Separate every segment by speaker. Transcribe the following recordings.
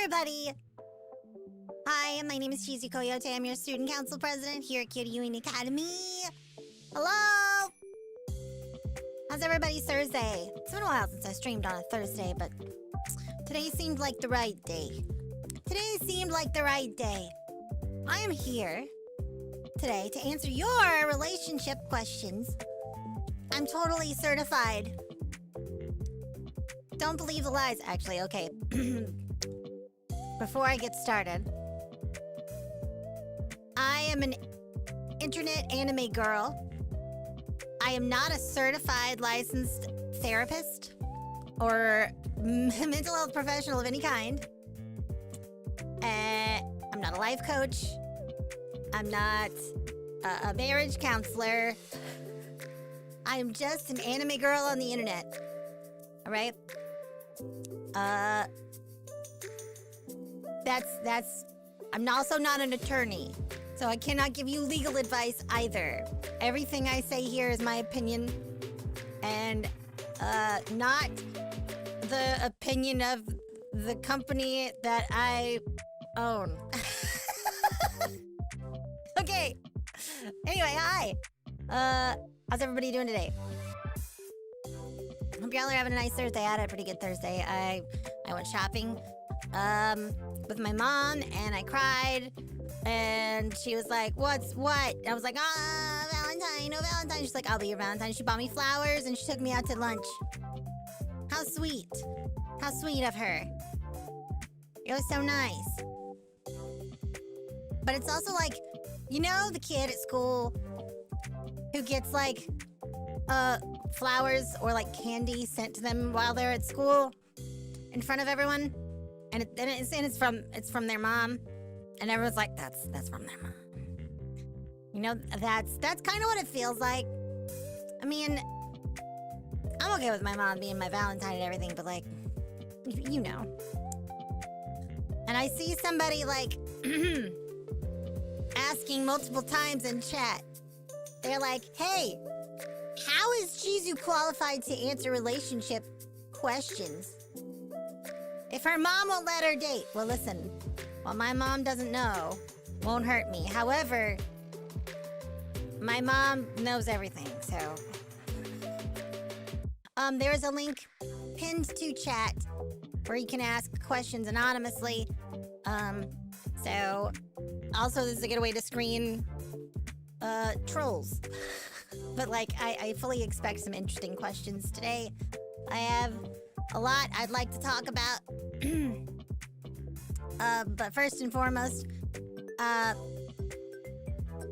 Speaker 1: everybody! Hi, my name is Cheesy Coyote. I'm your student council president here at Kyoryuin Academy. Hello! How's everybody's Thursday? It's been a while since I streamed on a Thursday, but today seemed like the right day. I am here today to answer your relationship questions. I'm totally certified. Don't believe the lies. Actually, okay. Before I get started, I am an internet anime girl. I am not a certified licensed therapist or mental health professional of any kind. I'm not a life coach. I'm not a marriage counselor. I am just an anime girl on the internet. All right? I'm also not an attorney, so I cannot give you legal advice either. Everything I say here is my opinion, and not the opinion of the company that I own. Okay. Anyway, hi. How's everybody doing today? Hope y'all are having a nice Thursday. I had a pretty good Thursday. I went shopping with my mom, and I cried, and she was like, what? And I was like, Valentine. She's like, I'll be your Valentine. She bought me flowers, and she took me out to lunch. How sweet. How sweet of her. It was so nice. But it's also like, you know the kid at school who gets like flowers or like candy sent to them while they're at school in front of everyone, and it's from their mom, and everyone's like, that's from their mom. You know, that's kind of what it feels like. I mean, I'm okay with my mom being my Valentine and everything, but like, you know. And I see somebody like asking multiple times in chat. They're like, hey, how is Chizu qualified to answer relationship questions if her mom won't let her date? Well, listen, what my mom doesn't know won't hurt me. However, my mom knows everything, so. There's a link pinned to chat where you can ask questions anonymously. So, also this is a good way to screen trolls. But like, I fully expect some interesting questions today. I have a lot I'd like to talk about. But first and foremost,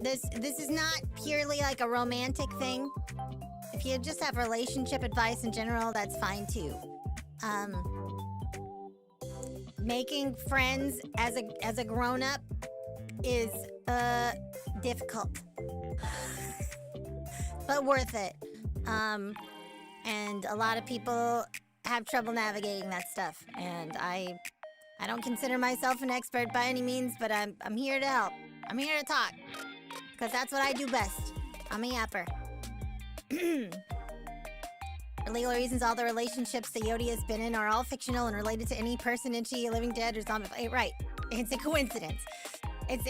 Speaker 1: this is not purely like a romantic thing. If you just have relationship advice in general, that's fine too. Making friends as a grown-up is difficult. But worth it. And a lot of people have trouble navigating that stuff. And I don't consider myself an expert by any means, but I'm here to help. I'm here to talk. Because that's what I do best. I'm a yapper. For legal reasons, all the relationships that Yodi has been in are all fictional and related to any person, entity, living, dead, or zombie. Right. It's a coincidence. It's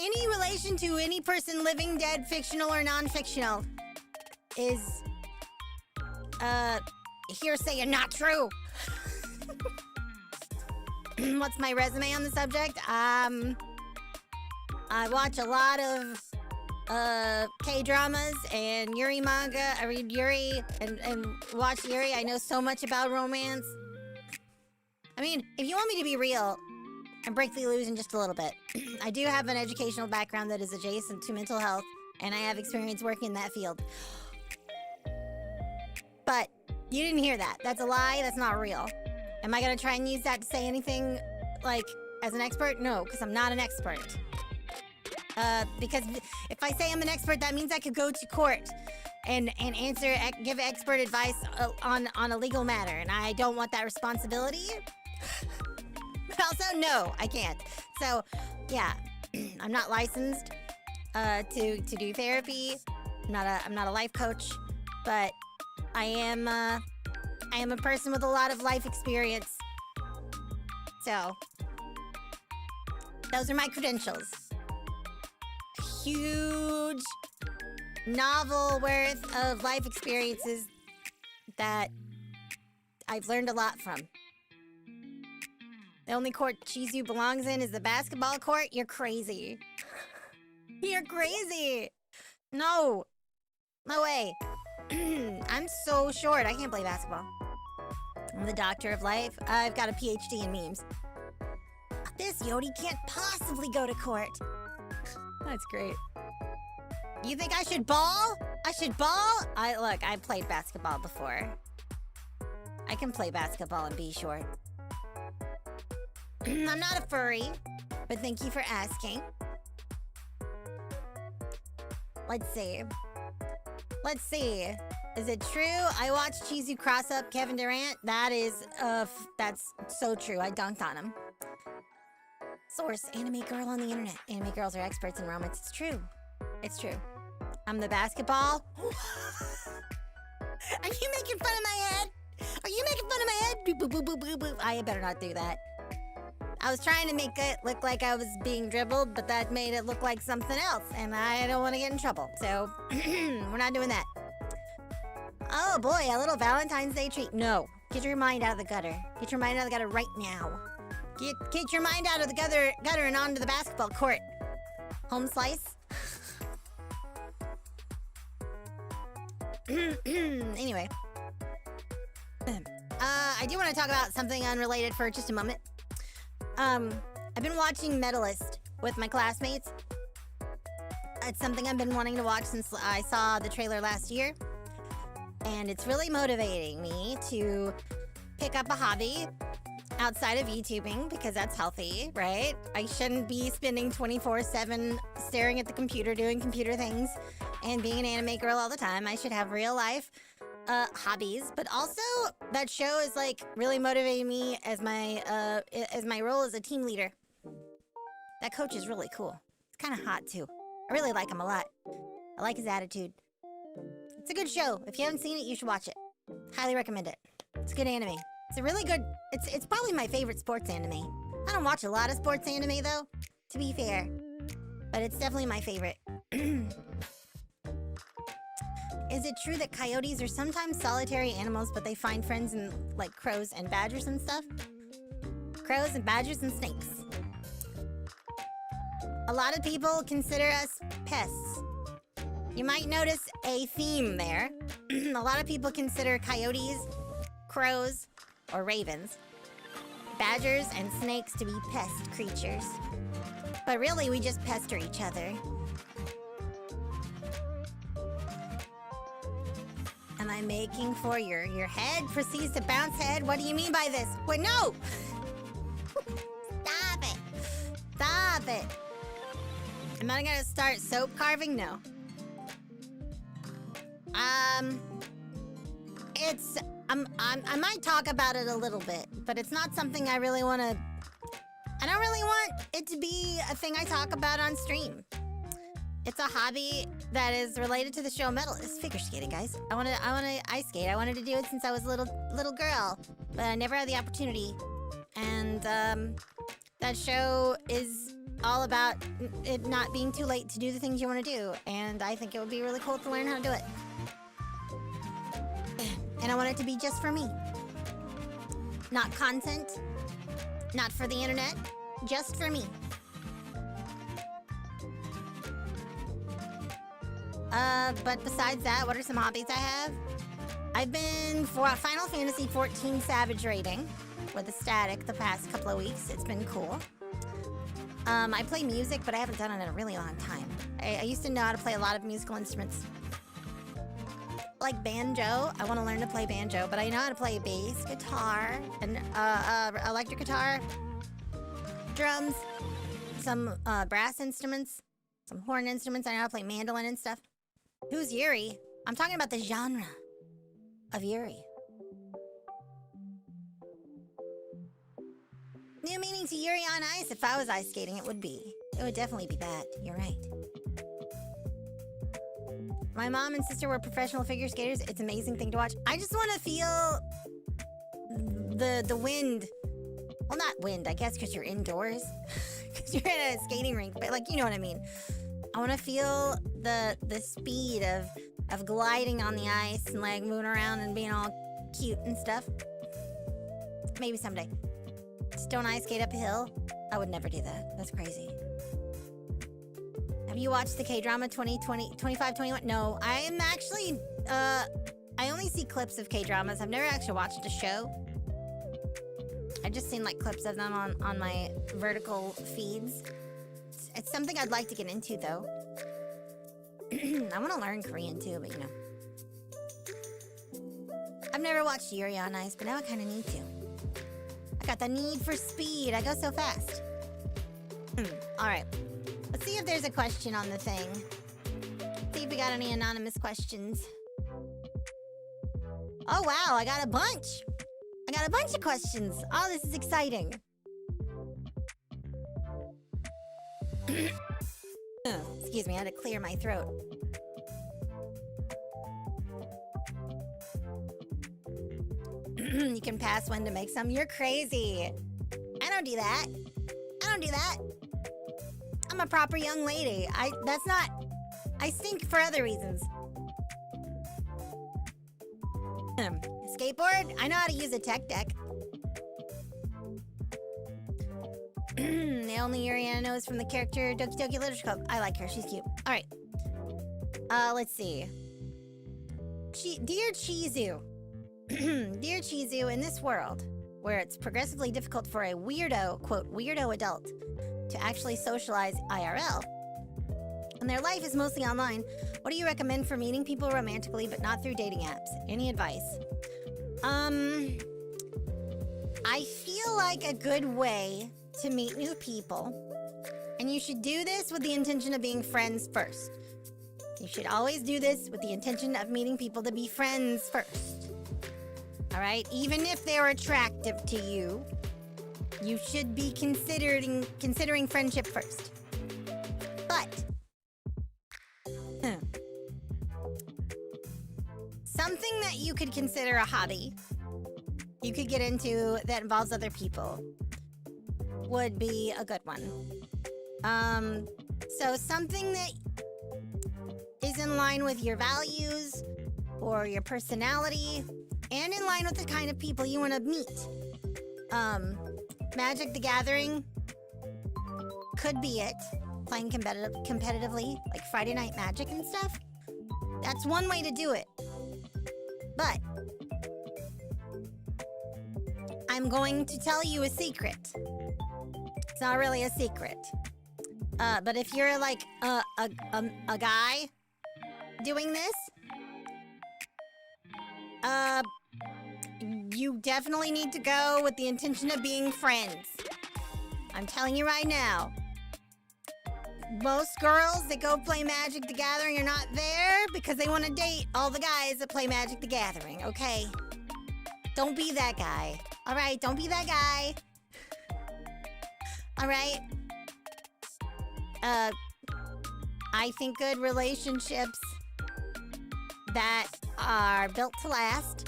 Speaker 1: any relation to any person, living, dead, fictional, or non-fictional is hearsay and not true. What's my resume on the subject? I watch a lot of K-dramas and Yuri manga. I read Yuri and watch Yuri. I know so much about romance. I mean, if you want me to be real and break the illusion just a little bit, I do have an educational background that is adjacent to mental health, and I have experience working in that field. But you didn't hear that. That's a lie. That's not real. Am I gonna try and use that to say anything, like, as an expert? No, because I'm not an expert. Because if I say I'm an expert, that means I could go to court and give expert advice on a legal matter, and I don't want that responsibility. But also, no, I can't. So, yeah, I'm not licensed to do therapy. I'm not a life coach, but I am a person with a lot of life experience. So, Those are my credentials. Huge novel worth of life experiences that I've learned a lot from. The only court Chizu belongs in is the basketball court? You're crazy. You're crazy. No. No way. I'm so short. I can't play basketball. I'm the doctor of life. I've got a PhD in memes. This Yodi can't possibly go to court. That's great. You think I should ball? I should ball? Look, I've played basketball before. I can play basketball and be short. I'm not a furry, but thank you for asking. Let's see. Let's see. Is it true? I watched Chizu cross up Kevin Durant. That's so true. I dunked on him. Source, anime girl on the internet. Anime girls are experts in romance. It's true. It's true. I'm the basketball. Are you making fun of my head? Are you making fun of my head? Boop, boop, boop, boop, boop, boop. I better not do that. I was trying to make it look like I was being dribbled, but that made it look like something else, and I don't want to get in trouble, so we're not doing that. Oh boy, a little Valentine's Day treat. No, get your mind out of the gutter. Get your mind out of the gutter right now. Get your mind out of the gutter and onto the basketball court. Home slice. Anyway. I do want to talk about something unrelated for just a moment. I've been watching Medalist with my classmates. It's something I've been wanting to watch since I saw the trailer last year. And it's really motivating me to pick up a hobby outside of YouTubing, because that's healthy, right? I shouldn't be spending 24/7 staring at the computer, doing computer things, and being an anime girl all the time. I should have real life hobbies, but also that show is like really motivating me as my role as a team leader. That coach is really cool. He's kind of hot too. I really like him a lot. I like his attitude. It's a good show. If you haven't seen it, you should watch it. Highly recommend it. It's good anime. It's a really good. It's probably my favorite sports anime. I don't watch a lot of sports anime though, to be fair, but it's definitely my favorite. Is it true that coyotes are sometimes solitary animals, but they find friends in, like, crows and badgers and stuff? Crows and badgers and snakes. A lot of people consider us pests. You might notice a theme there. A lot of people consider coyotes, crows, or ravens, badgers and snakes to be pest creatures. But really, we just pester each other. Am I making for your head proceeds to bounce head? What do you mean by this? Wait, no! Stop it! Stop it! Am I gonna start soap carving? No. I might talk about it a little bit, but it's not something I really want to. I don't really want it to be a thing I talk about on stream. It's a hobby that is related to the show Metal. It's figure skating, guys. I wanna ice skate. I wanted to do it since I was a little girl, but I never had the opportunity. And that show is all about it not being too late to do the things you want to do, and I think it would be really cool to learn how to do it. And I want it to be just for me. Not content, not for the internet, just for me. But besides that, what are some hobbies I have? I've been for Final Fantasy 14 Savage rating with a static the past couple of weeks. It's been cool. I play music, but I haven't done it in a really long time. I used to know how to play a lot of musical instruments. Like banjo. I want to learn to play banjo, but I know how to play bass, guitar, and electric guitar, drums, some brass instruments, some horn instruments. I know how to play mandolin and stuff. Who's Yuri? I'm talking about the genre of Yuri. New meaning to Yuri on Ice. If I was ice skating, it would definitely be that. You're right. My mom and sister were professional figure skaters. It's an amazing thing to watch. I just want to feel the wind Well, not wind, I guess, because you're indoors. Because you're in a skating rink, but, like, you know what I mean. I want to feel the speed of gliding on the ice and, like, moving around and being all cute and stuff. Maybe someday. Just don't ice skate up a hill. I would never do that. That's crazy. Have you watched the K-drama 2521? No, I am actually, I only see clips of K-dramas. I've never actually watched a show. I've just seen, like, clips of them on my vertical feeds. It's something I'd like to get into, though. I want to learn Korean, too, but, you know. I've never watched Yuri on Ice, but now I kind of need to. I got the need for speed. I go so fast. All right. Let's see if there's a question on the thing. See if we got any anonymous questions. Oh, wow. I got a bunch. I got a bunch of questions. Oh, this is exciting. Excuse me, I had to clear my throat. You can pass one to make some. You're crazy. I don't do that. I don't do that. I'm a proper young lady. I stink for other reasons. Skateboard? I know how to use a tech deck. The only Yuri I know is from the character Doki Doki Literature Club. I like her. She's cute. All right. Let's see. Dear Chizu. Dear Chizu, in this world, where it's progressively difficult for a weirdo, quote, weirdo adult, to actually socialize IRL, and their life is mostly online, what do you recommend for meeting people romantically but not through dating apps? Any advice? I feel like a good way to meet new people, and you should do this with the intention of being friends first. You should always do this with the intention of meeting people to be friends first. All right? Even if they're attractive to you, you should be considering friendship first. But something that you could consider a hobby you could get into that involves other people would be a good one. So something that is in line with your values or your personality and in line with the kind of people you want to meet. Magic the Gathering could be it. Playing competitively, like Friday Night Magic and stuff. That's one way to do it. But I'm going to tell you a secret. It's not really a secret. But if you're like a guy doing this, you definitely need to go with the intention of being friends. I'm telling you right now. Most girls that go play Magic the Gathering are not there because they want to date all the guys that play Magic the Gathering, okay? Don't be that guy. All right, don't be that guy. All right? I think good relationships that are built to last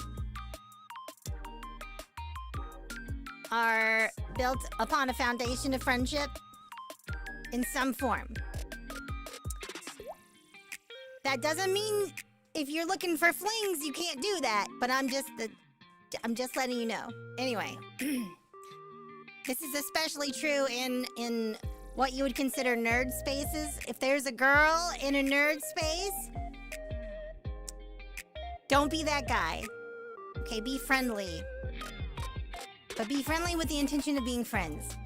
Speaker 1: are built upon a foundation of friendship in some form. That doesn't mean if you're looking for flings, you can't do that, but I'm just letting you know. Anyway, this is especially true in what you would consider nerd spaces. If there's a girl in a nerd space, don't be that guy. Okay, be friendly. But be friendly with the intention of being friends.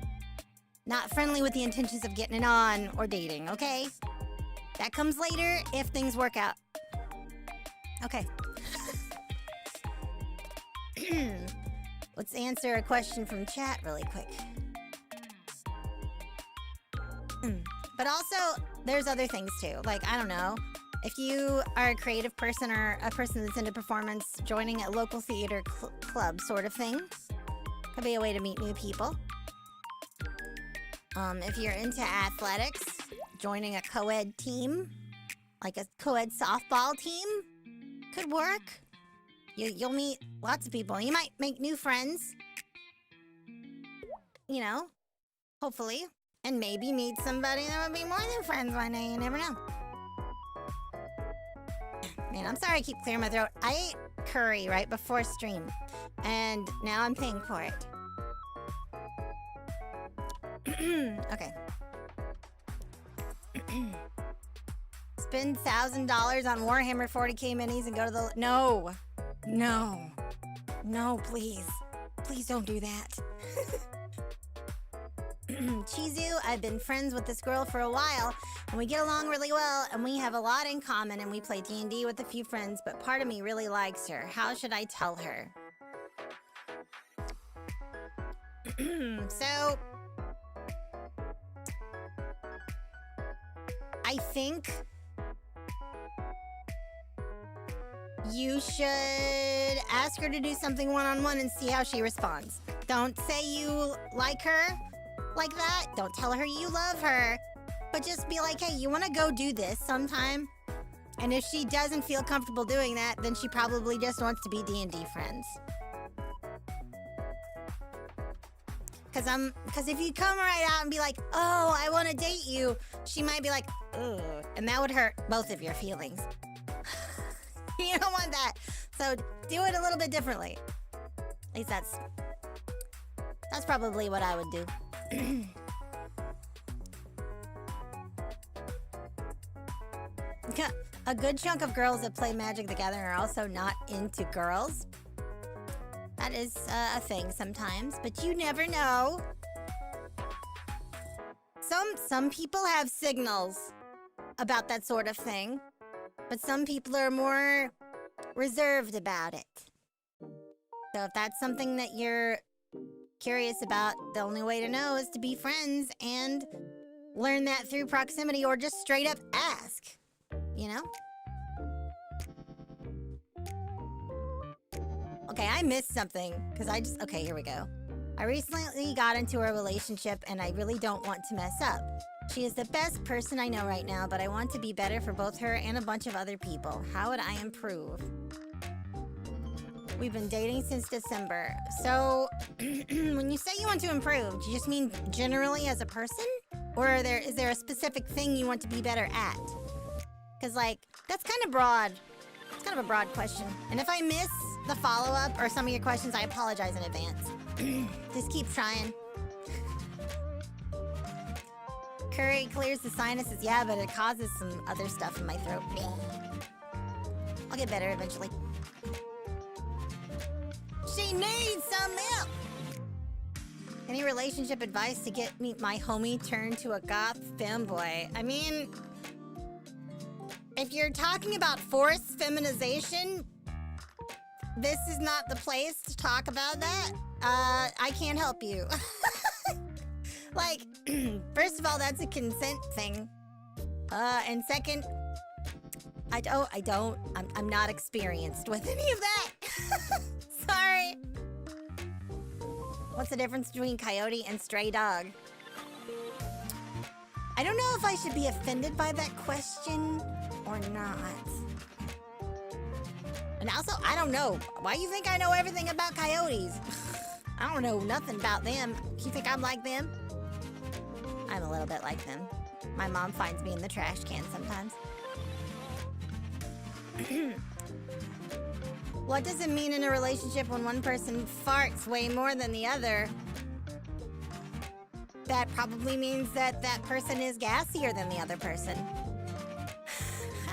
Speaker 1: Not friendly with the intentions of getting it on or dating, okay? That comes later if things work out. Okay. Let's answer a question from chat really quick. But also, there's other things too. Like, I don't know. If you are a creative person or a person that's into performance, joining a local theater club sort of thing could be a way to meet new people. If you're into athletics, joining a co-ed team, like a co-ed softball team, could work. You'll meet lots of people. You might make new friends. you know, hopefully, and maybe meet somebody that would be more than friends one day. You never know. Man, I'm sorry I keep clearing my throat. I ate curry right before stream, and now I'm paying for it. Okay. Spend $1,000 on Warhammer 40k minis and go to the... No. No. No, please. Please don't do that. Chizu, I've been friends with this girl for a while, and we get along really well, and we have a lot in common, and we play D&D with a few friends, but part of me really likes her. How should I tell her? So... I think you should ask her to do something one-on-one and see how she responds. Don't say you like her like that. Don't tell her you love her. But just be like, hey, you want to go do this sometime? And if she doesn't feel comfortable doing that, then she probably just wants to be D&D friends. Because if you come right out and be like, oh, I want to date you, she might be like, ugh. And that would hurt both of your feelings. You don't want that. So do it a little bit differently. At least that's probably what I would do. A good chunk of girls that play Magic the Gathering are also not into girls. That is a thing sometimes, but you never know. Some people have signals about that sort of thing, but some people are more reserved about it. So if that's something that you're curious about, the only way to know is to be friends and learn that through proximity, or just straight up ask, you know? Okay, I missed something, because okay, here we go. I recently got into a relationship, and I really don't want to mess up. She is the best person I know right now, but I want to be better for both her and a bunch of other people. How would I improve? We've been dating since December. So, when you say you want to improve, do you just mean generally as a person? Or is there a specific thing you want to be better at? Because, like, that's kind of broad. It's kind of a broad question. And if I miss the follow-up or some of your questions, I apologize in advance. Just keep trying. Curry clears the sinuses, yeah, but it causes some other stuff in my throat. I'll get better eventually. She needs some milk! Any relationship advice to get my homie turned to a goth femboy? I mean, if you're talking about forced feminization, this is not the place to talk about that. I can't help you. Like, first of all, that's a consent thing. And second, I'm not experienced with any of that. Sorry. What's the difference between coyote and stray dog? I don't know if I should be offended by that question or not. And also, I don't know. Why do you think I know everything about coyotes? I don't know nothing about them. You think I'm like them? I'm a little bit like them. My mom finds me in the trash can sometimes. What does it mean in a relationship when one person farts way more than the other? That probably means that that person is gassier than the other person.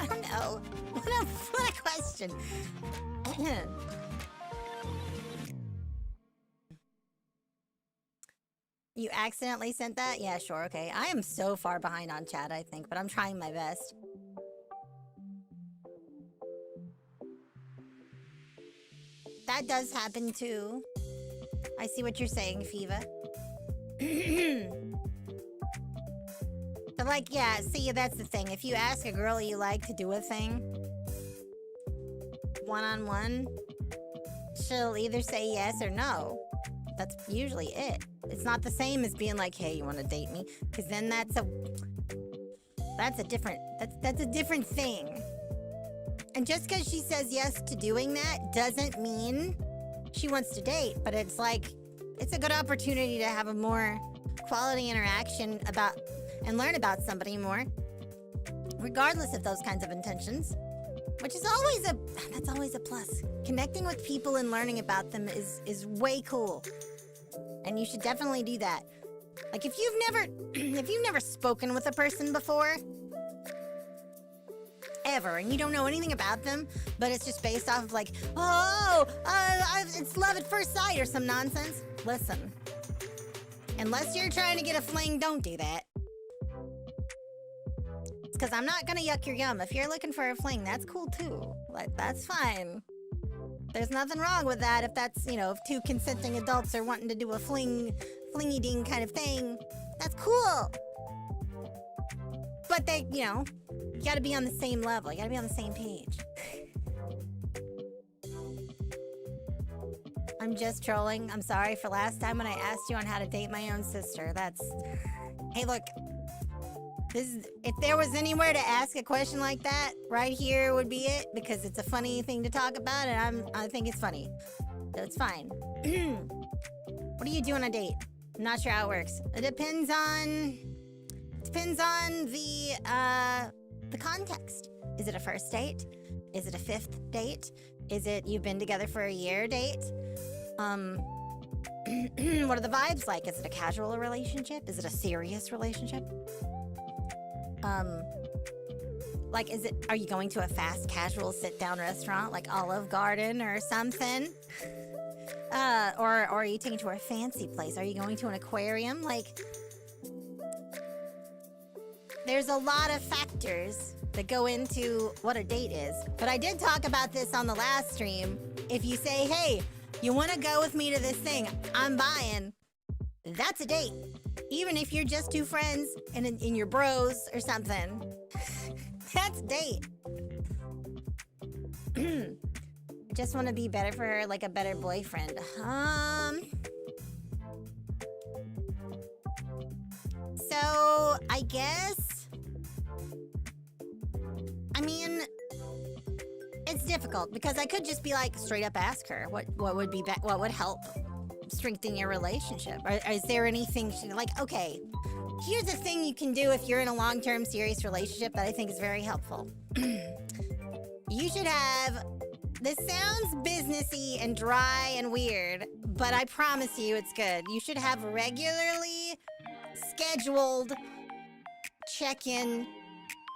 Speaker 1: I don't know. What a question. You accidentally sent that? Yeah, sure, okay. I am so far behind on chat, I think, but I'm trying my best. That does happen too. I see what you're saying, Fiva. But like, yeah, see, that's the thing. If you ask a girl you like to do a thing, one-on-one, she'll either say yes or no. That's usually it. It's not the same as being like, hey, you want to date me? Because then that's a different thing. And just because she says yes to doing that doesn't mean she wants to date. But it's like, it's a good opportunity to have a more quality interaction about and learn about somebody more, regardless of those kinds of intentions, which is that's always a plus. Connecting with people and learning about them is way cool, and you should definitely do that. Like if you've never spoken with a person before, ever, and you don't know anything about them, but it's just based off of like, it's love at first sight or some nonsense. Listen, unless you're trying to get a fling, don't do that. It's because I'm not gonna yuck your yum. If you're looking for a fling, that's cool too. Like, that's fine. There's nothing wrong with that if that's, if two consenting adults are wanting to do a flingy ding kind of thing. That's cool. But they, you gotta be on the same level. You gotta be on the same page. I'm just trolling. I'm sorry for last time when I asked you on how to date my own sister. Hey, look. If there was anywhere to ask a question like that, right here would be it, because it's a funny thing to talk about, and I think it's funny. So it's fine. What do you do on a date? I'm not sure how it works. It depends on the context. Is it a first date? Is it a fifth date? Is it you've been together for a year date? What are the vibes like? Is it a casual relationship? Is it a serious relationship? Like, are you going to a fast casual sit-down restaurant like Olive Garden or something? Or are you taking to a fancy place? Are you going to an aquarium? Like, there's a lot of factors that go into what a date is. But I did talk about this on the last stream. If you say, hey, you want to go with me to this thing, I'm buying, that's a date. Even if you're just two friends and in your bros or something, that's a date. I just want to be better for her, like a better boyfriend. So I guess, it's difficult because I could just be like, straight up ask her what would help strengthen your relationship. Or is there anything okay, here's a thing you can do if you're in a long-term serious relationship that I think is very helpful. You should have, this sounds businessy and dry and weird, but I promise you it's good. You should have regularly scheduled check-in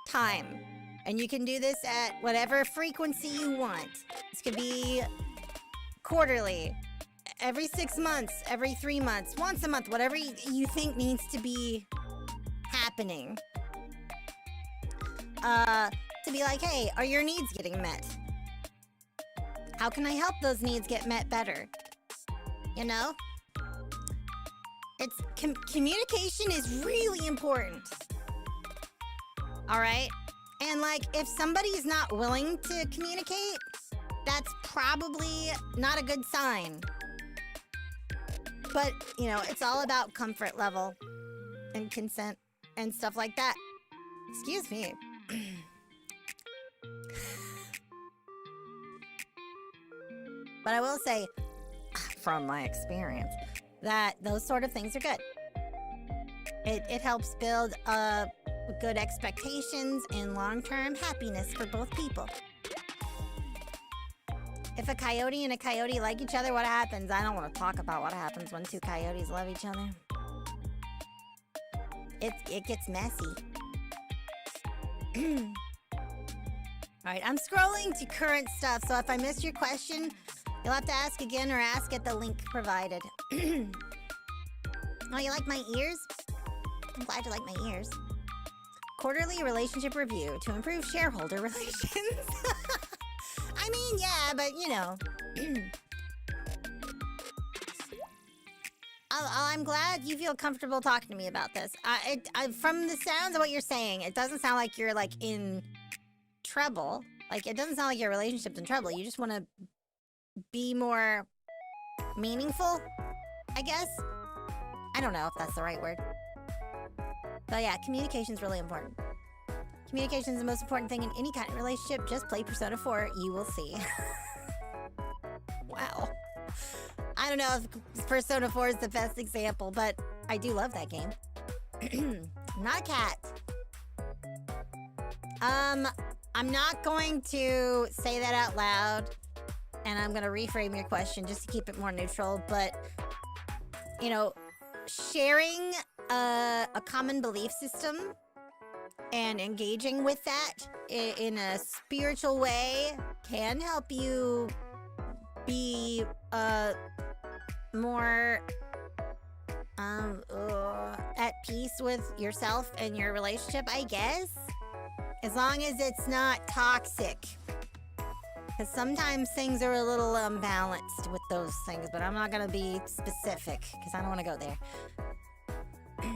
Speaker 1: time. And you can do this at whatever frequency you want. This could be quarterly, every 6 months, every 3 months, once a month, whatever you think needs to be happening. To be like, hey, are your needs getting met? How can I help those needs get met better? Communication is really important. All right? And if somebody's not willing to communicate, that's probably not a good sign. But, it's all about comfort level and consent and stuff like that. Excuse me. But I will say, from my experience, that those sort of things are good. It helps build good expectations and long-term happiness for both people. If a coyote and a coyote like each other, what happens? I don't want to talk about what happens when two coyotes love each other. It gets messy. Alright, I'm scrolling to current stuff, so if I missed your question, you'll have to ask again or ask at the link provided. Oh, you like my ears? I'm glad you like my ears. Quarterly relationship review to improve shareholder relations. Yeah, but I'm glad you feel comfortable talking to me about this. From the sounds of what you're saying, it doesn't sound like you're in trouble. It doesn't sound like your relationship's in trouble. You just want to be more meaningful, I guess. I don't know if that's the right word. But yeah, communication's really important. Communication is the most important thing in any kind of relationship. Just play Persona 4, you will see. Wow. I don't know if Persona 4 is the best example, but I do love that game. I'm not a cat. I'm not going to say that out loud, and I'm going to reframe your question just to keep it more neutral, but, you know, sharing a common belief system and engaging with that in a spiritual way can help you be more at peace with yourself and your relationship, I guess. As long as it's not toxic. Because sometimes things are a little unbalanced with those things, but I'm not going to be specific because I don't want to go there.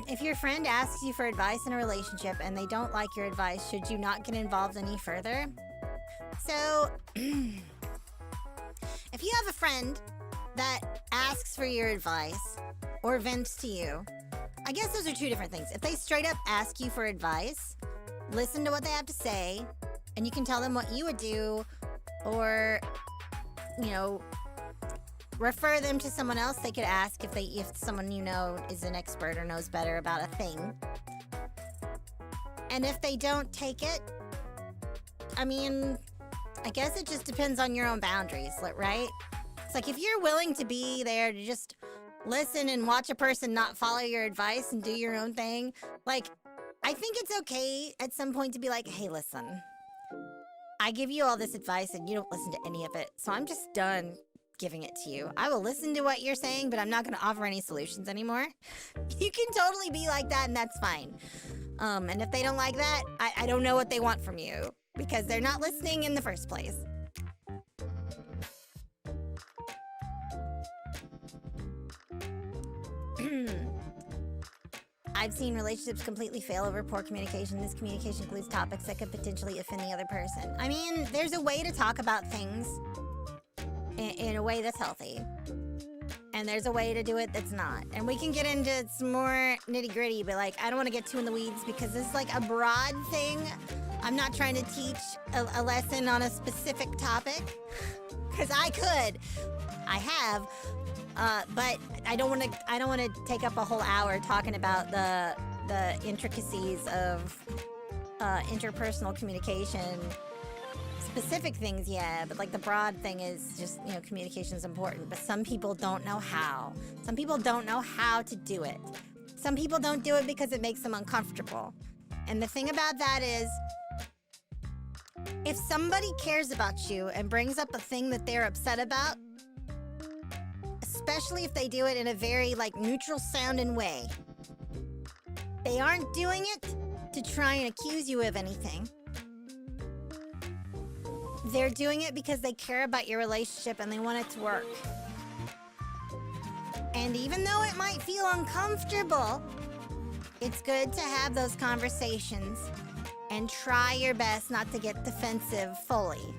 Speaker 1: If your friend asks you for advice in a relationship and they don't like your advice, should you not get involved any further? So, if you have a friend that asks for your advice or vents to you, I guess those are two different things. If they straight up ask you for advice, listen to what they have to say, and you can tell them what you would do, or, you know, refer them to someone else they could ask if someone you know is an expert or knows better about a thing. And if they don't take it, I mean, I guess it just depends on your own boundaries, right? It's like if you're willing to be there to just listen and watch a person not follow your advice and do your own thing, like, I think it's okay at some point to be like, hey, listen, I give you all this advice and you don't listen to any of it, so I'm just done giving it to you. I will listen to what you're saying, but I'm not going to offer any solutions anymore. You can totally be like that, and that's fine. And if they don't like that, I don't know what they want from you, because they're not listening in the first place. I've seen relationships completely fail over poor communication. This communication includes topics that could potentially offend the other person. I mean, there's a way to talk about things in a way that's healthy. And there's a way to do it that's not. And we can get into some more nitty-gritty, but, like, I don't want to get too in the weeds because this is, like, a broad thing. I'm not trying to teach a lesson on a specific topic. Because I could. I have. But I don't want to take up a whole hour talking about the intricacies of interpersonal communication. Specific things, yeah, but like the broad thing is just, you know, communication is important, but some people don't know how. Some people don't know how to do it. Some people don't do it because it makes them uncomfortable. And the thing about that is, if somebody cares about you and brings up a thing that they're upset about, especially if they do it in a very, like, neutral sounding way, they aren't doing it to try and accuse you of anything. They're doing it because they care about your relationship and they want it to work. And even though it might feel uncomfortable, it's good to have those conversations and try your best not to get defensive fully.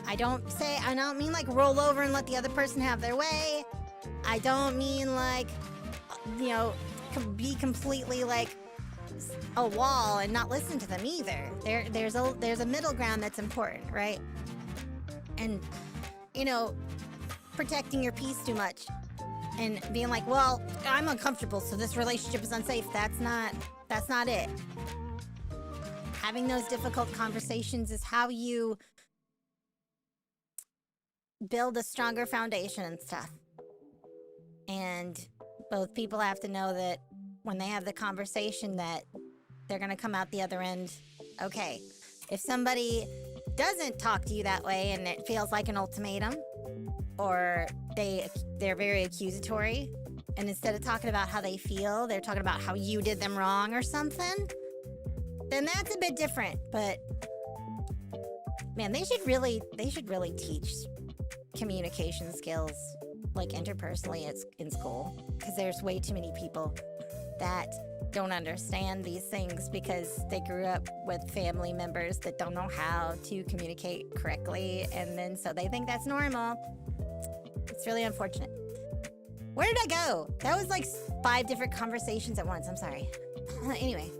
Speaker 1: I don't mean like roll over and let the other person have their way. I don't mean like, you know, be completely like a wall and not listen to them either. There's a middle ground that's important, right? And, you know, protecting your peace too much and being like, well, I'm uncomfortable, so this relationship is unsafe. That's not it. Having those difficult conversations is how you build a stronger foundation and stuff. And both people have to know that when they have the conversation that they're gonna come out the other end okay. If somebody doesn't talk to you that way and it feels like an ultimatum, or they're very accusatory, and instead of talking about how they feel, they're talking about how you did them wrong or something, then that's a bit different. But man, they should really teach communication skills, like interpersonally in school, because there's way too many people that don't understand these things because they grew up with family members that don't know how to communicate correctly, and then so they think that's normal. It's really unfortunate. Where did I go? That was like 5 different conversations at once. I'm sorry. Anyway.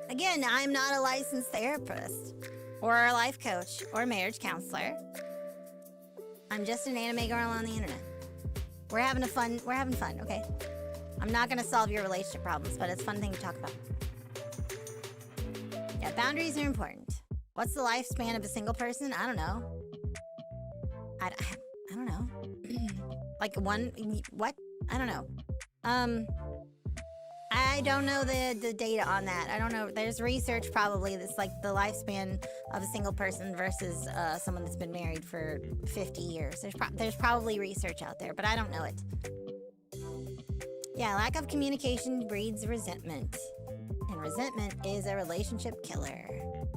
Speaker 1: Again, I'm not a licensed therapist. or a life coach, or a marriage counselor. I'm just an anime girl on the internet. We're having fun, okay? I'm not gonna solve your relationship problems, but it's a fun thing to talk about. Yeah, boundaries are important. What's the lifespan of a single person? I don't know. I don't know. Like what? I don't know. I don't know the data on that. I don't know. There's research probably that's like the lifespan of a single person versus someone that's been married for 50 years. There's probably research out there, but I don't know it. Yeah, lack of communication breeds resentment. And resentment is a relationship killer.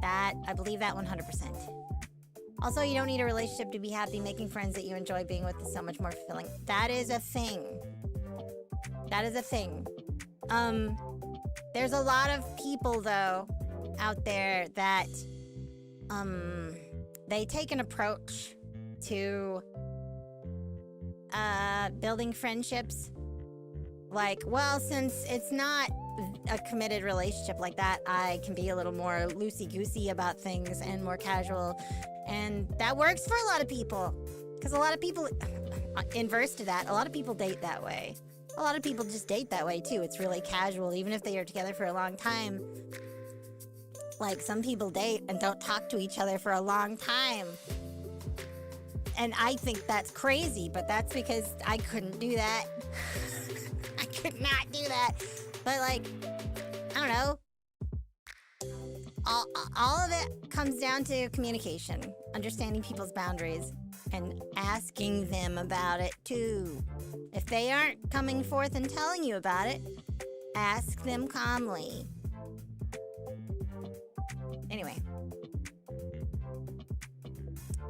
Speaker 1: I believe that 100%. Also, you don't need a relationship to be happy. Making friends that you enjoy being with is so much more fulfilling. That is a thing. That is a thing. There's a lot of people, though, out there that, they take an approach to, building friendships. Like, well, since it's not a committed relationship like that, I can be a little more loosey-goosey about things and more casual. And that works for a lot of people. Because a lot of people, inverse to that, a lot of people date that way. A lot of people just date that way, too. It's really casual, even if they are together for a long time. Like, some people date and don't talk to each other for a long time. And I think that's crazy, but that's because I couldn't do that. I could not do that. But, like, I don't know. All of it comes down to communication, understanding people's boundaries, and asking them about it, too. If they aren't coming forth and telling you about it, ask them calmly. Anyway.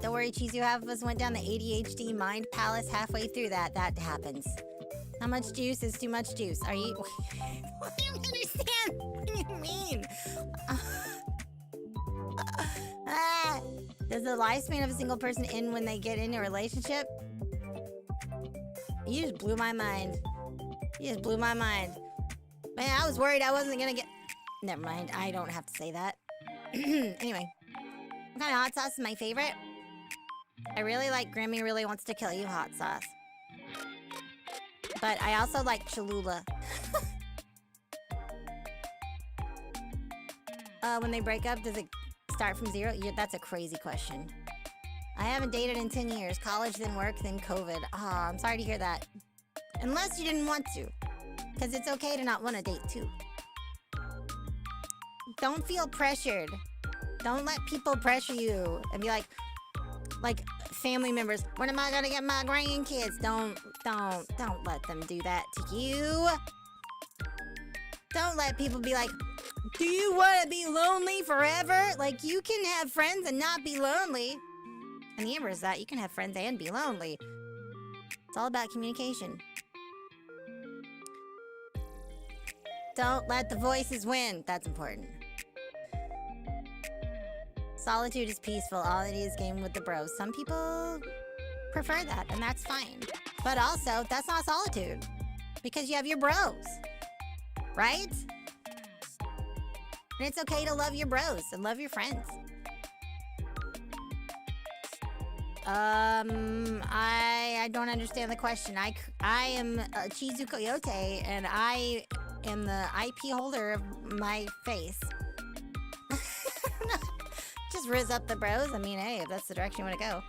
Speaker 1: Don't worry, Cheese, you half of us went down the ADHD mind palace halfway through that. That happens. How much juice is too much juice? Are you... I don't understand what you mean. Does the lifespan of a single person end when they get into a relationship? You just blew my mind. You just blew my mind. Man, I was worried I wasn't gonna get... Never mind, I don't have to say that. Anyway. What kind of hot sauce is my favorite? I really like Grammy Really Wants to Kill You hot sauce. But I also like Cholula. When they break up, does it start from zero? Yeah, that's a crazy question. I haven't dated in 10 years. College, then work, then COVID. Ah, I'm sorry to hear that. Unless you didn't want to. Because it's okay to not want to date, too. Don't feel pressured. Don't let people pressure you and be like family members, when am I gonna get my grandkids? Don't let them do that to you. Don't let people be like, do you want to be lonely forever? Like, you can have friends and not be lonely. And the inverse is that you can have friends and be lonely. It's all about communication. Don't let the voices win. That's important. Solitude is peaceful. All it is game with the bros. Some people prefer that, and that's fine. But also, that's not solitude. Because you have your bros. Right? And it's okay to love your bros and love your friends. I don't understand the question. I am Chizu Coyote, and I am the IP holder of my face. Just rizz up the bros. I mean, hey, if that's the direction you want to go.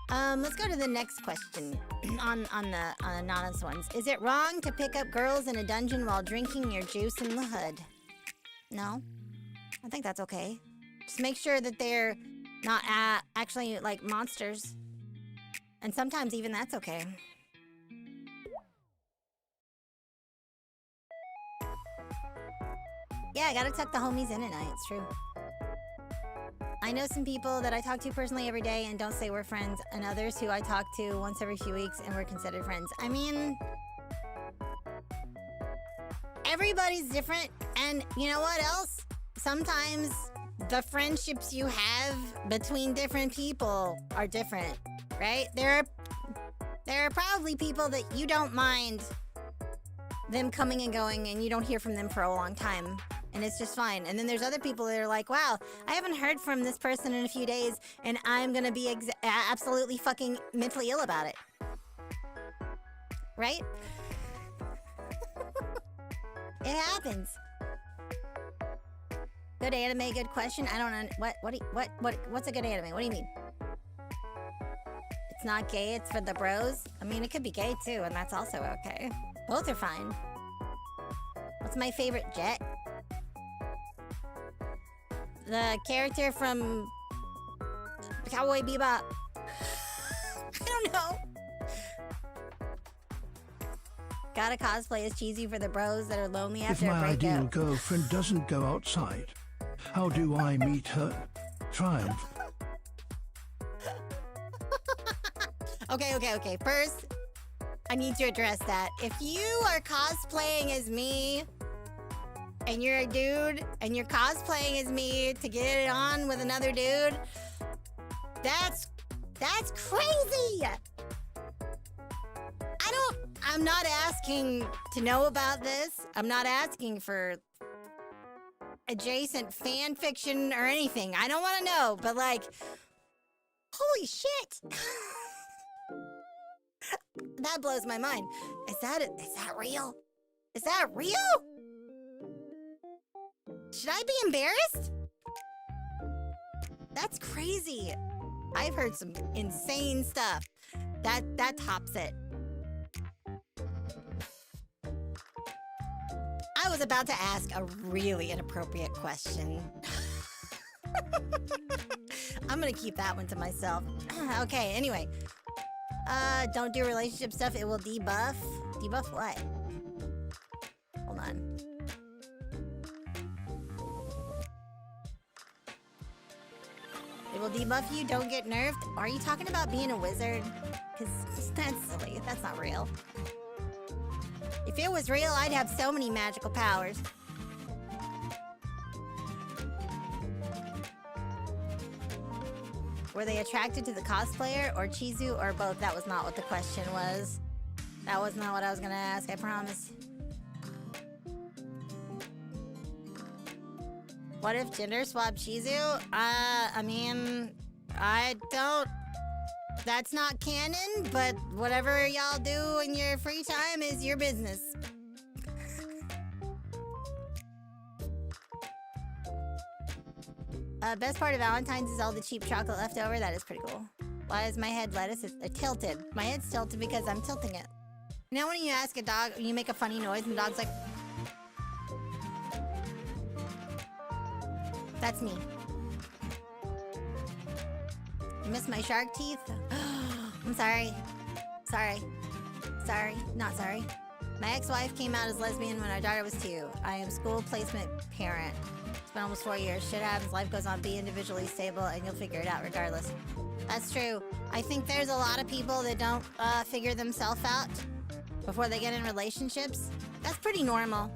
Speaker 1: Let's go to the next question on the anonymous ones. Is it wrong to pick up girls in a dungeon while drinking your juice in the hood? No. I think that's okay. Just make sure that they're not actually like monsters. And sometimes even that's okay. Yeah, I gotta tuck the homies in at night. It's true. I know some people that I talk to personally every day and don't say we're friends, and others who I talk to once every few weeks and we're considered friends. I mean, everybody's different, and you know what else? Sometimes the friendships you have between different people are different, right? There are probably people that you don't mind them coming and going and you don't hear from them for a long time. and it's just fine. And then there's other people that are like, wow, I haven't heard from this person in a few days, and I'm gonna be absolutely fucking mentally ill about it. Right? It happens. Good anime, good question. I don't know what's a good anime? What do you mean? It's not gay, it's for the bros. I mean, it could be gay too, and that's also okay. Both are fine. What's my favorite Jet? The character from Cowboy Bebop. I don't know. Gotta cosplay as cheesy for the bros that are lonely after a breakup.
Speaker 2: If my ideal girlfriend doesn't go outside, how do I meet her triumph?
Speaker 1: Okay. First, I need to address that. If you are cosplaying as me, and you're a dude, and you're cosplaying as me to get it on with another dude, that's crazy! I'm not asking to know about this. I'm not asking for adjacent fan fiction or anything. I don't want to know, but like, holy shit! That blows my mind. Is that real? Is that real? Should I be embarrassed? That's crazy. I've heard some insane stuff. That tops it. I was about to ask a really inappropriate question. I'm gonna keep that one to myself. Okay, anyway. Don't do relationship stuff, it will debuff. Debuff what? Hold on. It will debuff you, don't get nerfed. Are you talking about being a wizard? Because that's silly, that's not real. If it was real, I'd have so many magical powers. Were they attracted to the cosplayer or Chizu or both? That was not what the question was. That was not what I was gonna ask, I promise. What if gender swap Chizu? I mean, I don't... That's not canon, but whatever y'all do in your free time is your business. Best part of Valentine's is all the cheap chocolate left over. That is pretty cool. Why is my head lettuce? It's tilted. My head's tilted because I'm tilting it. You know when you ask a dog, you make a funny noise and the dog's like... That's me. You miss my shark teeth? I'm sorry. Sorry. Not sorry. My ex-wife came out as lesbian when our daughter was 2. I am school placement parent. It's been almost 4 years. Shit happens, life goes on, be individually stable, and you'll figure it out regardless. That's true. I think there's a lot of people that don't figure themselves out before they get in relationships. That's pretty normal.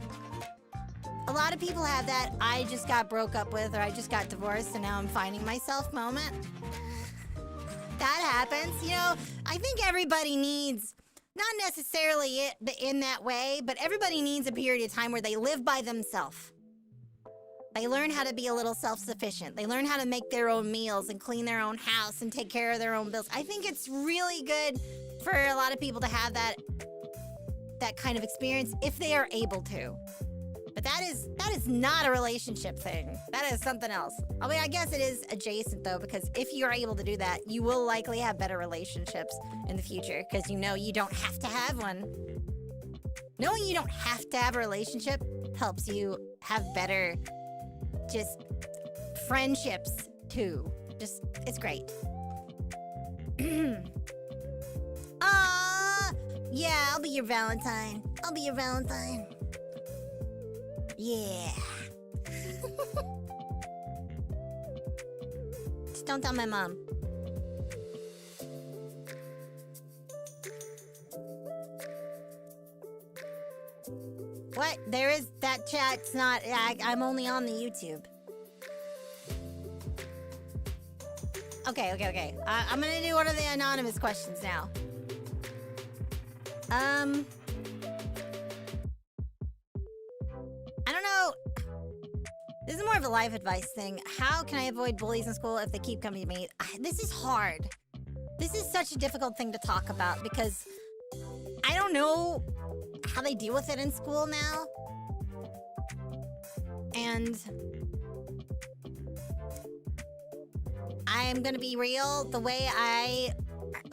Speaker 1: A lot of people have that I just got broke up with or I just got divorced and now I'm finding myself moment. That happens. You know, I think everybody needs, not necessarily it in that way, but everybody needs a period of time where they live by themselves. They learn how to be a little self-sufficient. They learn how to make their own meals and clean their own house and take care of their own bills. I think it's really good for a lot of people to have that kind of experience if they are able to. But that is not a relationship thing. That is something else. I mean, I guess it is adjacent though, because if you are able to do that, you will likely have better relationships in the future because you know you don't have to have one. Knowing you don't have to have a relationship helps you have better just friendships too. Just, it's great. Yeah, I'll be your Valentine. I'll be your Valentine. Yeah. Just don't tell my mom. What? There is that chat's not. I'm only on the YouTube. Okay. I'm gonna do one of the anonymous questions now. I don't know. life advice thing. How can I avoid bullies in school if they keep coming to me? This is hard. This is such a difficult thing to talk about because I don't know how they deal with it in school now. And I'm gonna be real, the way I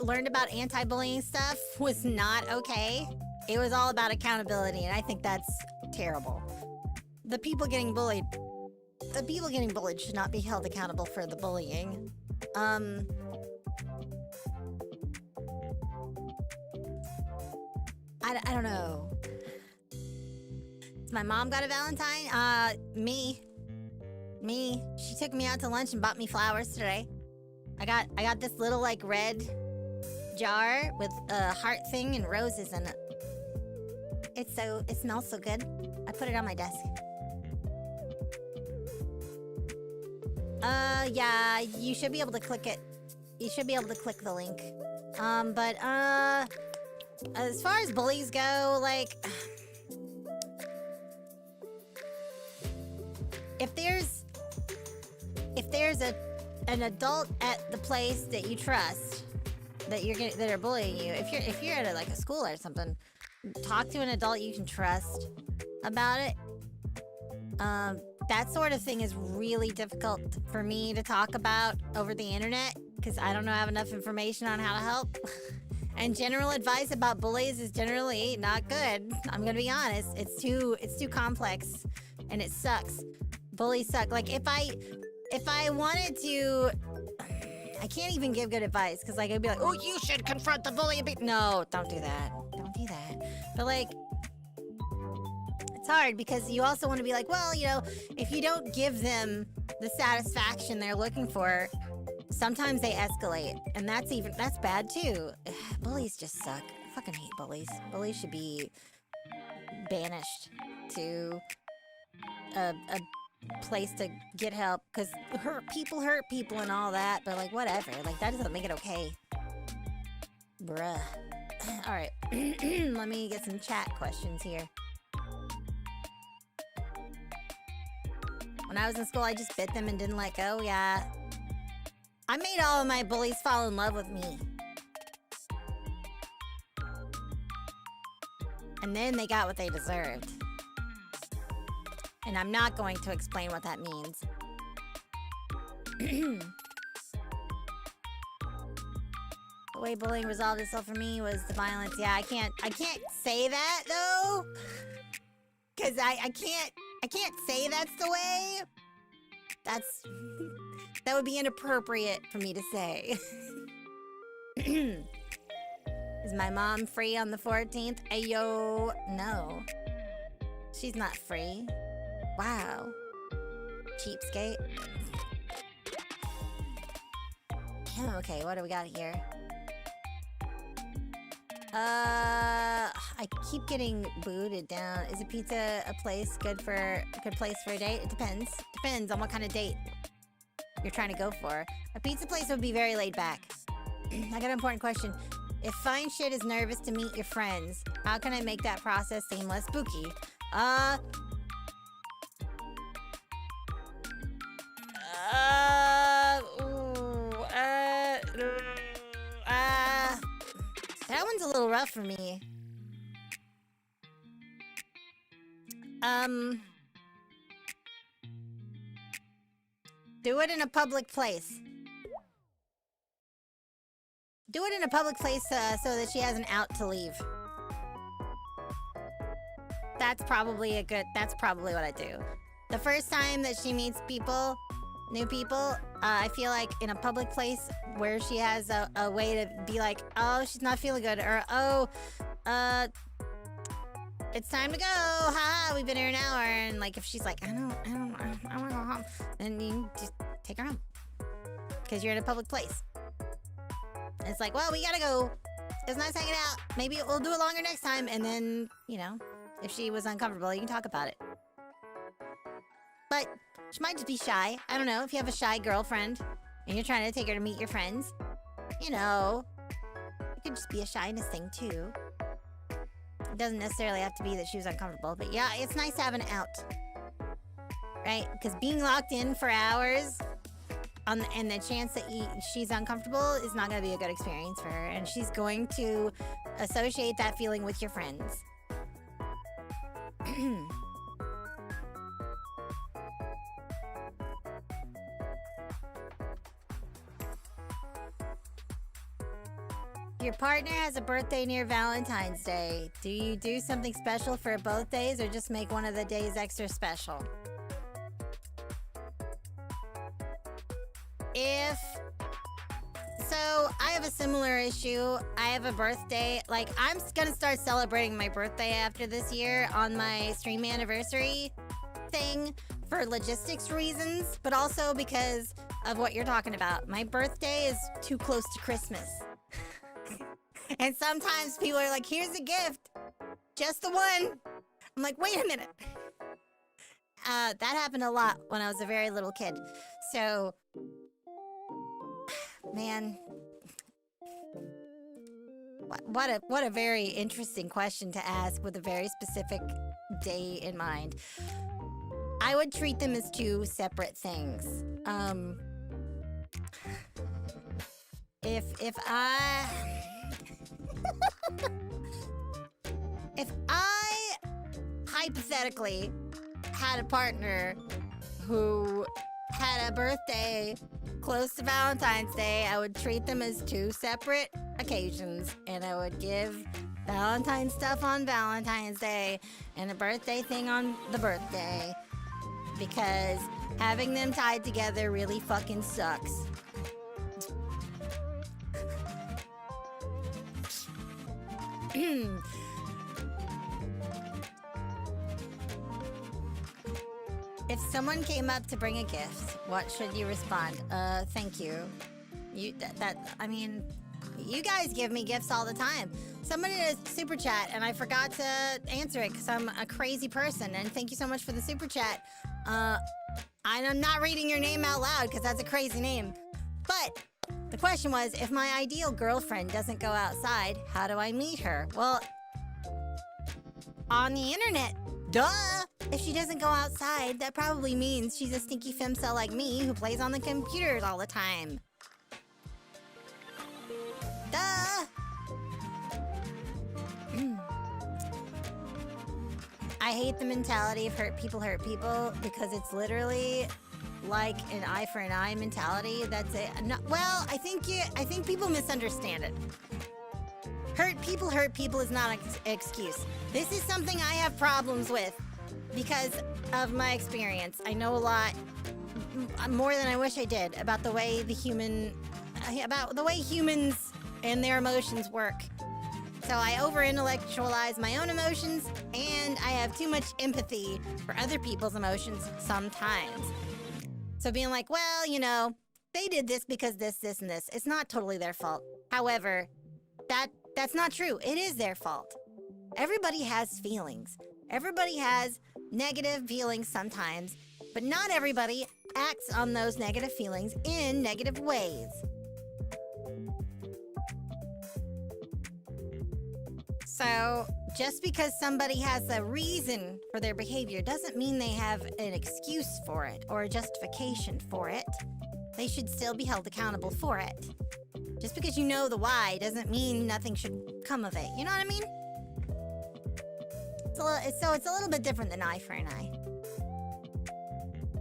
Speaker 1: learned about anti-bullying stuff was not okay. It was all about accountability, and I think that's terrible. The people getting bullied should not be held accountable for the bullying. I don't know. My mom got a Valentine? Me. She took me out to lunch and bought me flowers today. I got this little, like, red jar with a heart thing and roses in it. It smells so good. I put it on my desk. Yeah, you should be able to click it. You should be able to click the link. As far as bullies go, like, if there's an adult at the place that you trust that are bullying you, if you're at a school or something, talk to an adult you can trust about it. That sort of thing is really difficult for me to talk about over the internet because I don't have enough information on how to help. And general advice about bullies is generally not good. I'm gonna be honest. It's too complex, and it sucks. Bullies suck. Like if I wanted to, I can't even give good advice because I'd be like, oh, you should confront the bully. No, don't do that. Don't do that. But like, it's hard because you also want to be like, well, if you don't give them the satisfaction they're looking for, sometimes they escalate, and that's bad too. Bullies just suck. I fucking hate bullies. Bullies should be banished to a place to get help, because hurt people and all that, but like whatever, like that doesn't make it okay. Bruh. Alright, let me get some chat questions here. When I was in school, I just bit them and didn't let go. Yeah. I made all of my bullies fall in love with me. And then they got what they deserved. And I'm not going to explain what that means. The way bullying resolved itself for me was the violence. Yeah, I can't say that though. Cause I can't say that's the way. That would be inappropriate for me to say. Is my mom free on the 14th? Ayo, no. She's not free. Wow. Cheapskate. Okay, what do we got here? I keep getting booted down. Is a pizza a good place for a date? It depends. Depends on what kind of date you're trying to go for. A pizza place would be very laid back. I got an important question. If fine shit is nervous to meet your friends, how can I make that process seem less spooky? That one's a little rough for me. Do it in a public place. Do it in a public place so that she has an out to leave. That's probably what I do. The first time that she meets new people, I feel like in a public place where she has a way to be like, oh, she's not feeling good, or oh, it's time to go. Ha, we've been here an hour, and like if she's like, I want to go home, then you just take her home because you're in a public place. And it's like, well, we gotta go. It was nice hanging out. Maybe we'll do it longer next time, and then if she was uncomfortable, you can talk about it. But she might just be shy. I don't know. If you have a shy girlfriend and you're trying to take her to meet your friends, it could just be a shyness thing too. It doesn't necessarily have to be that she was uncomfortable, but yeah, it's nice to have an out. right? Because being locked in for hours and the chance that she's uncomfortable is not going to be a good experience for her, and she's going to associate that feeling with your friends. Your partner has a birthday near Valentine's Day. Do you do something special for both days or just make one of the days extra special? So I have a similar issue. I have a birthday. Like, I'm gonna start celebrating my birthday after this year on my stream anniversary thing for logistics reasons, but also because of what you're talking about. My birthday is too close to Christmas. And sometimes people are like, here's a gift. Just the one. I'm like, wait a minute. That happened a lot when I was a very little kid. So, man, what a very interesting question to ask with a very specific day in mind. I would treat them as two separate things. If I hypothetically had a partner who had a birthday close to Valentine's Day, I would treat them as two separate occasions, and I would give Valentine's stuff on Valentine's Day and a birthday thing on the birthday, because having them tied together really fucking sucks. If someone came up to bring a gift, what should you respond? Thank you. I mean, you guys give me gifts all the time. Somebody did a super chat and I forgot to answer it because I'm a crazy person, and thank you so much for the super chat. I'm not reading your name out loud because that's a crazy name. But the question was, if my ideal girlfriend doesn't go outside, how do I meet her? Well, on the internet. Duh! If she doesn't go outside, that probably means she's a stinky femcel like me who plays on the computers all the time. Duh! I hate the mentality of hurt people because it's literally like an eye for an eye mentality. That's it. No, well, I think people misunderstand it. Hurt people is not an excuse. This is something I have problems with because of my experience. I know a lot more than I wish I did about the way humans and their emotions work. So I over-intellectualize my own emotions, and I have too much empathy for other people's emotions sometimes. So being like, well, you know, they did this because this, and this. It's not totally their fault. However, that's not true. It is their fault. Everybody has feelings. Everybody has negative feelings sometimes, but not everybody acts on those negative feelings in negative ways. So, just because somebody has a reason for their behavior doesn't mean they have an excuse for it or a justification for it. They should still be held accountable for it. Just because you know the why doesn't mean nothing should come of it. You know what I mean? It's a little bit different than eye for an eye.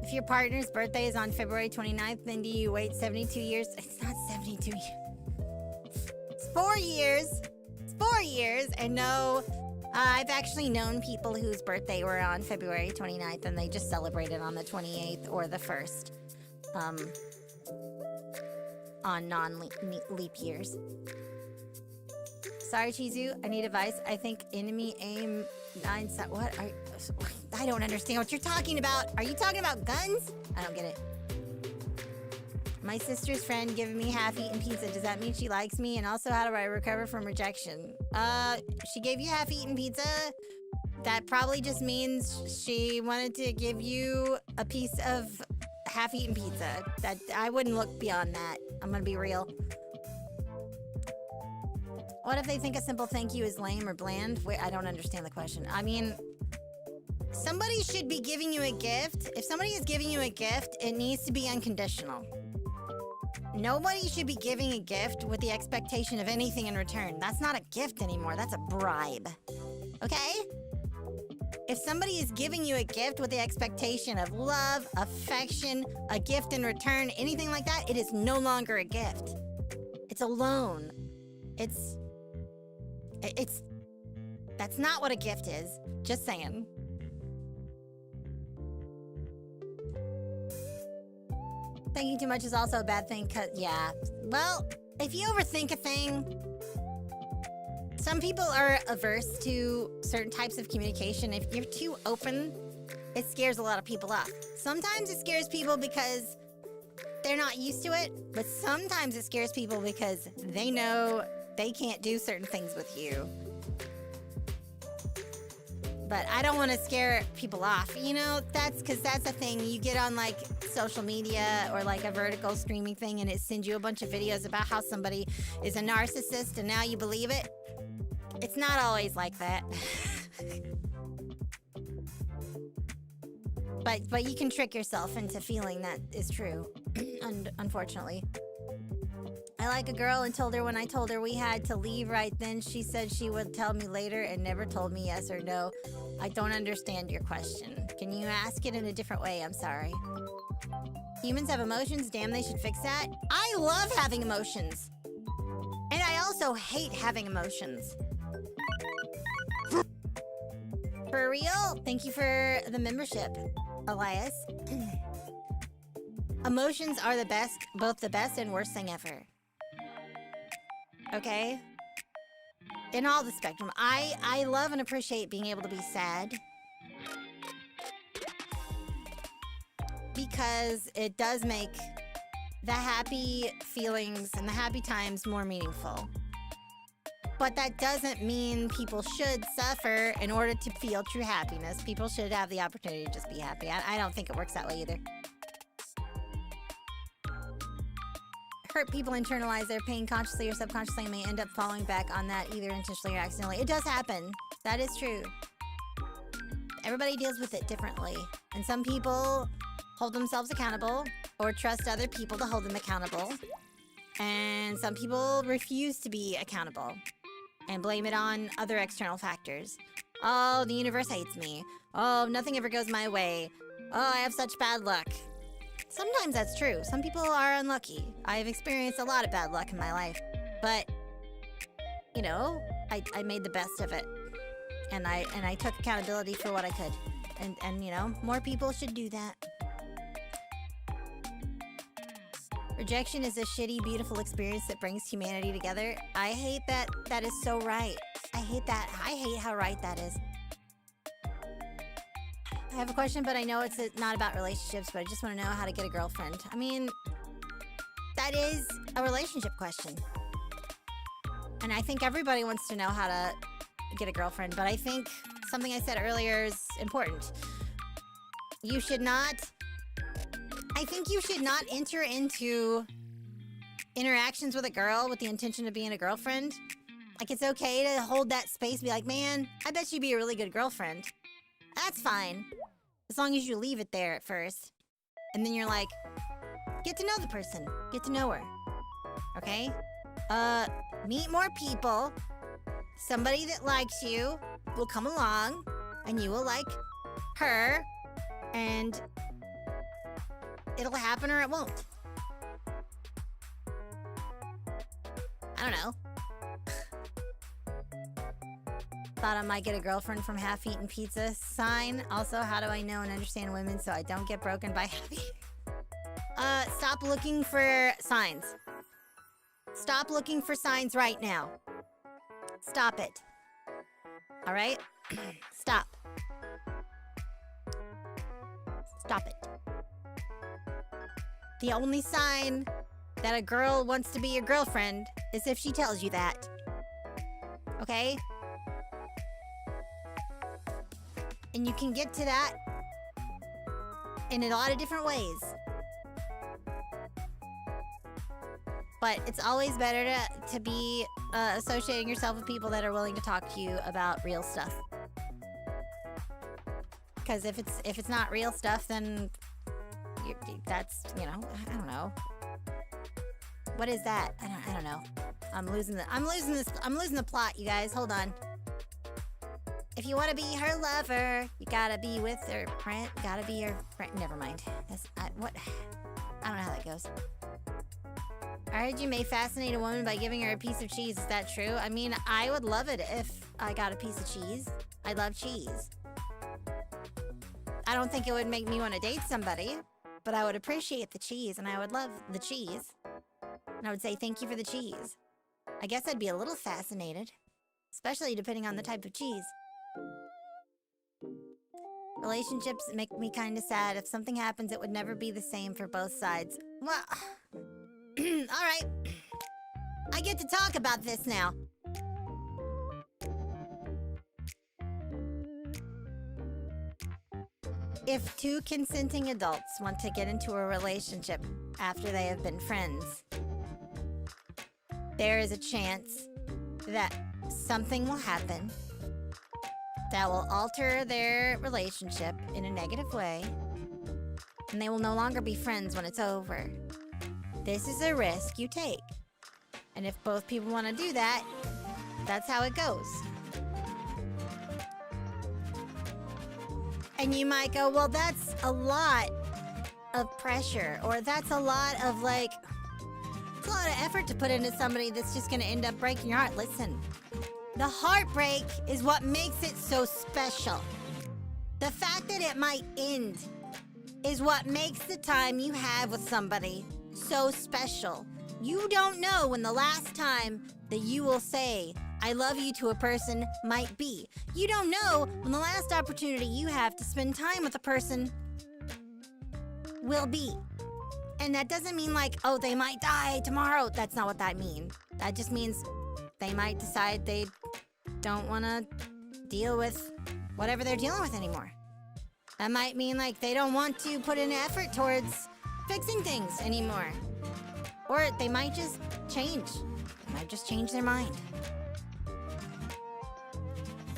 Speaker 1: If your partner's birthday is on February 29th, then do you wait 72 years? It's not 72 years. It's 4 years. It's 4 years. And no, I've actually known people whose birthday were on February 29th and they just celebrated on the 28th or the 1st. On non-leap years. Sorry, Chizu, I need advice. I think enemy aim 9 what? I don't understand what you're talking about. Are you talking about guns? I don't get it. My sister's friend giving me half-eaten pizza. Does that mean she likes me? And also, how do I recover from rejection? She gave you half-eaten pizza. That probably just means she wanted to give you a piece of half-eaten pizza. That I wouldn't look beyond that. I'm gonna be real. What if they think a simple thank you is lame or bland? Wait, I don't understand the question. I mean, somebody should be giving you a gift. If somebody is giving you a gift, it needs to be unconditional. Nobody should be giving a gift with the expectation of anything in return. That's not a gift anymore. That's a bribe. Okay? If somebody is giving you a gift with the expectation of love, affection, a gift in return, anything like that, it is no longer a gift. It's a loan. That's not what a gift is. Just saying. Thinking too much is also a bad thing, yeah. Well, if you overthink a thing, some people are averse to certain types of communication. If you're too open, it scares a lot of people off. Sometimes it scares people because they're not used to it, but sometimes it scares people because they know they can't do certain things with you. But I don't want to scare people off, you know? That's because that's the thing. You get on like social media or like a vertical streaming thing and it sends you a bunch of videos about how somebody is a narcissist and now you believe it. It's not always like that. But you can trick yourself into feeling that is true, unfortunately. I like a girl and told her when I told her we had to leave right then, she said she would tell me later and never told me yes or no. I don't understand your question. Can you ask it in a different way? I'm sorry. Humans have emotions. Damn, they should fix that. I love having emotions. And I also hate having emotions. For real? Thank you for the membership, Elias. Emotions are the best, both the best and worst thing ever. Okay? In all the spectrum. I love and appreciate being able to be sad. Because it does make the happy feelings and the happy times more meaningful. But that doesn't mean people should suffer in order to feel true happiness. People should have the opportunity to just be happy. I don't think it works that way either. Hurt people internalize their pain consciously or subconsciously and may end up falling back on that either intentionally or accidentally. It does happen. That is true. Everybody deals with it differently. And some people hold themselves accountable or trust other people to hold them accountable. And some people refuse to be accountable and blame it on other external factors. Oh, the universe hates me. Oh, nothing ever goes my way. Oh, I have such bad luck. Sometimes that's true. Some people are unlucky. I've experienced a lot of bad luck in my life. But, you know, I made the best of it. And I took accountability for what I could. And you know, more people should do that. Rejection is a shitty, beautiful experience that brings humanity together. I hate that. That is so right. I hate that. I hate how right that is. I have a question, but I know it's not about relationships, but I just want to know how to get a girlfriend. I mean, that is a relationship question. And I think everybody wants to know how to get a girlfriend, but I think something I said earlier is important. I think you should not enter into interactions with a girl with the intention of being a girlfriend. Like, it's okay to hold that space, be like, man, I bet you'd be a really good girlfriend. That's fine. As long as you leave it there at first. And then you're like, get to know the person. Get to know her. Okay? Meet more people. Somebody that likes you will come along, and you will like her, and it'll happen or it won't. I don't know. Thought I might get a girlfriend from half-eaten pizza sign. Also, how do I know and understand women so I don't get broken by half-eaten? Stop looking for signs. Stop looking for signs right now. Stop it. All right? Stop. Stop it. The only sign that a girl wants to be your girlfriend is if she tells you that. Okay? And you can get to that in a lot of different ways. But it's always better to be associating yourself with people that are willing to talk to you about real stuff. Because if it's not real stuff, then that's, you know, I don't know. What is that? I don't know. I'm losing the plot, you guys. Hold on. If you want to be her lover, you gotta be with her friend. Gotta be her friend. Never mind. What? I don't know how that goes. I heard you may fascinate a woman by giving her a piece of cheese. Is that true? I mean, I would love it if I got a piece of cheese. I love cheese. I don't think it would make me want to date somebody, but I would appreciate the cheese, and I would love the cheese. And I would say thank you for the cheese. I guess I'd be a little fascinated, especially depending on the type of cheese. Relationships make me kind of sad. If something happens, it would never be the same for both sides. Well, alright. I get to talk about this now. If two consenting adults want to get into a relationship after they have been friends, there is a chance that something will happen that will alter their relationship in a negative way, and they will no longer be friends when it's over. This is a risk you take. And if both people want to do that, that's how it goes. And you might go, well, that's a lot of pressure, or that's a lot of, like, it's a lot of effort to put into somebody that's just going to end up breaking your heart. Listen, the heartbreak is what makes it so special. The fact that it might end is what makes the time you have with somebody so special. You don't know when the last time that you will say, I love you to a person might be. You don't know when the last opportunity you have to spend time with a person will be. And that doesn't mean like, oh, they might die tomorrow. That's not what that means. That just means they might decide they don't want to deal with whatever they're dealing with anymore. That might mean like they don't want to put in effort towards fixing things anymore. Or they might just change. They might just change their mind.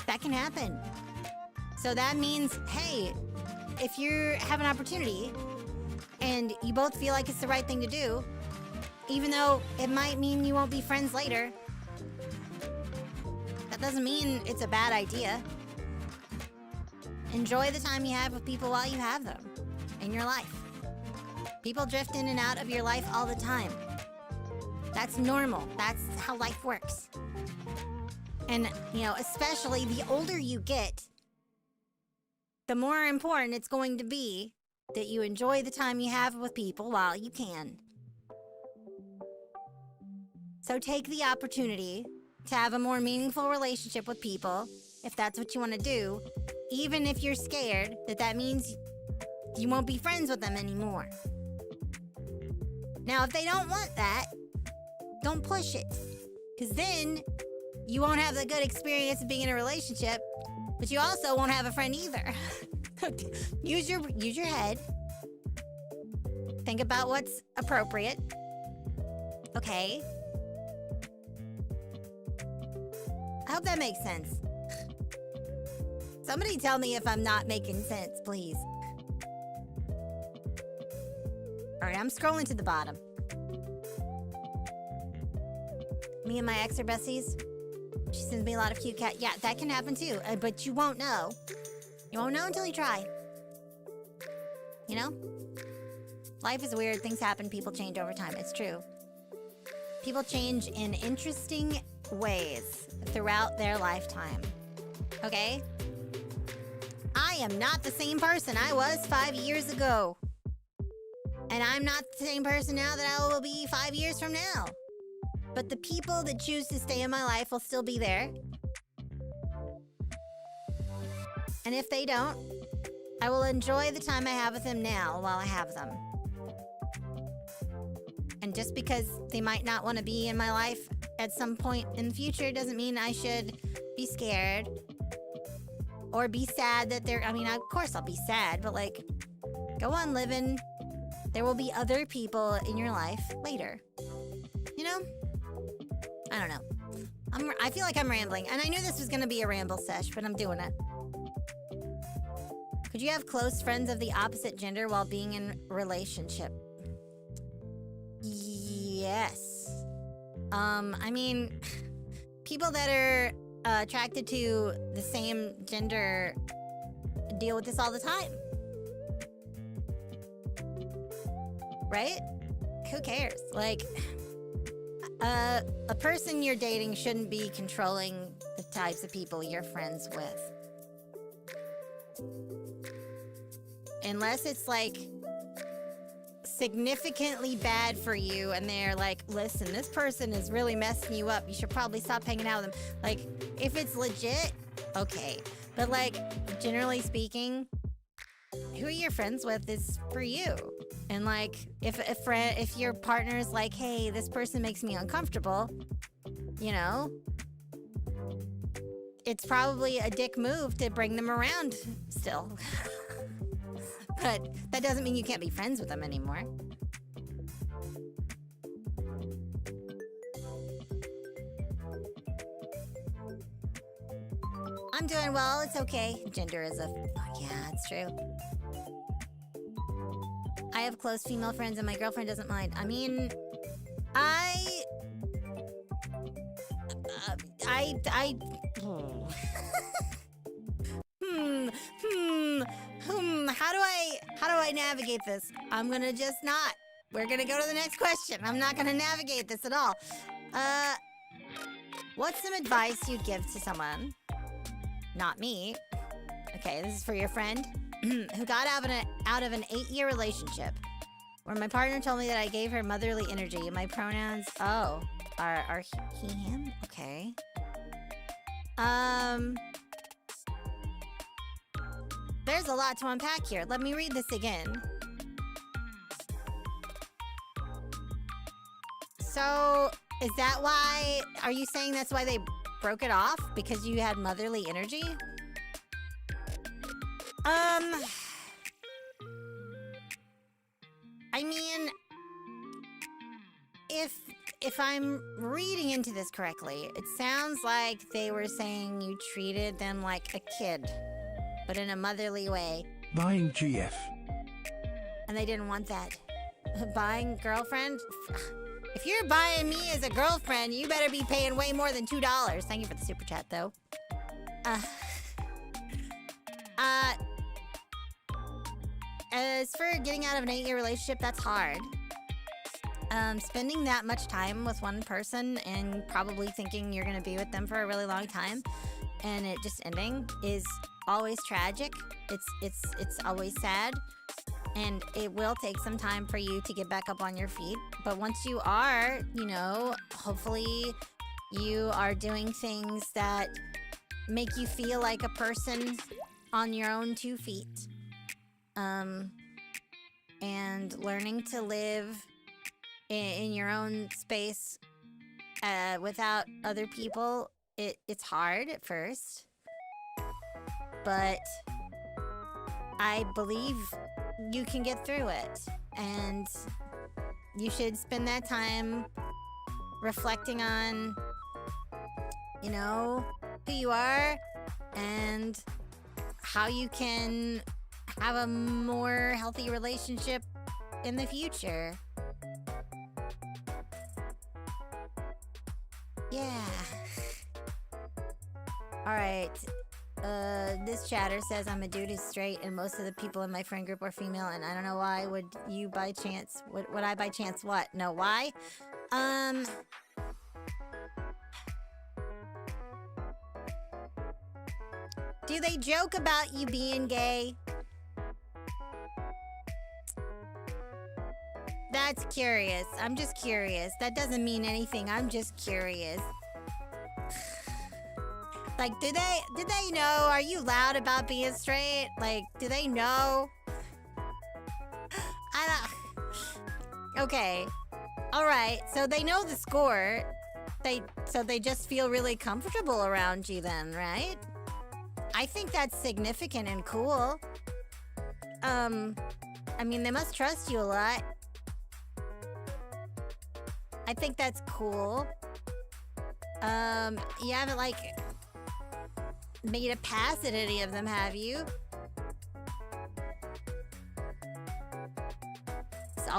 Speaker 1: That can happen. So that means, hey, if you have an opportunity and you both feel like it's the right thing to do, even though it might mean you won't be friends later, that doesn't mean it's a bad idea. Enjoy the time you have with people while you have them in your life. People drift in and out of your life all the time. That's normal. That's how life works. And, you know, especially the older you get, the more important it's going to be that you enjoy the time you have with people while you can. So take the opportunity to have a more meaningful relationship with people, if that's what you want to do, even if you're scared that that means you won't be friends with them anymore. Now, if they don't want that, don't push it, because then you won't have the good experience of being in a relationship, but you also won't have a friend either. Use your head. Think about what's appropriate. Okay. I hope that makes sense. Somebody tell me if I'm not making sense, please. Alright, I'm scrolling to the bottom. Me and my ex are besties. She sends me a lot of cute cat. Yeah, that can happen too, but you won't know. You won't know until you try. You know? Life is weird, things happen, people change over time. It's true. People change in interesting ways throughout their lifetime. Okay? I am not the same person I was 5 years ago. And I'm not the same person now that I will be 5 years from now. But the people that choose to stay in my life will still be there. And if they don't, I will enjoy the time I have with them now while I have them. And just because they might not want to be in my life at some point in the future doesn't mean I should be scared or be sad that they're, I mean, of course I'll be sad, but like, go on living. There will be other people in your life later. You know? I don't know. I feel like I'm rambling, and I knew this was going to be a ramble sesh, but I'm doing it. Could you have close friends of the opposite gender while being in a relationship? Yes. I mean, people that are attracted to the same gender deal with this all the time. Right? Who cares? Like, a person you're dating shouldn't be controlling the types of people you're friends with. Unless it's like significantly bad for you and they're like, listen, this person is really messing you up. You should probably stop hanging out with them. Like, if it's legit, okay. But like, generally speaking, who you're friends with is for you. And like, if your partner's like, hey, this person makes me uncomfortable, you know, it's probably a dick move to bring them around still. But that doesn't mean you can't be friends with them anymore. I'm doing well, it's okay. Gender is yeah, it's true. I have close female friends and my girlfriend doesn't mind. I mean, how do I navigate this? I'm gonna just not. We're gonna go to the next question. I'm not gonna navigate this at all. What's some advice you'd give to someone, not me, okay, this is for your friend, who got out of an 8-year relationship where my partner told me that I gave her motherly energy. My pronouns, are he, him? Okay. There's a lot to unpack here. Let me read this again. So, is that why, are you saying that's why they broke it off? Because you had motherly energy? I mean, if I'm reading into this correctly, it sounds like they were saying you treated them like a kid, but in a motherly way.
Speaker 2: Buying GF.
Speaker 1: And they didn't want that. Buying girlfriend? If you're buying me as a girlfriend, you better be paying way more than $2. Thank you for the super chat, though. As for getting out of an 8-year relationship, that's hard. Spending that much time with one person and probably thinking you're gonna be with them for a really long time and it just ending is always tragic. It's always sad. And it will take some time for you to get back up on your feet. But once you are, you know, hopefully you are doing things that make you feel like a person on your own 2 feet. And learning to live in your own space without other people, it's hard at first. But I believe you can get through it. And you should spend that time reflecting on, you know, who you are and how you can have a more healthy relationship in the future. Yeah. Alright. This chatter says I'm a dude who's straight and most of the people in my friend group are female and I don't know why would you by chance, would I by chance what? No, why? Do they joke about you being gay? That's curious. I'm just curious. That doesn't mean anything. I'm just curious. Like, did they know? Are you loud about being straight? Like, do they know? I don't... Okay. Alright, so they know the score. So they just feel really comfortable around you then, right? I think that's significant and cool. I mean, they must trust you a lot. I think that's cool. You haven't, like, made a pass at any of them, have you?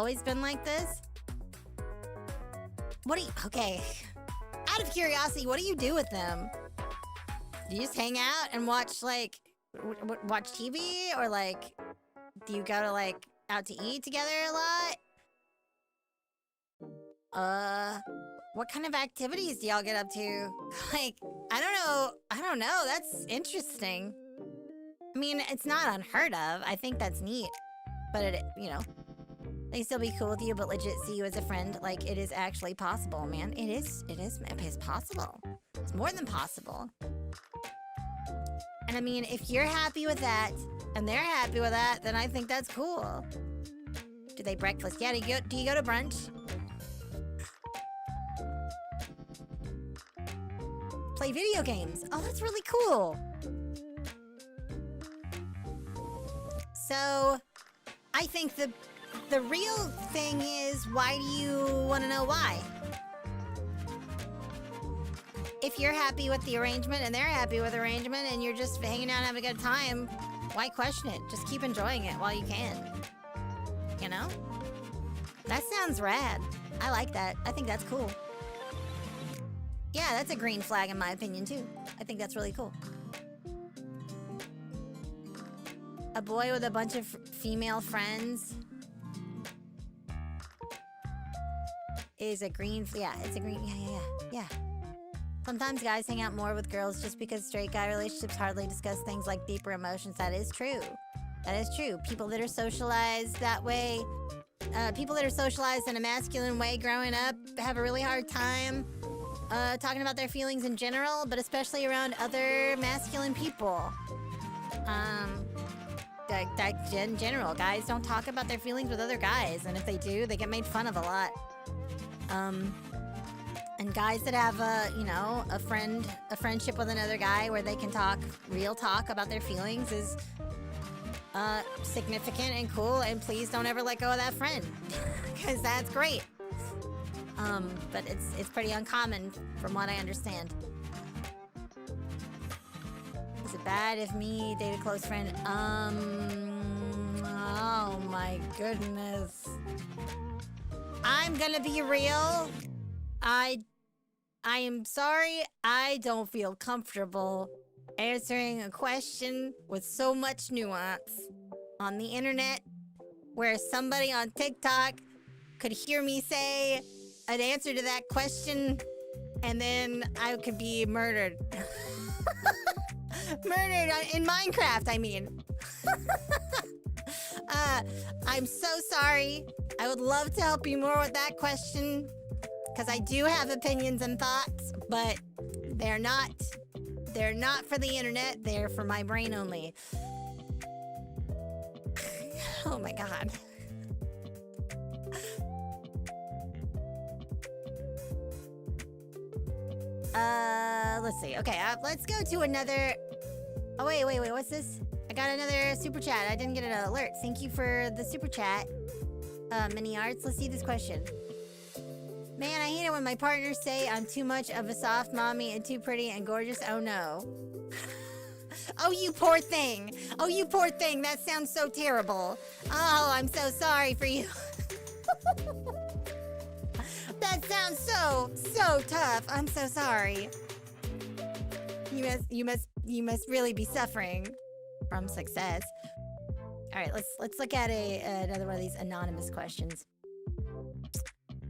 Speaker 1: always been like this? What do you... Okay. Out of curiosity, what do you do with them? Do you just hang out and watch, like... watch TV? Or, like... Do you go to, like, out to eat together a lot? What kind of activities do y'all get up to? Like, I don't know. That's interesting. I mean, it's not unheard of. I think that's neat. But it, you know, they still be cool with you, but legit see you as a friend. Like, it is actually possible, man. It is possible. It's more than possible. And I mean, if you're happy with that, and they're happy with that, then I think that's cool. Do they breakfast? Yeah, do you go to brunch? Play video games. Oh, that's really cool. So, I think the real thing is, why do you want to know why? If you're happy with the arrangement and they're happy with the arrangement and you're just hanging out and having a good time, why question it? Just keep enjoying it while you can. You know? That sounds rad. I like that. I think that's cool. Yeah, that's a green flag in my opinion too. I think that's really cool. A boy with a bunch of female friends is a green, yeah, it's a green, yeah. Sometimes guys hang out more with girls just because straight guy relationships hardly discuss things like deeper emotions. That is true. That is true. People that are socialized that way, people that are socialized in a masculine way growing up have a really hard time talking about their feelings in general, but especially around other masculine people. In general, guys don't talk about their feelings with other guys, and if they do, they get made fun of a lot. And guys that have a friendship with another guy where they can talk real talk about their feelings is significant and cool, and please don't ever let go of that friend, because that's great. But it's pretty uncommon from what I understand. Is it bad if me date a close friend? Oh my goodness. I'm gonna be real. I am sorry, I don't feel comfortable answering a question with so much nuance on the internet where somebody on TikTok could hear me say an answer to that question and then I could be murdered. Murdered in Minecraft, I mean. I'm so sorry. I would love to help you more with that question, because I do have opinions and thoughts, but they're not for the internet, they're for my brain only. Oh my god. Let's see. Okay, let's go to another... Oh, wait, what's this? I got another super chat. I didn't get an alert. Thank you for the super chat. Mini Arts, let's see this question. Man, I hate it when my partners say I'm too much of a soft mommy and too pretty and gorgeous. Oh no. Oh, you poor thing. Oh, you poor thing. That sounds so terrible. Oh, I'm so sorry for you. That sounds so tough. I'm so sorry. You must really be suffering from success. All right, let's look at another one of these anonymous questions.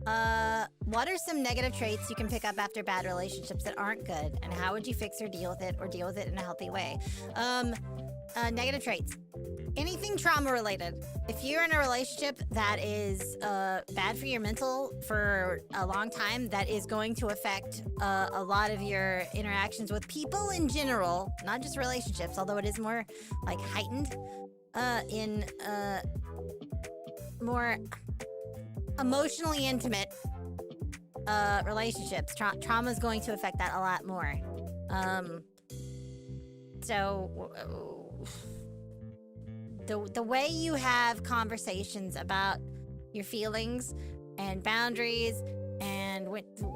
Speaker 1: What are some negative traits you can pick up after bad relationships that aren't good, and how would you fix or deal with it in a healthy way? Negative traits. Anything trauma related. If you're in a relationship that is bad for your mental for a long time, that is going to affect a lot of your interactions with people in general, not just relationships, although it is more like heightened in more emotionally intimate relationships. Trauma is going to affect that a lot more. The way you have conversations about your feelings and boundaries and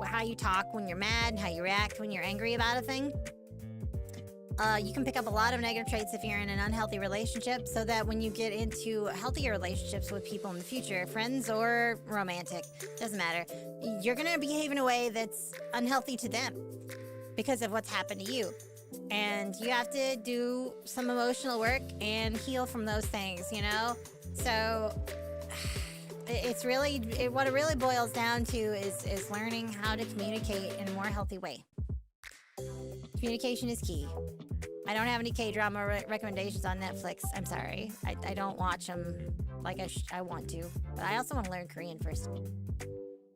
Speaker 1: how you talk when you're mad and how you react when you're angry about a thing You can pick up a lot of negative traits if you're in an unhealthy relationship, so that when you get into healthier relationships with people in the future, friends or romantic, doesn't matter, you're gonna behave in a way that's unhealthy to them because of what's happened to you. And you have to do some emotional work and heal from those things, you know? So it's really, what it really boils down to is learning how to communicate in a more healthy way. Communication is key. I don't have any K-drama recommendations on Netflix. I'm sorry. I don't watch them like I want to. But I also want to learn Korean first.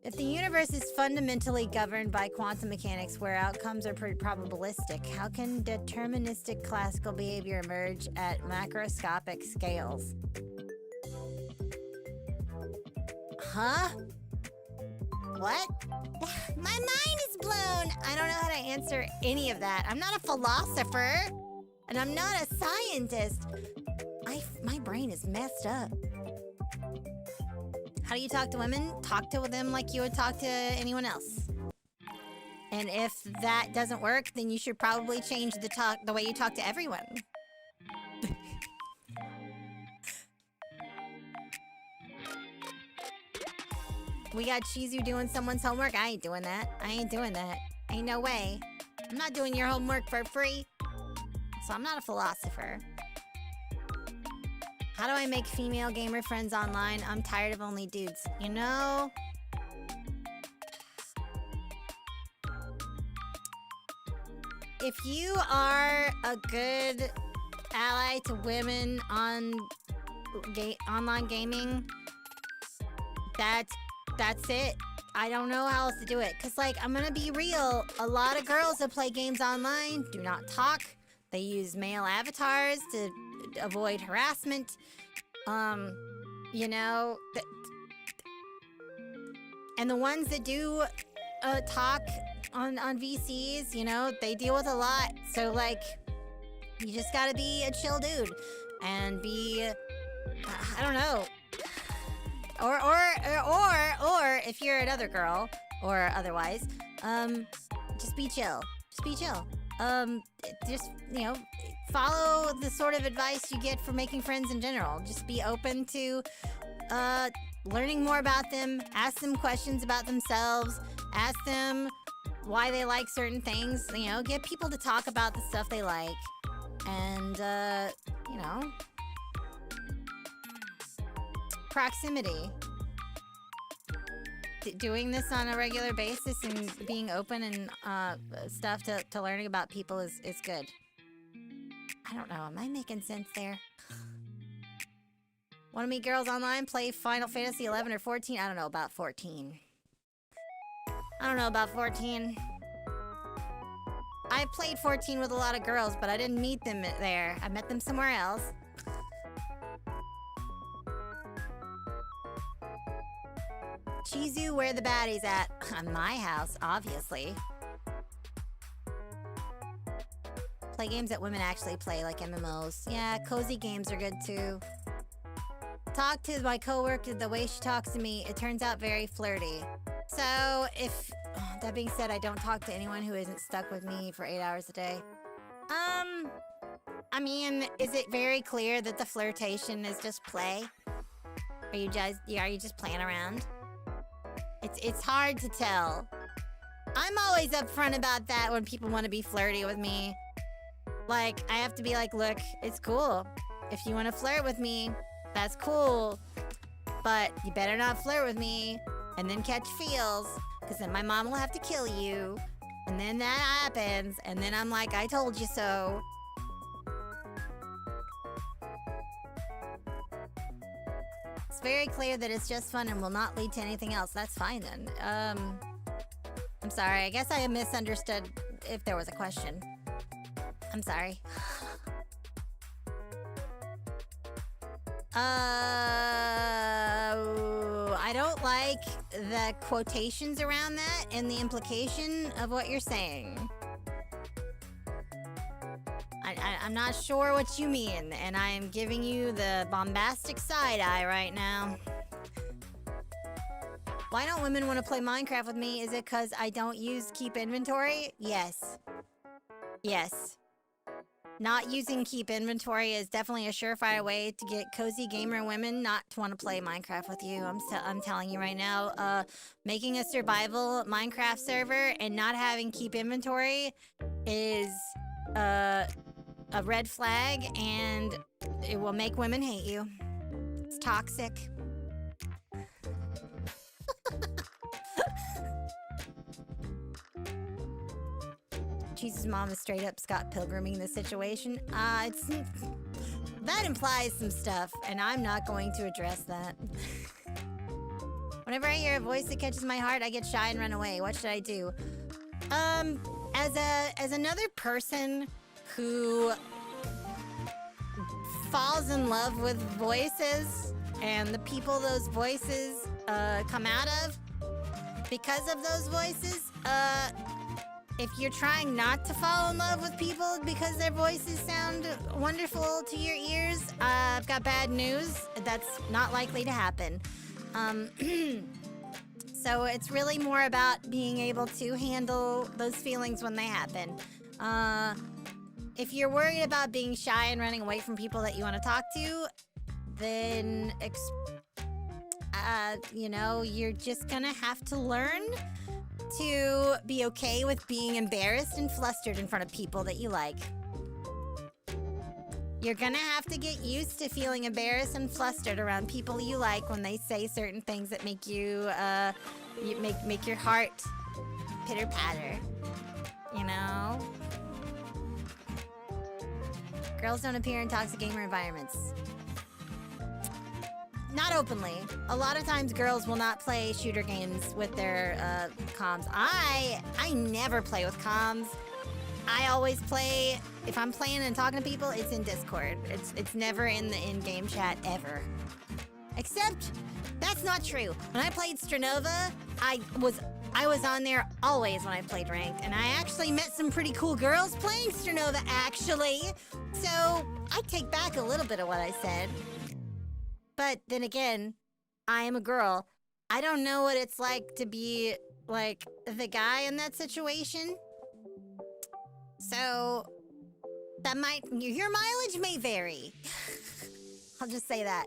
Speaker 1: If the universe is fundamentally governed by quantum mechanics where outcomes are probabilistic, how can deterministic classical behavior emerge at macroscopic scales? Huh? What? My mind is blown! I don't know how to answer any of that. I'm not a philosopher, and I'm not a scientist. My brain is messed up. How do you talk to women? Talk to them like you would talk to anyone else. And if that doesn't work, then you should probably change the way you talk to everyone. We got Chizu doing someone's homework. I ain't doing that. I ain't doing that. Ain't no way. I'm not doing your homework for free. So I'm not a philosopher. How do I make female gamer friends online? I'm tired of only dudes. You know? If you are a good ally to women on online gaming, that's it. I don't know how else to do it. Cause like, I'm gonna be real, a lot of girls that play games online do not talk. They use male avatars to avoid harassment. You know, and the ones that do talk on VCs, you know, they deal with a lot. So like, you just gotta be a chill dude and be, I don't know. Or if you're another girl or otherwise, just be chill. Just be chill. Just, you know, follow the sort of advice you get for making friends in general. Just be open to learning more about them. Ask them questions about themselves. Ask them why they like certain things. You know, get people to talk about the stuff they like. And, you know, proximity. Doing this on a regular basis and being open and stuff to learning about people is good. I don't know, am I making sense there? Want to meet girls online, play Final Fantasy 11 or 14? I don't know about 14. I don't know about 14. I played 14 with a lot of girls, but I didn't meet them there. I met them somewhere else. Chizu, where the baddies at? My house, obviously. Play games that women actually play, like MMOs. Yeah, cozy games are good too. Talk to my coworker the way she talks to me. It turns out very flirty. So, if... that being said, I don't talk to anyone who isn't stuck with me for 8 hours a day. I mean, is it very clear that the flirtation is just play? Are you just playing around? It's hard to tell. I'm always upfront about that when people want to be flirty with me. Like, I have to be like, look, it's cool. If you want to flirt with me, that's cool. But you better not flirt with me and then catch feels, because then my mom will have to kill you. And then that happens, and then I'm like, I told you so. It's very clear that it's just fun and will not lead to anything else. That's fine then. I'm sorry. I guess I misunderstood if there was a question. I'm sorry. I don't like the quotations around that and the implication of what you're saying. I'm not sure what you mean, and I am giving you the bombastic side eye right now. Why don't women want to play Minecraft with me? Is it because I don't use keep inventory? Yes. Yes. Not using keep inventory is definitely a surefire way to get cozy gamer women not to want to play Minecraft with you. I'm telling you right now. Making a survival Minecraft server and not having keep inventory is a red flag, and it will make women hate you. It's toxic. Jesus' mom is straight up Scott Pilgriming the situation. That implies some stuff, and I'm not going to address that. Whenever I hear a voice that catches my heart, I get shy and run away. What should I do? As another person who falls in love with voices and the people those voices come out of because of those voices, if you're trying not to fall in love with people because their voices sound wonderful to your ears, I've got bad news. That's not likely to happen. So it's really more about being able to handle those feelings when they happen. If you're worried about being shy and running away from people that you want to talk to, then, you know, you're just gonna have to learn to be okay with being embarrassed and flustered in front of people that you like. You're gonna have to get used to feeling embarrassed and flustered around people you like when they say certain things that make you, make your heart pitter-patter. You know? Girls don't appear in toxic gamer environments. Not openly. A lot of times girls will not play shooter games with their comms. I never play with comms. I always play, if I'm playing and talking to people, it's in Discord. It's never in the in-game chat ever. Except, that's not true. When I played Stranova, I was on there always when I played ranked, and I actually met some pretty cool girls playing Stranova, actually. So, I take back a little bit of what I said. But then again, I am a girl. I don't know what it's like to be, like, the guy in that situation. So, that might... Your mileage may vary. I'll just say that.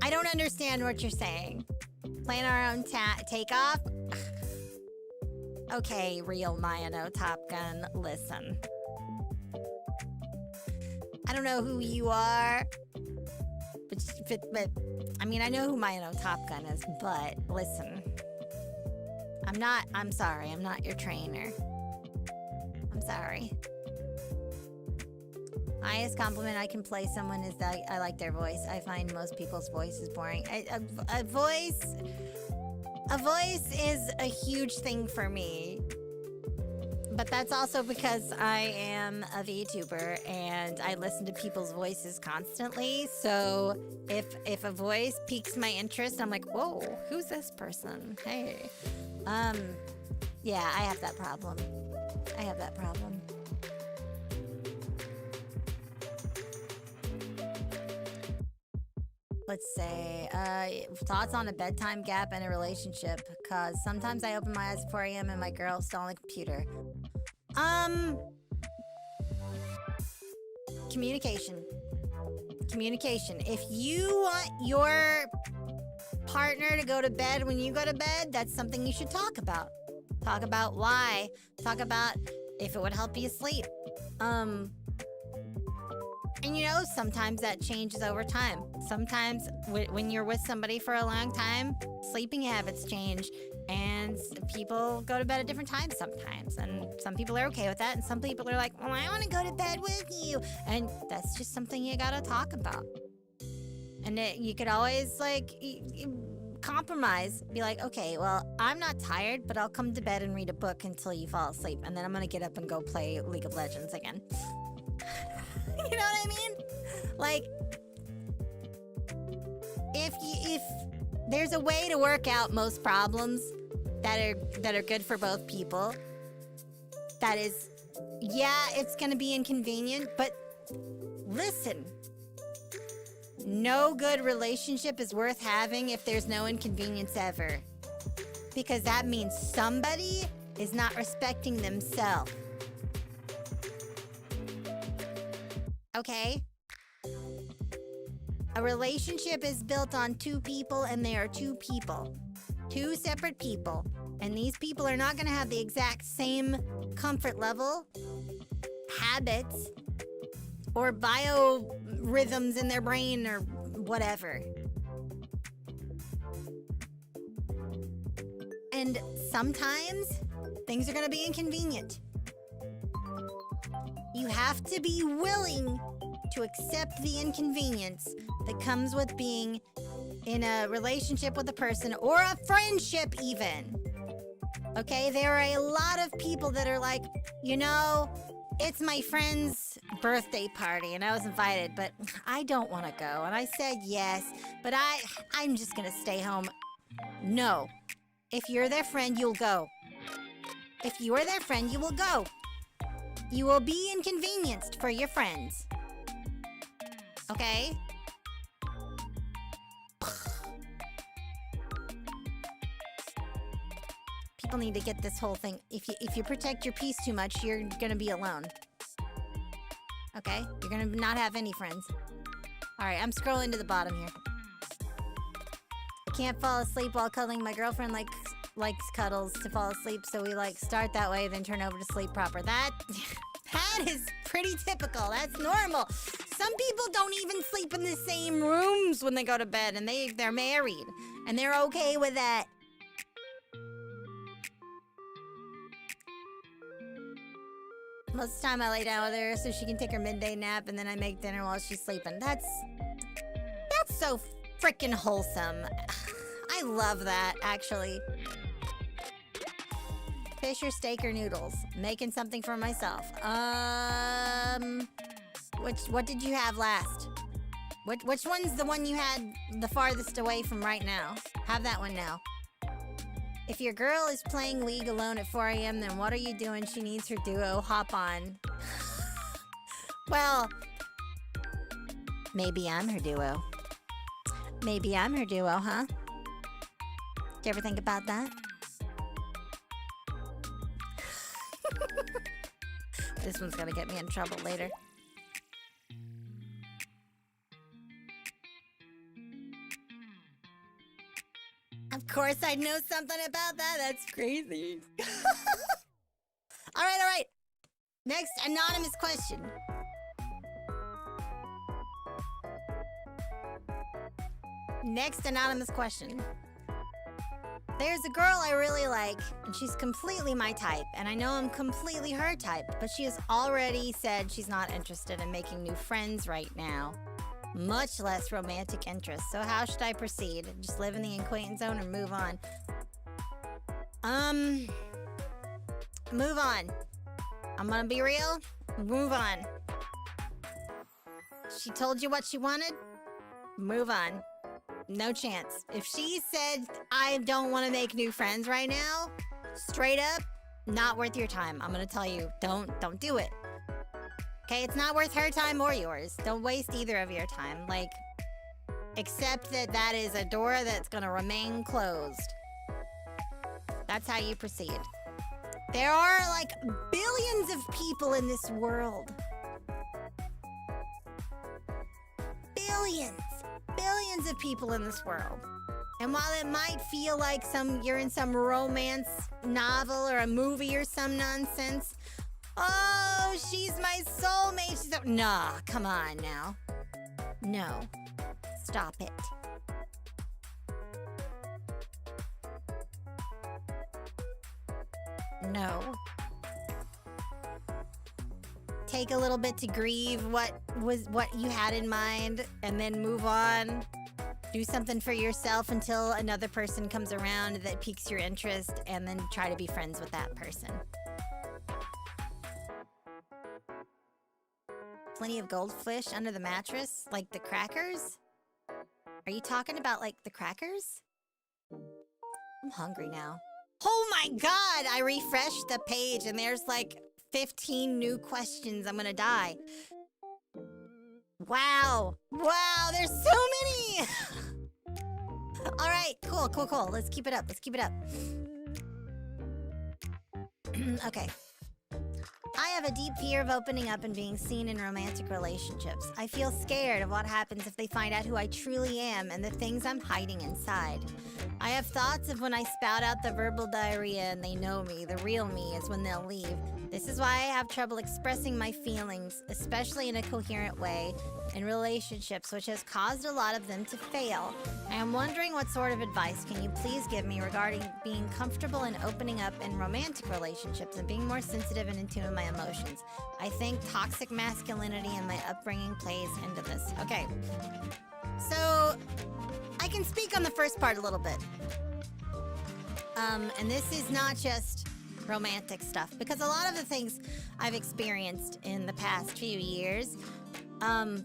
Speaker 1: I don't understand what you're saying. Playing our own takeoff? Okay, real Mayano Top Gun, listen. I don't know who you are, but I mean, I know who Mayano Top Gun is, but listen. I'm sorry, I'm not your trainer. I'm sorry. Highest compliment I can play someone is that I like their voice. I find most people's voices boring. A voice is a huge thing for me. But that's also because I am a VTuber and I listen to people's voices constantly. So if a voice piques my interest, I'm like, whoa, who's this person? Hey. Yeah, I have that problem. Let's say, thoughts on a bedtime gap in a relationship, cause sometimes I open my eyes at 4 a.m. and my girl's still on the computer. Communication. If you want your partner to go to bed when you go to bed, that's something you should talk about. Talk about why. Talk about if it would help you sleep. And you know, sometimes that changes over time. Sometimes when you're with somebody for a long time, sleeping habits change. And people go to bed at different times sometimes. And some people are okay with that. And some people are like, well, I want to go to bed with you. And that's just something you gotta talk about. And you could always, like, compromise. Be like, okay, well, I'm not tired, but I'll come to bed and read a book until you fall asleep. And then I'm gonna get up and go play League of Legends again. You know what I mean? Like, if there's a way to work out most problems that are good for both people, that is, yeah, it's gonna be inconvenient, but listen, no good relationship is worth having if there's no inconvenience ever. Because that means somebody is not respecting themselves. Okay? A relationship is built on two people, and they are two people. Two separate people. And these people are not going to have the exact same comfort level, habits, or biorhythms in their brain, or whatever. And sometimes things are going to be inconvenient. You have to be willing to accept the inconvenience that comes with being in a relationship with a person, or a friendship even. Okay, there are a lot of people that are like, you know, it's my friend's birthday party and I was invited, but I don't want to go. And I said yes, but I'm just gonna stay home. No. If you're their friend, you'll go. If you are their friend, you will go. You will be inconvenienced for your friends. Okay? People need to get this whole thing. If you protect your peace too much, you're gonna be alone. Okay? You're gonna not have any friends. Alright, I'm scrolling to the bottom here. I can't fall asleep while cuddling. My girlfriend likes cuddles to fall asleep, so we start that way, then turn over to sleep proper. That is pretty typical. That's normal. Some people don't even sleep in the same rooms when they go to bed, and they're married, and they're okay with that. Most of the time I lay down with her so she can take her midday nap, and then I make dinner while she's sleeping. That's so freaking wholesome. I love that, actually. Fish or steak or noodles? Making something for myself. What did you have last? Which one's the one you had the farthest away from right now? Have that one now. If your girl is playing League alone at 4 a.m., then what are you doing? She needs her duo. Hop on. Well, maybe I'm her duo. Maybe I'm her duo, huh? Did you ever think about that? This one's gonna get me in trouble later. Of course I'd know something about that. That's crazy. All right. Next anonymous question. There's a girl I really like, and she's completely my type, and I know I'm completely her type, but she has already said she's not interested in making new friends right now, much less romantic interest. So how should I proceed? Just live in the acquaintance zone or move on? Move on. I'm gonna be real. Move on. She told you what she wanted? Move on. No chance. If she said, I don't want to make new friends right now, straight up, not worth your time. I'm gonna tell you, don't do it. Okay, it's not worth her time or yours. Don't waste either of your time. Accept that is a door that's gonna remain closed. That's how you proceed. There are, billions of people in this world. Billions of people in this world. And while it might feel like you're in some romance novel or a movie or some nonsense, oh, she's my soulmate. Nah, come on now. No. Stop it. No. Take a little bit to grieve what you had in mind, and then move on. Do something for yourself until another person comes around that piques your interest, and then try to be friends with that person. Plenty of goldfish under the mattress? Like the crackers? Are you talking about, the crackers? I'm hungry now. Oh my god! I refreshed the page, and there's, 15 new questions. I'm gonna die. Wow, there's so many! All right, cool. Let's keep it up. Okay. I have a deep fear of opening up and being seen in romantic relationships. I feel scared of what happens if they find out who I truly am and the things I'm hiding inside. I have thoughts of when I spout out the verbal diarrhea and they know me, the real me is when they'll leave. This is why I have trouble expressing my feelings, especially in a coherent way, in relationships, which has caused a lot of them to fail. I am wondering what sort of advice can you please give me regarding being comfortable in opening up in romantic relationships and being more sensitive and in tune with my emotions. I think toxic masculinity and my upbringing plays into this. Okay, so I can speak on the first part a little bit. And this is not just romantic stuff, because a lot of the things I've experienced in the past few years, and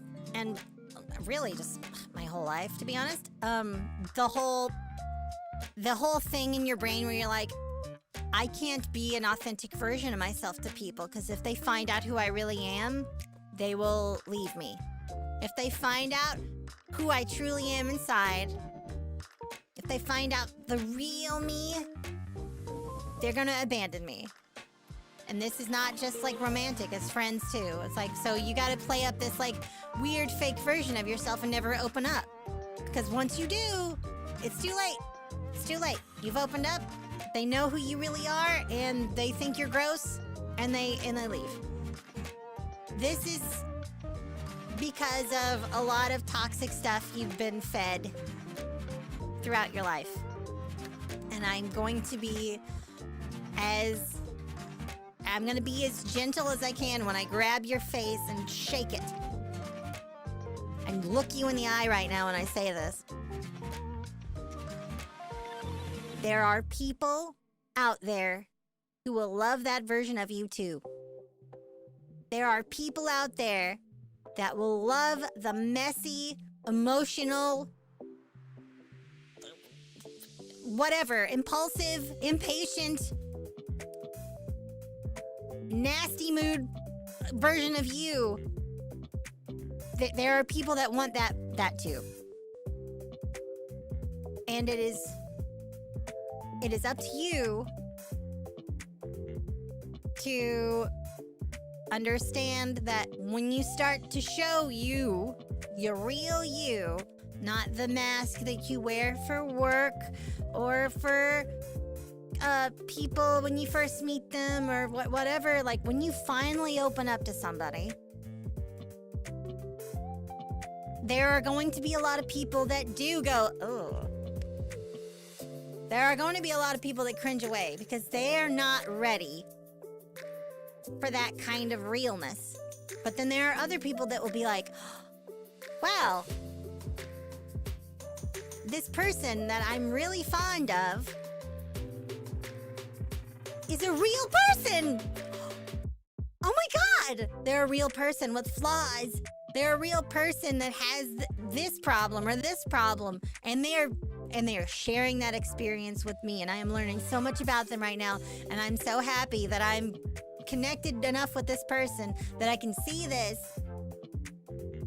Speaker 1: really just my whole life, to be honest, the whole thing in your brain where you're like, I can't be an authentic version of myself to people, because if they find out who I really am, they will leave me. If they find out who I truly am inside, if they find out the real me, they're gonna abandon me. And this is not just like romantic, it's friends too. It's like, so you gotta play up this like weird fake version of yourself and never open up. Because once you do, it's too late. It's too late. You've opened up, they know who you really are, and they think you're gross, and they leave. This is because of a lot of toxic stuff you've been fed throughout your life. And I'm going to be as gentle as I can when I grab your face and shake it. And look you in the eye right now when I say this. There are people out there who will love that version of you too. There are people out there that will love the messy, emotional, whatever, impulsive, impatient, nasty mood version of you. There are people that want that too. And it is up to you to understand that when you start to show you, your real you, not the mask that you wear for work or for people when you first meet them or whatever, like when you finally open up to somebody, there are going to be a lot of people that do go, oh. There are going to be a lot of people that cringe away because they are not ready for that kind of realness. But then there are other people that will be like, wow, this person that I'm really fond of is a real person. Oh my God, they're a real person with flaws. They're a real person that has this problem or this problem, and they are sharing that experience with me, and I am learning so much about them right now, and I'm so happy that I'm connected enough with this person that I can see this.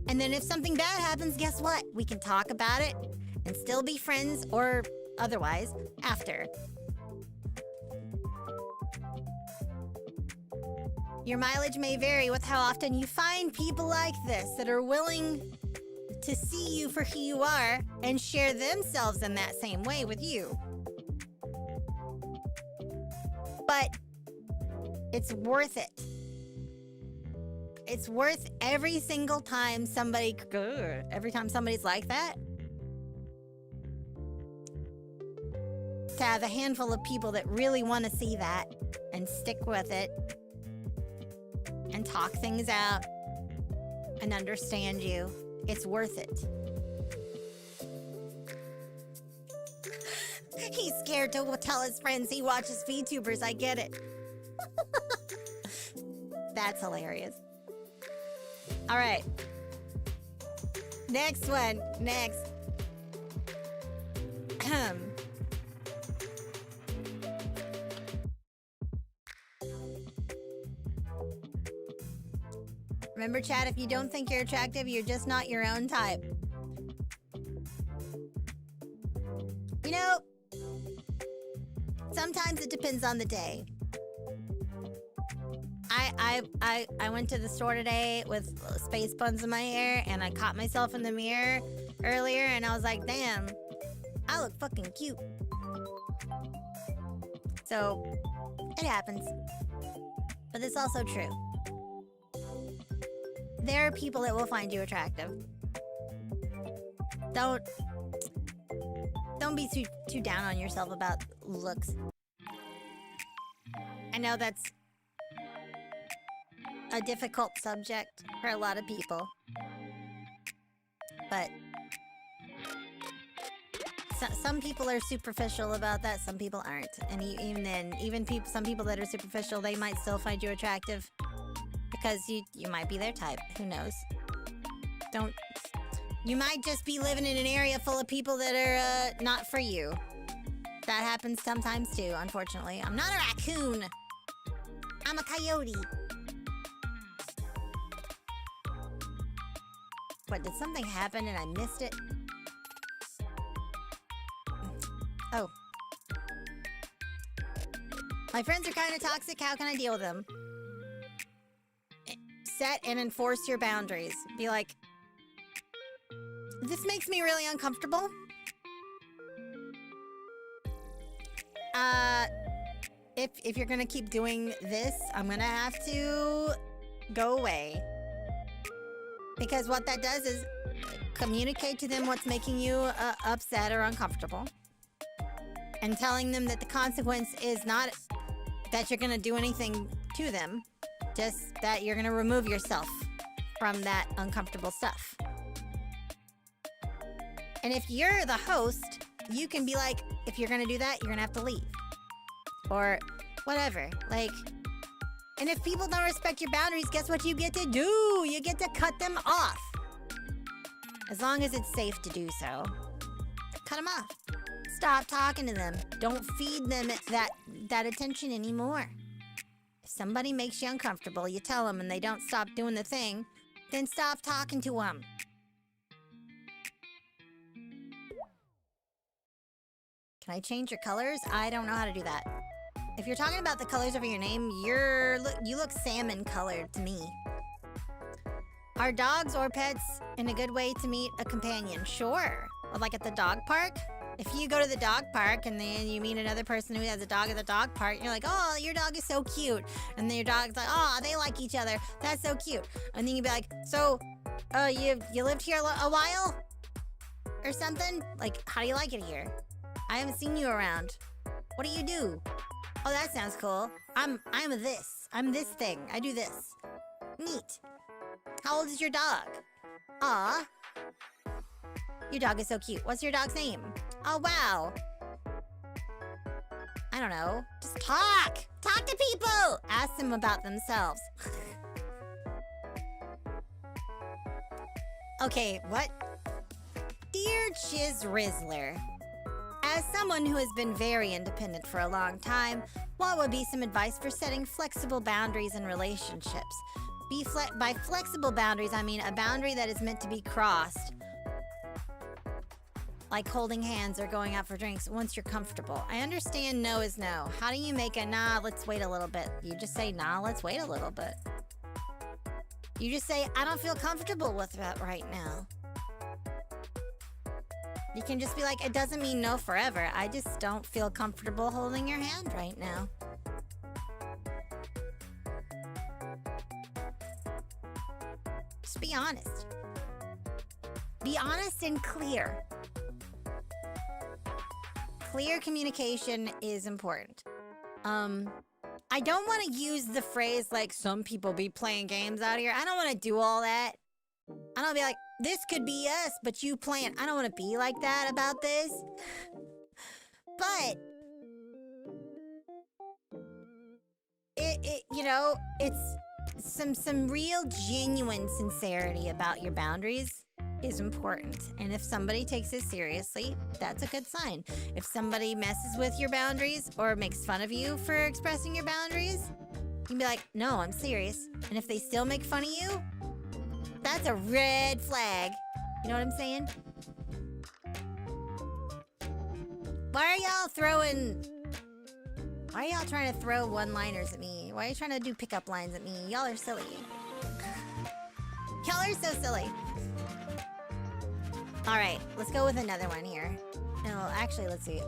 Speaker 1: And then if something bad happens, guess what? We can talk about it and still be friends or otherwise after. Your mileage may vary with how often you find people like this that are willing to see you for who you are and share themselves in that same way with you. But it's worth it. It's worth every single time somebody's like that, to have a handful of people that really want to see that and stick with it and talk things out and understand you. It's worth it. He's scared to tell his friends he watches VTubers. I get it. That's hilarious. All right. Next one. Next. Remember, chat, if you don't think you're attractive, you're just not your own type. You know, sometimes it depends on the day. I went to the store today with space buns in my hair, and I caught myself in the mirror earlier, and I was like, damn, I look fucking cute. So, it happens. But it's also true. There are people that will find you attractive. Don't be too down on yourself about looks. I know that's a difficult subject for a lot of people. But some people are superficial about that, some people aren't. And even then, some people that are superficial, they might still find you attractive because you might be their type. Who knows? You might just be living in an area full of people that are not for you. That happens sometimes too, unfortunately. I'm not a raccoon. I'm a coyote. What, did something happen and I missed it? Oh. My friends are kind of toxic. How can I deal with them? Set and enforce your boundaries. Be like, this makes me really uncomfortable. If you're gonna keep doing this, I'm gonna have to go away. Because what that does is communicate to them what's making you upset or uncomfortable. And telling them that the consequence is not that you're gonna do anything to them, just that you're gonna remove yourself from that uncomfortable stuff. And if you're the host, you can be like, if you're gonna do that, you're gonna have to leave. Or whatever. Like, and if people don't respect your boundaries, guess what you get to do? You get to cut them off. As long as it's safe to do so. Cut them off. Stop talking to them. Don't feed them that attention anymore. If somebody makes you uncomfortable, you tell them and they don't stop doing the thing, then stop talking to them. Can I change your colors? I don't know how to do that. If you're talking about the colors over your name, you look salmon colored to me. Are dogs or pets in a good way to meet a companion? Sure. Like at the dog park? If you go to the dog park and then you meet another person who has a dog at the dog park, you're like, oh, your dog is so cute. And then your dog's like, oh, they like each other. That's so cute. And then you'd be like, so, you lived here a while? Or something? Like, how do you like it here? I haven't seen you around. What do you do? Oh, that sounds cool. I'm this. I'm this thing. I do this. Neat. How old is your dog? Aw. Your dog is so cute. What's your dog's name? Oh, wow. I don't know. Just talk. Talk to people. Ask them about themselves. Okay, what? Dear chizzhead, as someone who has been very independent for a long time, what would be some advice for setting flexible boundaries in relationships? By flexible boundaries, I mean a boundary that is meant to be crossed. Like holding hands or going out for drinks once you're comfortable. I understand no is no. How do you make a nah, let's wait a little bit? You just say nah, let's wait a little bit. You just say, I don't feel comfortable with that right now. You can just be like, it doesn't mean no forever. I just don't feel comfortable holding your hand right now. Just be honest. Be honest and clear. Clear communication is important. I don't want to use the phrase like some people be playing games out here. I don't want to do all that. I don't be like, this could be us, but you playing. I don't want to be like that about this. But it's some real genuine sincerity about your boundaries is important. And if somebody takes it seriously, that's a good sign. If somebody messes with your boundaries or makes fun of you for expressing your boundaries, you can be like, no, I'm serious. And if they still make fun of you, that's a red flag. You know what I'm saying? Why are y'all throwing Why are y'all trying to throw one-liners at me? Why are you trying to do pickup lines at me? Y'all are silly. Y'all are so silly. Alright, let's go with another one here. No, actually, let's see.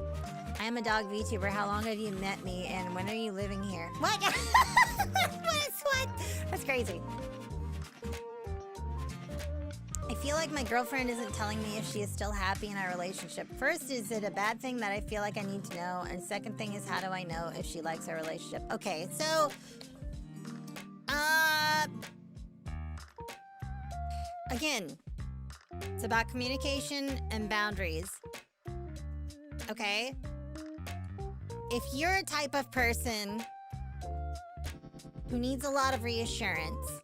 Speaker 1: I am a dog VTuber. How long have you met me, and when are you living here? What? What? That's crazy. I feel like my girlfriend isn't telling me if she is still happy in our relationship. First, is it a bad thing that I feel like I need to know? And second thing is, how do I know if she likes our relationship? Okay, so... Again, it's about communication and boundaries. Okay? If you're a type of person who needs a lot of reassurance,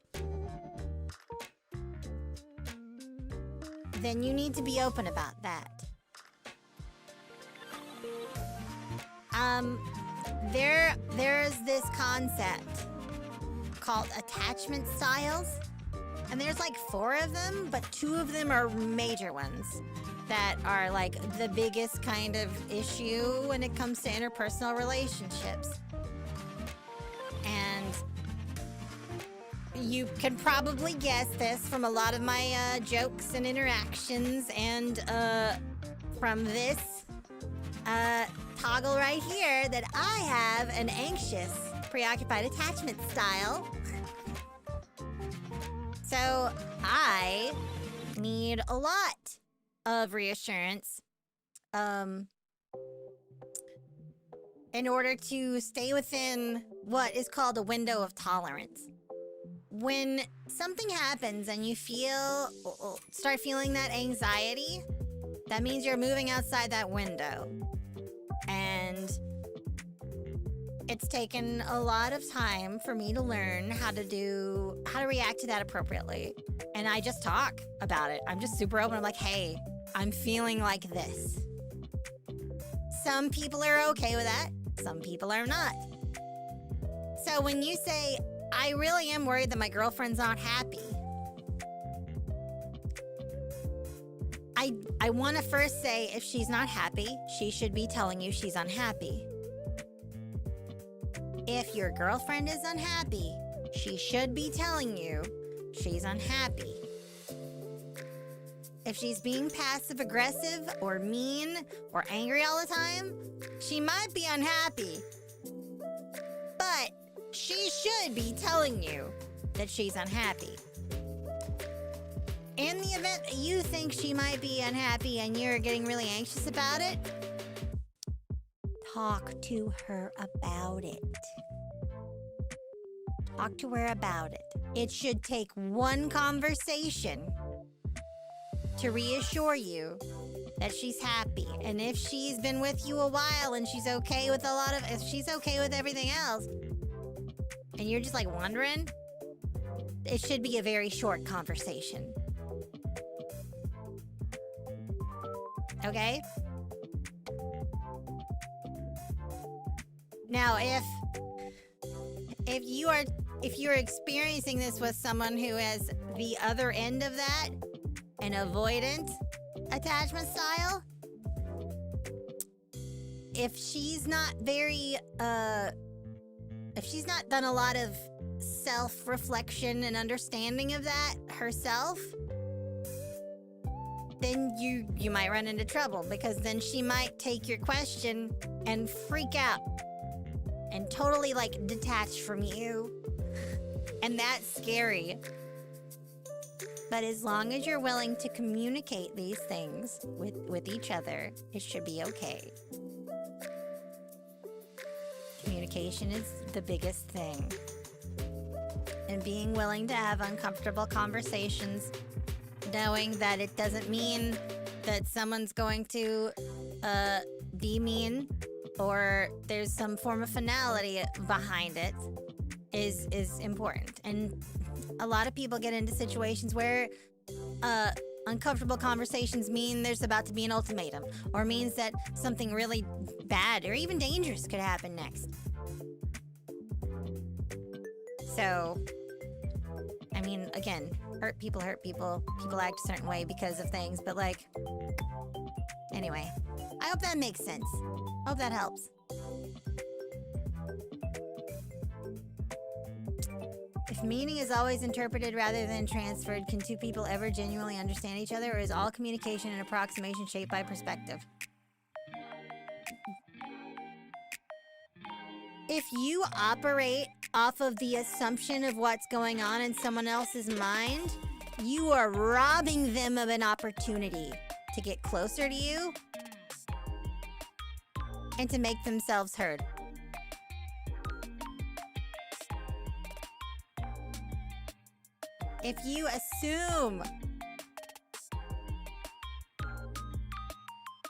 Speaker 1: then you need to be open about that. There's this concept called attachment styles, and there's like 4 of them, but 2 of them are major ones that are like the biggest kind of issue when it comes to interpersonal relationships. And you can probably guess this from a lot of my jokes and interactions, and from this toggle right here, that I have an anxious, preoccupied attachment style. So I need a lot of reassurance in order to stay within what is called a window of tolerance. When something happens and you start feeling that anxiety, that means you're moving outside that window. And it's taken a lot of time for me to learn how to react to that appropriately. And I just talk about it. I'm just super open. I'm like, hey, I'm feeling like this. Some people are okay with that. Some people are not. So when you say, I really am worried that my girlfriend's not happy, I want to first say, if she's not happy, she should be telling you she's unhappy. If your girlfriend is unhappy, she should be telling you she's unhappy. If she's being passive-aggressive or mean or angry all the time, she might be unhappy. But she should be telling you that she's unhappy. In the event that you think she might be unhappy and you're getting really anxious about it, talk to her about it. Talk to her about it. It should take one conversation to reassure you that she's happy. And if she's been with you a while and she's okay with if she's okay with everything else, and you're just like wondering, it should be a very short conversation. Okay? Now, if you're experiencing this with someone who has the other end of that, an avoidant attachment style, if she's not done a lot of self-reflection and understanding of that herself, then you might run into trouble, because then she might take your question and freak out and totally like detach from you. And that's scary. But as long as you're willing to communicate these things with each other, it should be okay. Communication is the biggest thing. And being willing to have uncomfortable conversations, knowing that it doesn't mean that someone's going to be mean or there's some form of finality behind it is important. And a lot of people get into situations where uncomfortable conversations mean there's about to be an ultimatum, or means that something really bad or even dangerous could happen next. So, I mean, again, hurt people. People act a certain way because of things, but like, anyway, I hope that makes sense. Hope that helps. If meaning is always interpreted rather than transferred, can two people ever genuinely understand each other, or is all communication and approximation shaped by perspective? If you operate off of the assumption of what's going on in someone else's mind, you are robbing them of an opportunity to get closer to you and to make themselves heard. If you assume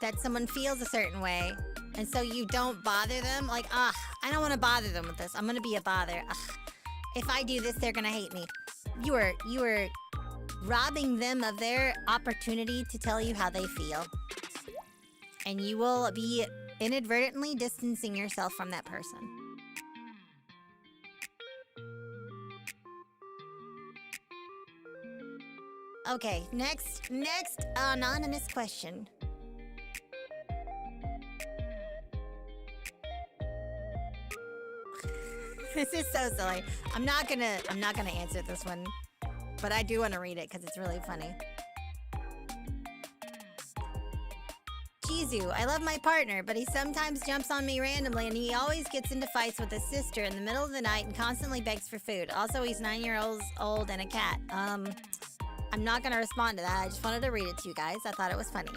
Speaker 1: that someone feels a certain way, and so you don't bother them, like, I don't want to bother them with this. I'm going to be a bother. If I do this, they're going to hate me. You are robbing them of their opportunity to tell you how they feel. And you will be inadvertently distancing yourself from that person. Okay, next anonymous question. This is so silly. I'm not gonna answer this one, but I do want to read it because it's really funny. Jizu, I love my partner, but he sometimes jumps on me randomly, and he always gets into fights with his sister in the middle of the night and constantly begs for food. Also, he's 9 years old and a cat. I'm not gonna respond to that. I just wanted to read it to you guys. I thought it was funny.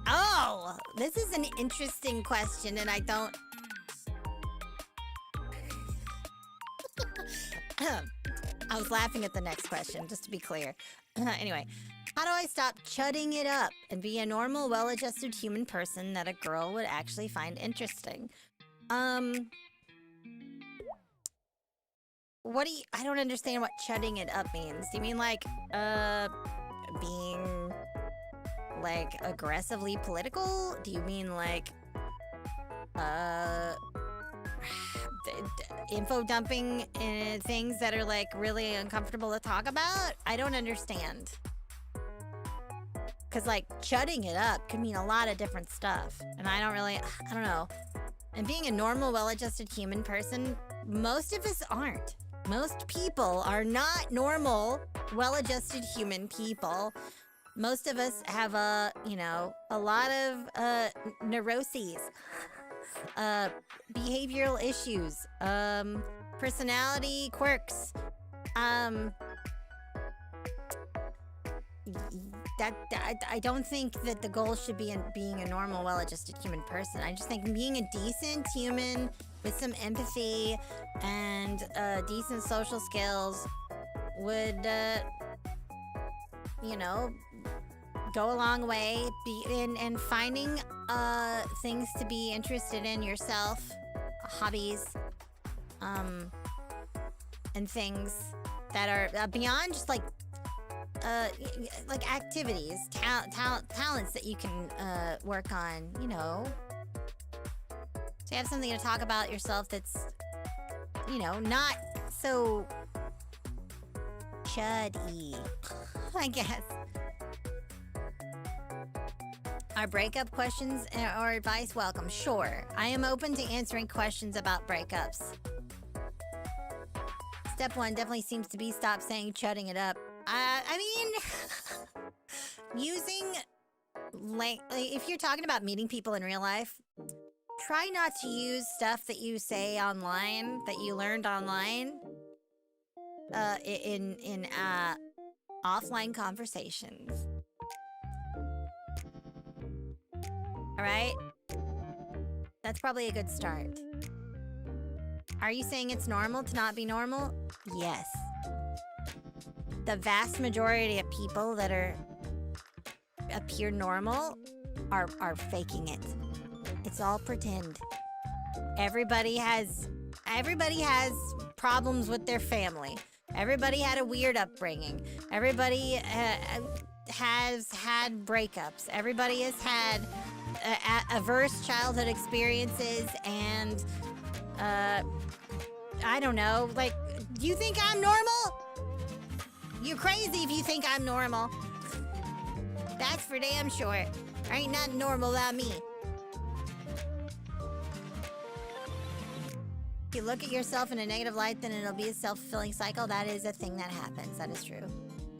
Speaker 1: Oh, this is an interesting question, and I don't... I was laughing at the next question, just to be clear. Anyway, how do I stop chudding it up and be a normal, well-adjusted human person that a girl would actually find interesting? What do you... I don't understand what chudding it up means. Do you mean like, being... like, aggressively political? Do you mean, like, info dumping things that are, like, really uncomfortable to talk about? I don't understand. Because, like, chudding it up could mean a lot of different stuff. And I don't know. And being a normal, well-adjusted human person, most of us aren't. Most people are not normal, well-adjusted human people. Most of us have a lot of neuroses, behavioral issues, personality quirks. I don't think that the goal should be in being a normal, well-adjusted human person. I just think being a decent human with some empathy and decent social skills would, go a long way in finding things to be interested in yourself, hobbies, and things that are beyond just like activities, talents that you can work on, So you have something to talk about yourself that's, not so chuddy, I guess. Are breakup questions or advice welcome? Sure. I am open to answering questions about breakups. Step 1 definitely seems to be stop saying chudding it up. Using, if you're talking about meeting people in real life, try not to use stuff that you say online, that you learned online, in offline conversations. All right? That's probably a good start. Are you saying it's normal to not be normal? Yes. The vast majority of people that appear normal are faking it. It's all pretend. Everybody has problems with their family. Everybody had a weird upbringing. Everybody has had breakups. Everybody has had adverse childhood experiences, and I don't know, like, do you think I'm normal? You're crazy if you think I'm normal. That's for damn sure. There ain't nothing normal about me. If you look at yourself in a negative light, then it'll be a self-fulfilling cycle. That is a thing that happens. That is true.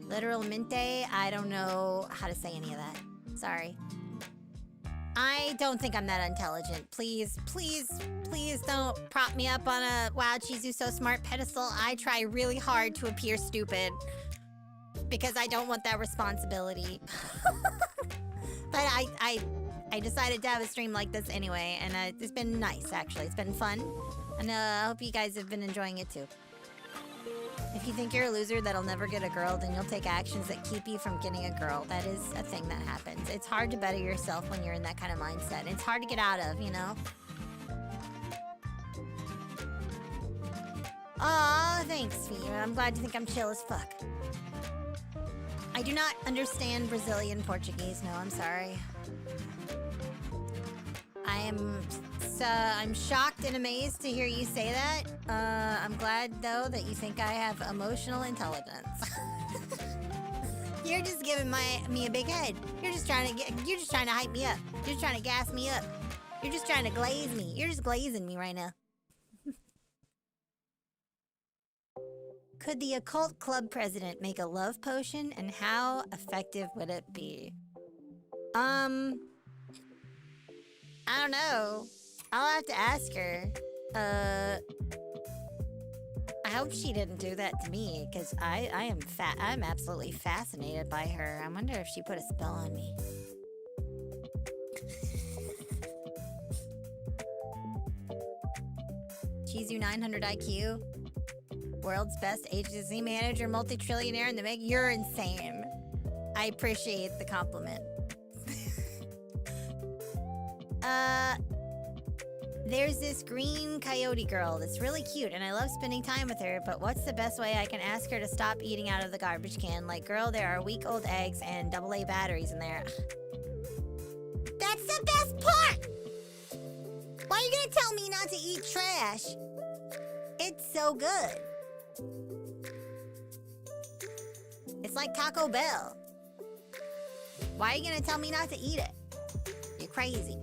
Speaker 1: Literal mente, I don't know how to say any of that. Sorry. I don't think I'm that intelligent. Please, please, please don't prop me up on a wow, Chizu's so smart pedestal. I try really hard to appear stupid because I don't want that responsibility. But I decided to have a stream like this anyway, and it's been nice, actually. It's been fun, and I hope you guys have been enjoying it too. If you think you're a loser that'll never get a girl, then you'll take actions that keep you from getting a girl. That is a thing that happens. It's hard to better yourself when you're in that kind of mindset. It's hard to get out of, you know? Aw, thanks, Fia. I'm glad you think I'm chill as fuck. I do not understand Brazilian Portuguese. No, I'm sorry. I'm shocked and amazed to hear you say that. I'm glad though that you think I have emotional intelligence. You're just giving me a big head. You're just trying to hype me up. You're just trying to gas me up. You're just trying to glaze me. You're just glazing me right now. Could the occult club president make a love potion, and how effective would it be? I don't know. I'll have to ask her. I hope she didn't do that to me, because I'm absolutely fascinated by her. I wonder if she put a spell on me. Chizu 900 IQ. World's best agency manager, multi-trillionaire in the make. You're insane. I appreciate the compliment. There's this green coyote girl that's really cute, and I love spending time with her, but what's the best way I can ask her to stop eating out of the garbage can? Like, girl, there are week-old eggs and AA batteries in there. That's the best part! Why are you gonna tell me not to eat trash? It's so good. It's like Taco Bell. Why are you gonna tell me not to eat it? You're crazy.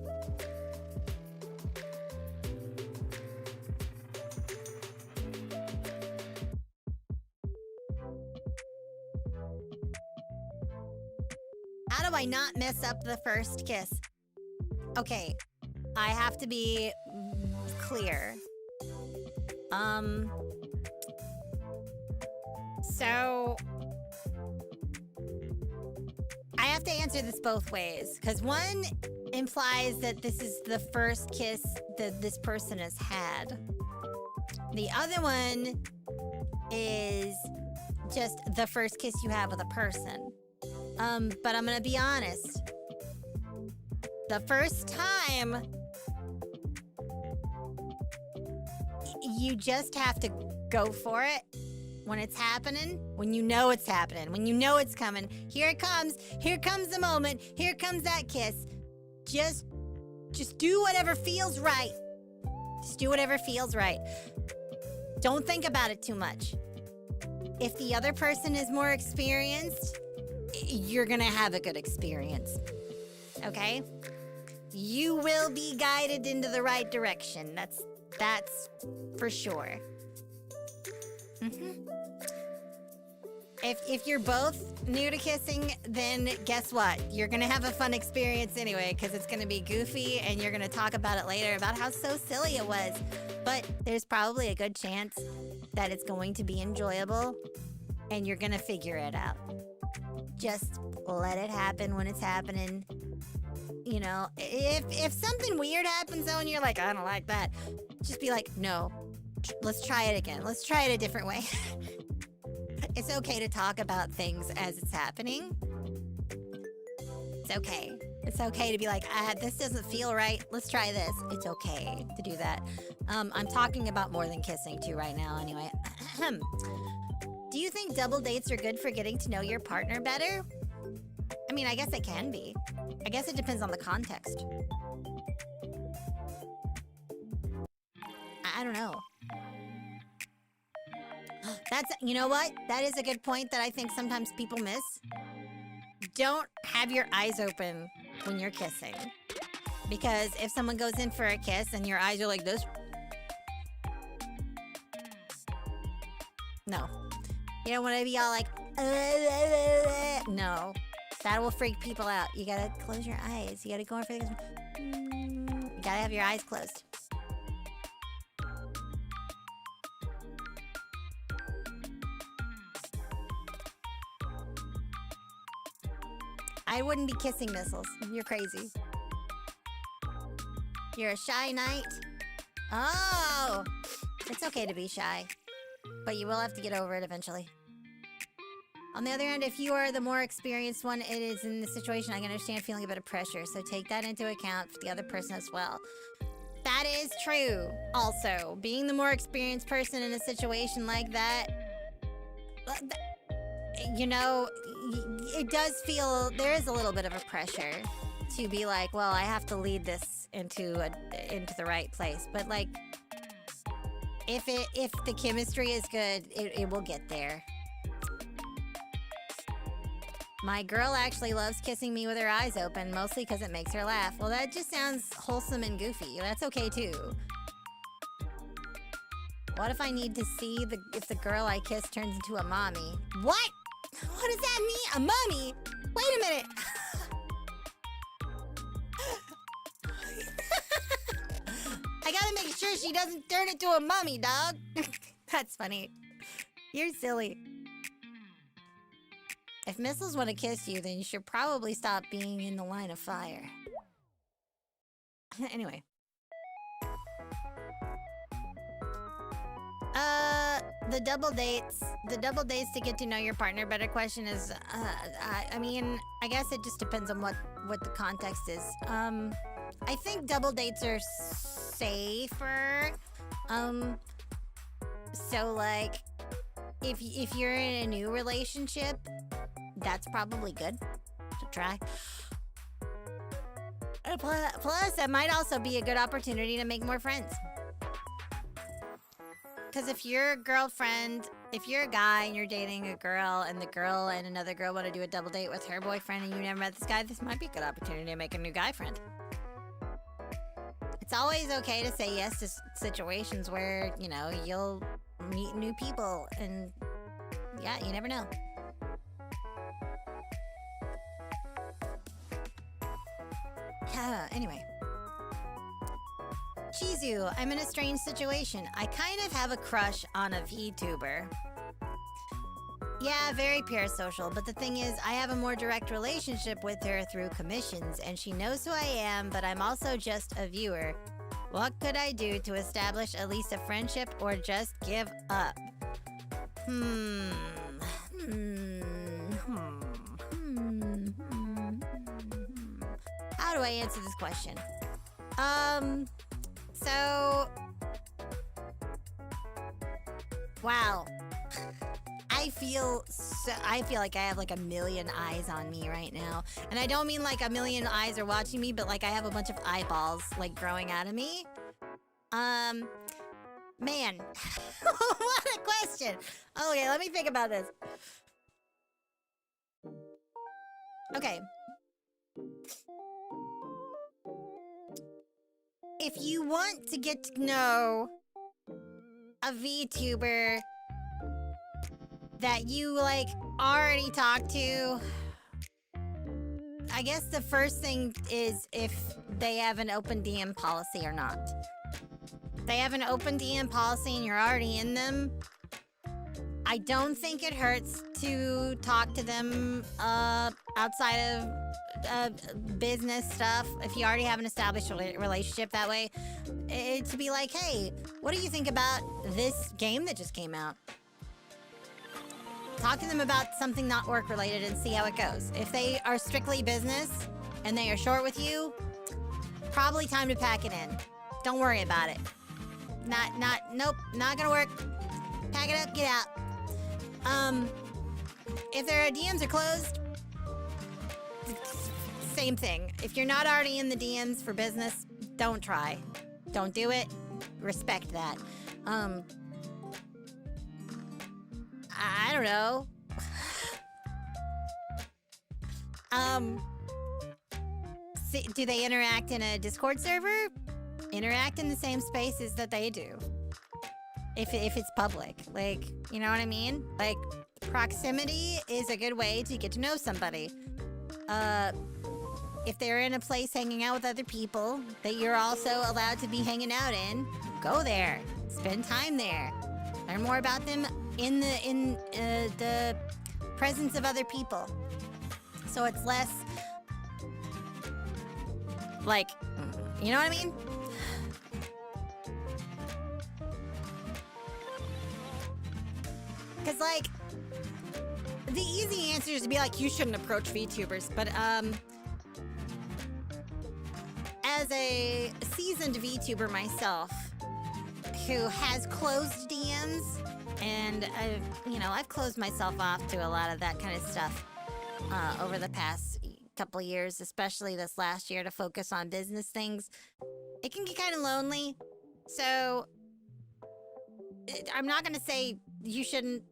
Speaker 1: How do I not mess up the first kiss? Okay, I have to be clear. So I have to answer this both ways, because one implies that this is the first kiss that this person has had. The other one is just the first kiss you have with a person. But I'm gonna be honest. The first time, you just have to go for it when it's happening, when you know it's happening, when you know it's coming. Here it comes the moment, here comes that kiss. Just do whatever feels right. Just do whatever feels right. Don't think about it too much. If the other person is more experienced, you're gonna have a good experience, okay? You will be guided into the right direction. That's for sure. If you're both new to kissing, then guess what? You're gonna have a fun experience anyway, because it's gonna be goofy and you're gonna talk about it later about how so silly it was. But there's probably a good chance that it's going to be enjoyable and you're gonna figure it out. Just let it happen when it's happening. You know, if something weird happens though and you're like, I don't like that, just be like, no, let's try it again. Let's try it a different way. It's okay to talk about things as it's happening. It's okay. It's okay to be like, this doesn't feel right. Let's try this. It's okay to do that. I'm talking about more than kissing too right now anyway. Do you think double dates are good for getting to know your partner better? I mean, I guess it can be. I guess it depends on the context. I don't know. You know what? That is a good point that I think sometimes people miss. Don't have your eyes open when you're kissing. Because if someone goes in for a kiss and your eyes are like this, No. You don't want to be all like, no. That will freak people out. You gotta close your eyes. You gotta go in for this. You gotta have your eyes closed. I wouldn't be kissing missiles. You're crazy. You're a shy knight? Oh! It's okay to be shy. But you will have to get over it eventually. On the other hand, if you are the more experienced one, it is in the situation, I can understand feeling a bit of pressure, so take that into account for the other person as well. That is true. Also, being the more experienced person in a situation like that, you know, it does feel, there is a little bit of a pressure to be like, well, I have to lead this into the right place. But like, if the chemistry is good, it will get there. My girl actually loves kissing me with her eyes open, mostly because it makes her laugh. Well, that just sounds wholesome and goofy. That's okay, too. What if I need to see if the girl I kiss turns into a mommy? What? What does that mean? A mummy? Wait a minute. I gotta make sure she doesn't turn into a mummy, dog. That's funny. You're silly. If missiles want to kiss you, then you should probably stop being in the line of fire. Anyway. The double dates to get to know your partner better question is, I mean, I guess it just depends on what the context is. I think double dates are safer. So like, if you're in a new relationship, that's probably good to try. Plus, that might also be a good opportunity to make more friends. Because if you're a girlfriend, if you're a guy and you're dating a girl and the girl and another girl want to do a double date with her boyfriend and you never met this guy, this might be a good opportunity to make a new guy friend. It's always okay to say yes to situations where, you know, you'll meet new people and yeah, you never know. Anyway. Chizu, I'm in a strange situation. I kind of have a crush on a VTuber. Yeah, very parasocial, but the thing is, I have a more direct relationship with her through commissions, and she knows who I am, but I'm also just a viewer. What could I do to establish at least a friendship or just give up? How do I answer this question? Wow. I feel like I have like a million eyes on me right now. And I don't mean like a million eyes are watching me, but like I have a bunch of eyeballs like growing out of me. Man. What a question. Okay, let me think about this. Okay. If you want to get to know a VTuber that you, like, already talked to, I guess the first thing is if they have an open DM policy or not. If they have an open DM policy and you're already in them, I don't think it hurts to talk to them outside of business stuff. If you already have an established relationship that way, to be like, hey, what do you think about this game that just came out? Talk to them about something not work related and see how it goes. If they are strictly business and they are short with you, probably time to pack it in. Don't worry about it. Nope, not gonna work. Pack it up, get out. If their DMs are closed, same thing. If you're not already in the DMs for business, don't try. Don't do it. Respect that. I don't know. Do they interact in a Discord server? Interact in the same spaces that they do. if it's public. Like, you know what I mean? Like, proximity is a good way to get to know somebody. If they're in a place hanging out with other people that you're also allowed to be hanging out in, go there. Spend time there. Learn more about them in the presence of other people. So it's less like, you know what I mean? Because, like, the easy answer is to be like, you shouldn't approach VTubers, but, as a seasoned VTuber myself, who has closed DMs, and I've closed myself off to a lot of that kind of stuff, over the past couple years, especially this last year, to focus on business things. It can get kind of lonely, so I'm not gonna say you shouldn't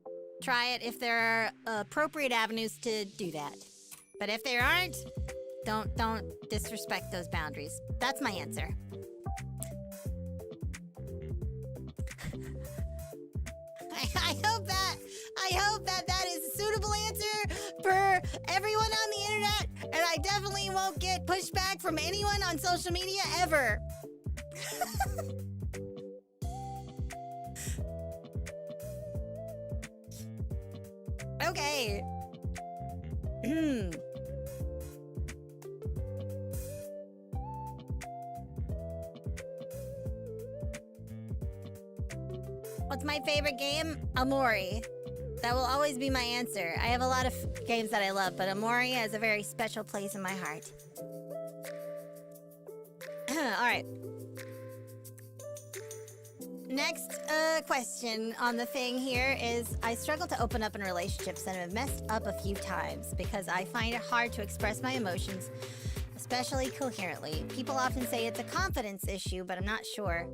Speaker 1: try it if there are appropriate avenues to do that. But if there aren't, don't disrespect those boundaries. That's my answer. I hope that is a suitable answer for everyone on the internet, and I definitely won't get pushback from anyone on social media ever. Okay. What's my favorite game? Amori. That will always be my answer. I have a lot of games that I love, but Amori has a very special place in my heart. Alright. Next question on the thing here is, I struggle to open up in relationships and have messed up a few times because I find it hard to express my emotions, especially coherently. People often say it's a confidence issue, but I'm not sure.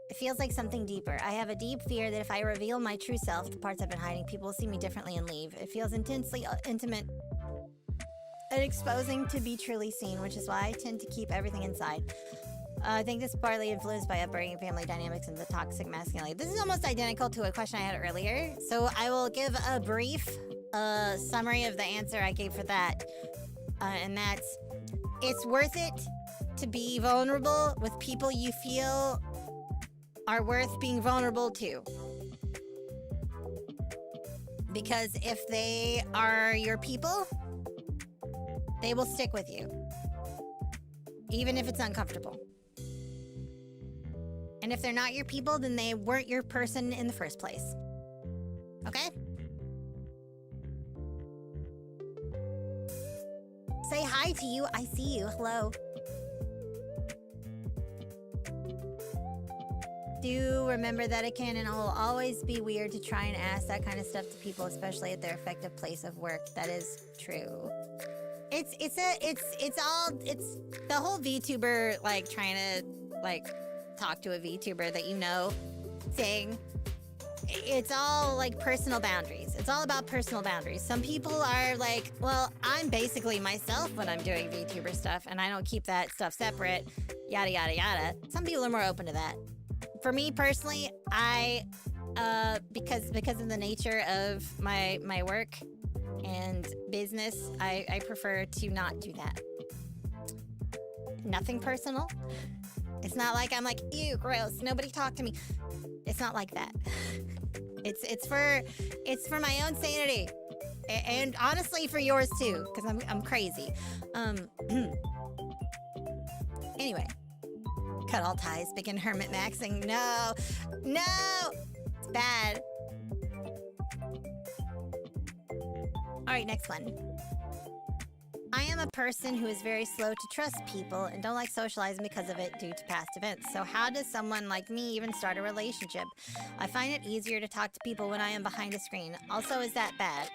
Speaker 1: It feels like something deeper. I have a deep fear that if I reveal my true self, the parts I've been hiding, people will see me differently and leave. It feels intensely intimate and exposing to be truly seen, which is why I tend to keep everything inside. I think this is partly influenced by upbringing, family dynamics, and the toxic masculinity. This is almost identical to a question I had earlier, so I will give a brief summary of the answer I gave for that. And that's, it's worth it to be vulnerable with people you feel are worth being vulnerable to. Because if they are your people, they will stick with you. Even if it's uncomfortable. And if they're not your people, then they weren't your person in the first place. Okay? Say hi to you. I see you. Hello. Do remember that it can and will always be weird to try and ask that kind of stuff to people, especially at their effective place of work. That is true. It's the whole VTuber, like, trying to, like, talk to a VTuber that you know thing. It's all, like, personal boundaries. It's all about personal boundaries. Some people are like, well, I'm basically myself when I'm doing VTuber stuff, and I don't keep that stuff separate, yada, yada, yada. Some people are more open to that. For me personally, I, because of the nature of my work and business, I prefer to not do that. Nothing personal. It's not like I'm like, ew, gross, nobody talk to me. It's not like that. It's for my own sanity. And honestly for yours too, because I'm crazy. Anyway. Cut all ties, begin hermit maxing. No! It's bad. Alright, next one. I am a person who is very slow to trust people and don't like socializing because of it due to past events. So how does someone like me even start a relationship? I find it easier to talk to people when I am behind a screen. Also, is that bad?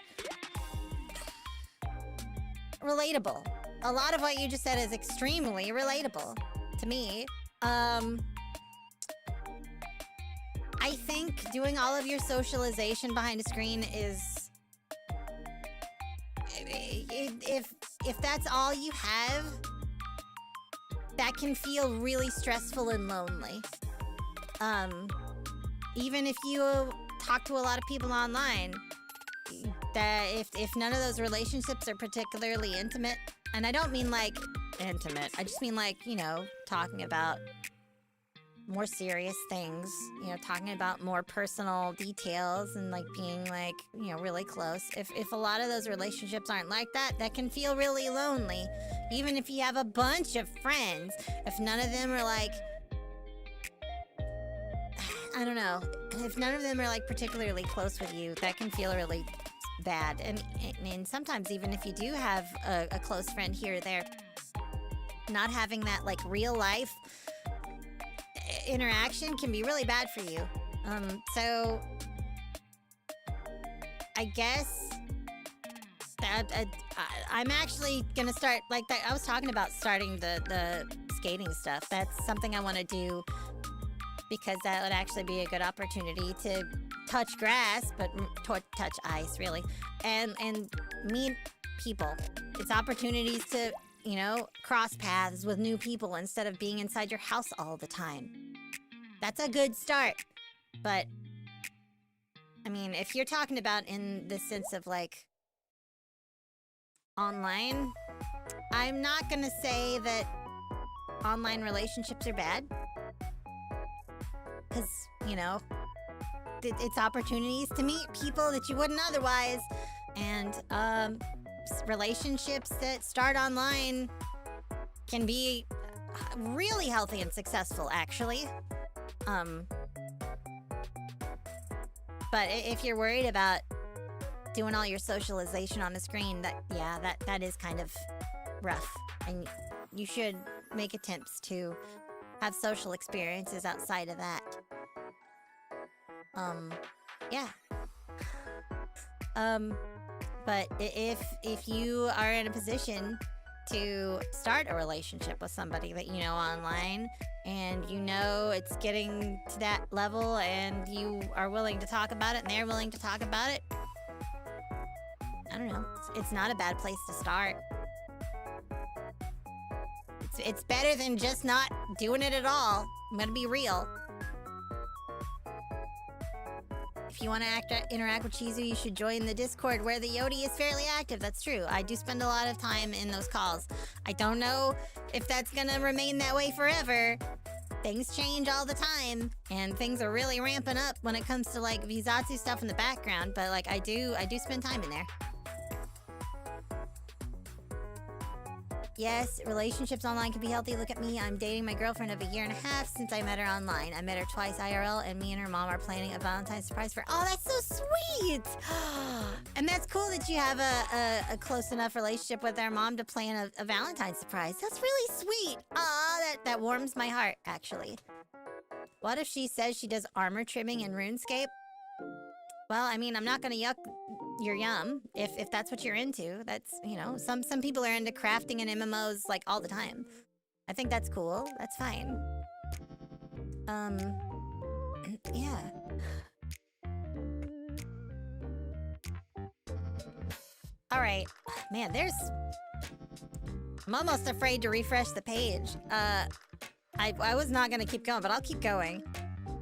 Speaker 1: Relatable. A lot of what you just said is extremely relatable to me. I think doing all of your socialization behind a screen is... If that's all you have, that can feel really stressful and lonely. even if you talk to a lot of people online, that if none of those relationships are particularly intimate, and I don't mean like intimate, I just mean like, you know, talking about more serious things, you know, talking about more personal details and like being like, you know, really close. If a lot of those relationships aren't like that, that can feel really lonely. Even if you have a bunch of friends, if none of them are like, I don't know, if none of them are like particularly close with you, that can feel really bad. And sometimes even if you do have a close friend here or there, not having that like real life interaction can be really bad for you. So I guess that I'm actually gonna start like that. I was talking about starting the skating stuff. That's something I want to do because that would actually be a good opportunity to touch grass, but touch ice really, and meet people. It's opportunities to, you know, cross paths with new people instead of being inside your house all the time. That's a good start. But, I mean, if you're talking about in the sense of, like, online, I'm not gonna say that online relationships are bad. Because, you know, it's opportunities to meet people that you wouldn't otherwise. And, relationships that start online can be really healthy and successful, actually. But if you're worried about doing all your socialization on the screen, that is kind of rough. And you should make attempts to have social experiences outside of that. Yeah. But if you are in a position to start a relationship with somebody that you know online, and you know it's getting to that level, and you are willing to talk about it, and they're willing to talk about it, I don't know. It's not a bad place to start. It's better than just not doing it at all. I'm gonna be real. If you want to interact with Chizu, you should join the Discord where the Yodi is fairly active. That's true. I do spend a lot of time in those calls. I don't know if that's gonna remain that way forever. Things change all the time, and things are really ramping up when it comes to like VZatsu stuff in the background. But like I do spend time in there. Yes, relationships online can be healthy. Look at me. I'm dating my girlfriend of a year and a half since I met her online. I met her twice IRL, and me and her mom are planning a Valentine's surprise for... Oh, that's so sweet! And that's cool that you have a close enough relationship with our mom to plan a Valentine's surprise. That's really sweet. Aw, that warms my heart, actually. What if she says she does armor trimming in RuneScape? Well, I mean, I'm not gonna yuck your yum if that's what you're into. That's, you know, some people are into crafting and MMOs like all the time. I think that's cool. That's fine. Yeah. All right, man. I'm almost afraid to refresh the page. I was not gonna keep going, but I'll keep going.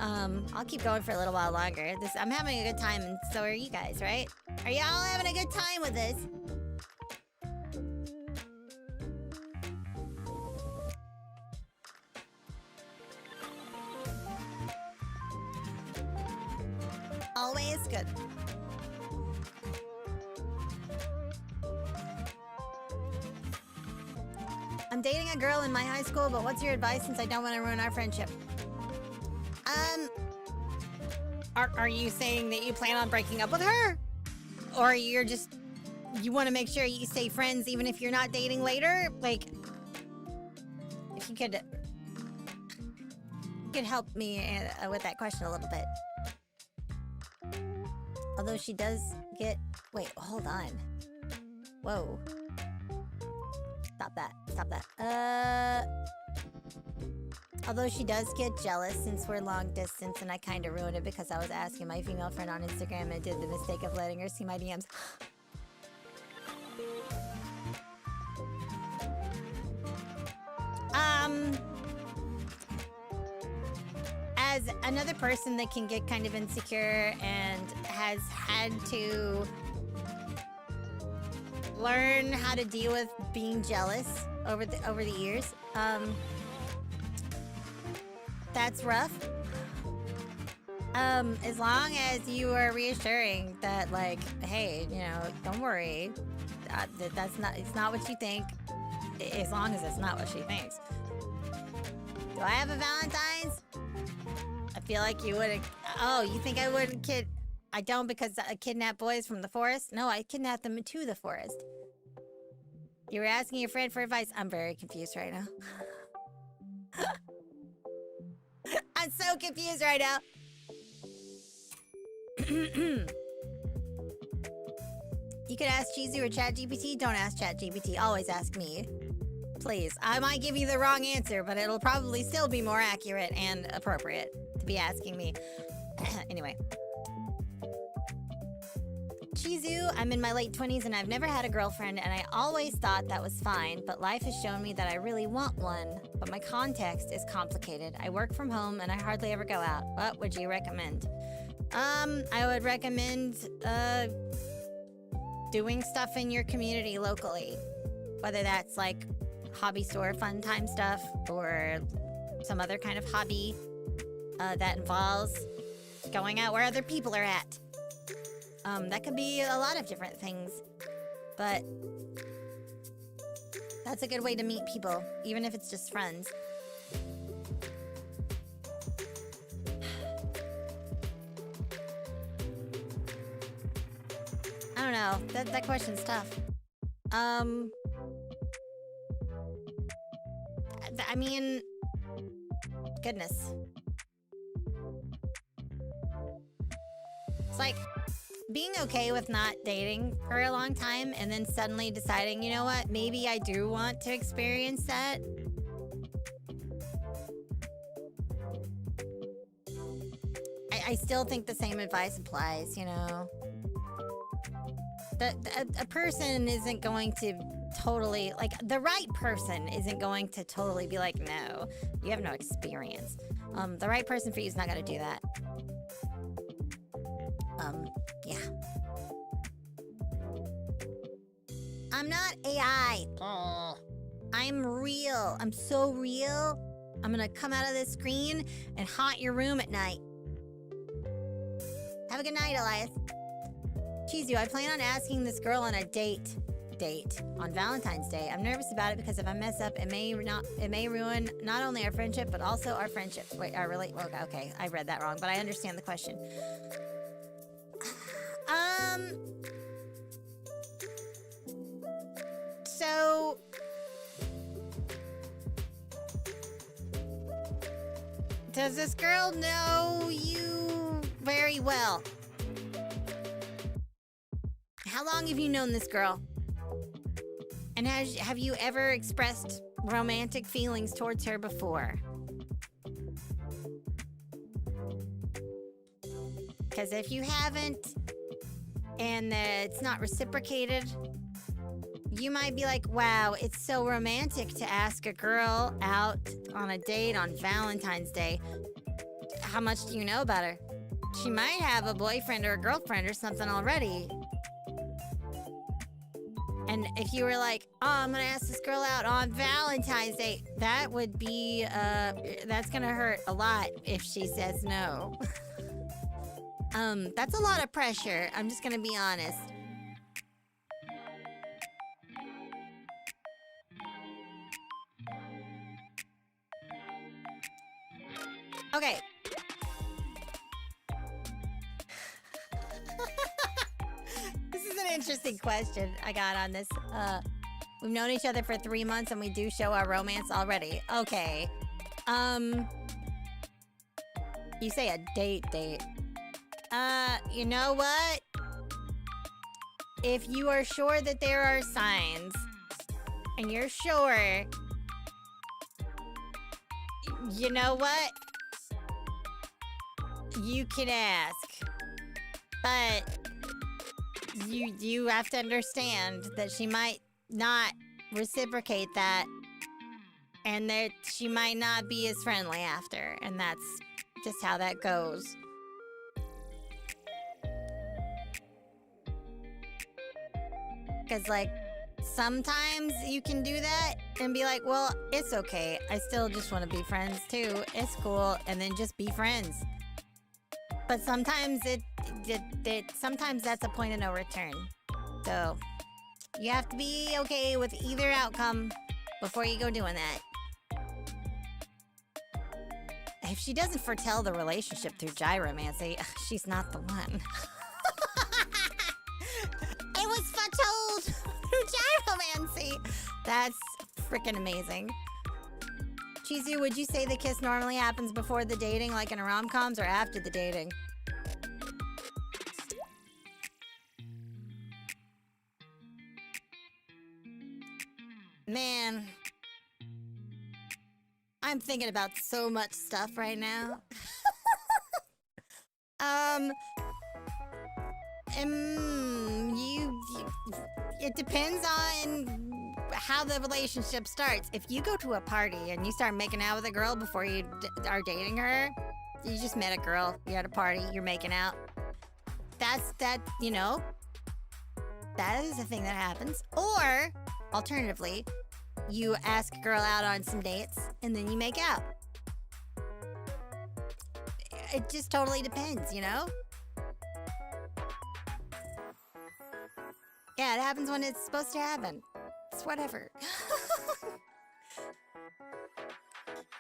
Speaker 1: I'll keep going for a little while longer. I'm having a good time, and so are you guys, right? Are y'all having a good time with this? Always good. I'm dating a girl in my high school, but what's your advice since I don't want to ruin our friendship? Are you saying that you plan on breaking up with her? Or you want to make sure you stay friends even if you're not dating later? Like, if you could help me with that question a little bit. Although she does get... Wait, hold on. Whoa. Stop that. Although she does get jealous since we're long distance, and I kind of ruined it because I was asking my female friend on Instagram and did the mistake of letting her see my DMs. as another person that can get kind of insecure and has had to learn how to deal with being jealous over the years, that's rough. As long as you are reassuring that, like, hey, you know, don't worry, it's not what you think, as long as it's not what she thinks. Do I have a Valentine's? I feel like you wouldn't. Oh, you think I wouldn't I don't, because I kidnap boys from the forest? No, I kidnap them to the forest. You were asking your friend for advice. I'm very confused right now. I'm so confused right now. You could ask Cheesy or ChatGPT. Don't ask ChatGPT. Always ask me. Please. I might give you the wrong answer, but it'll probably still be more accurate and appropriate to be asking me. Anyway. Chizu, I'm in my late 20s and I've never had a girlfriend, and I always thought that was fine, but life has shown me that I really want one. But my context is complicated. I work from home and I hardly ever go out. What would you recommend? I would recommend, doing stuff in your community locally. Whether that's like hobby store fun time stuff or some other kind of hobby that involves going out where other people are at. That could be a lot of different things, but that's a good way to meet people, even if it's just friends. I don't know. That question's tough. I mean, goodness. It's like being okay with not dating for a long time and then suddenly deciding, you know what, maybe I do want to experience that. I still think the same advice applies, you know. A person isn't going to totally, like, the right person isn't going to totally be like, no, you have no experience. The right person for you is not going to do that. Yeah. I'm not AI. Oh. I'm real. I'm so real. I'm gonna come out of this screen and haunt your room at night. Have a good night, Elias. Cheesy, I plan on asking this girl on a date on Valentine's Day. I'm nervous about it because if I mess up, it may ruin not only our friendship but also our friendship. Wait, okay, I read that wrong, but I understand the question. So does this girl know you very well? How long have you known this girl? And have you ever expressed romantic feelings towards her before? Because if you haven't, and it's not reciprocated, you might be like, wow, it's so romantic to ask a girl out on a date on Valentine's Day. How much do you know about her? She might have a boyfriend or a girlfriend or something already. And if you were like, oh, I'm gonna ask this girl out on Valentine's Day, that would be, that's gonna hurt a lot if she says no. That's a lot of pressure. I'm just gonna be honest. Okay. This is an interesting question I got on this. We've known each other for 3 months and we do show our romance already. Okay. You say a date. You know what? If you are sure that there are signs, and you're sure, you know what? You can ask. But you have to understand that she might not reciprocate that, and that she might not be as friendly after, and that's just how that goes. Because, like, sometimes you can do that and be like, well, it's okay. I still just want to be friends too. It's cool. And then just be friends. But sometimes sometimes that's a point of no return. So you have to be okay with either outcome before you go doing that. If she doesn't foretell the relationship through gyromancy, she's not the one. It was foretold through gyromancy. That's freaking amazing. Chizu, would you say the kiss normally happens before the dating, like in rom-coms, or after the dating? Man, I'm thinking about so much stuff right now. It depends on how the relationship starts. If you go to a party and you start making out with a girl before you are dating her, you just met a girl, you're at a party, you're making out. That is a thing that happens. Or, alternatively, you ask a girl out on some dates and then you make out. It just totally depends, you know? Yeah, it happens when it's supposed to happen. It's whatever.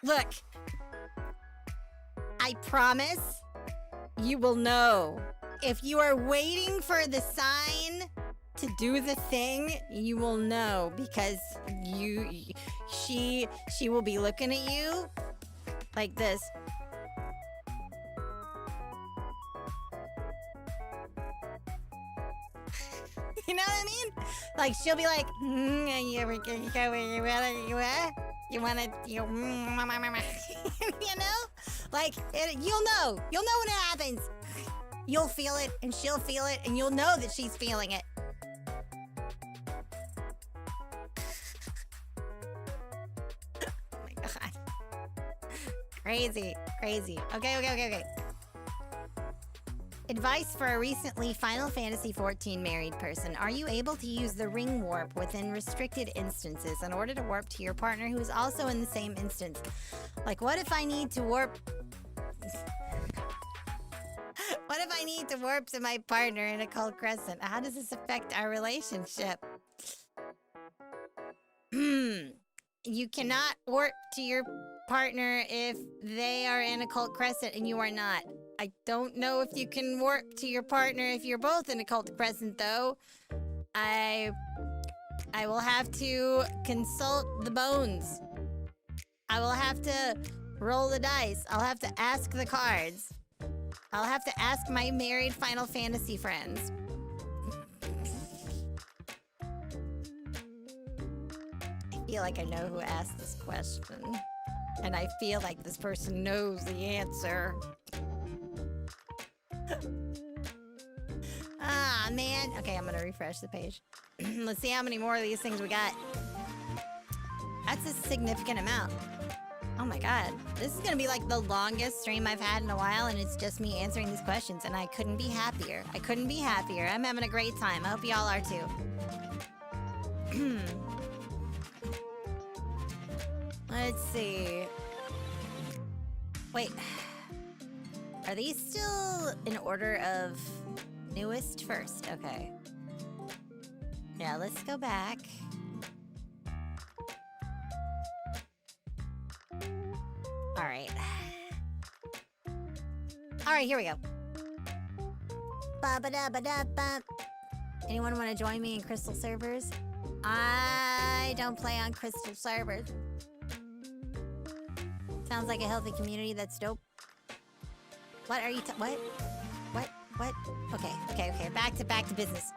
Speaker 1: Look, I promise you will know. If you are waiting for the sign to do the thing, you will know, because she will be looking at you like this. You know what I mean? Like, she'll be like, you wanna, you know? Like, you'll know when it happens. You'll feel it, and she'll feel it, and you'll know that she's feeling it. Oh my god. Crazy. Okay. Advice for a recently Final Fantasy XIV married person. Are you able to use the ring warp within restricted instances in order to warp to your partner who is also in the same instance? Like, what if I need to warp... What if I need to warp to my partner in a cold crescent? How does this affect our relationship? You cannot warp to your partner if they are in a cold crescent and you are not. I don't know if you can warp to your partner if you're both in a cold crescent, though. I will have to consult the bones. I will have to roll the dice. I'll have to ask the cards. I'll have to ask my married Final Fantasy friends. I feel like I know who asked this question. And I feel like this person knows the answer. Ah, man. Okay, I'm gonna refresh the page. Let's see how many more of these things we got. That's a significant amount. Oh my god. This is gonna be like the longest stream I've had in a while, and it's just me answering these questions, and I couldn't be happier. I'm having a great time. I hope y'all are too. Let's see. Wait. Are these still in order of newest first? Okay. Yeah, let's go back. Alright. Alright, here we go. Ba-ba-da-ba-da-ba. Anyone want to join me in Crystal servers? I don't play on Crystal servers. Sounds like a healthy community. That's dope. What are you what? Okay. Back to business.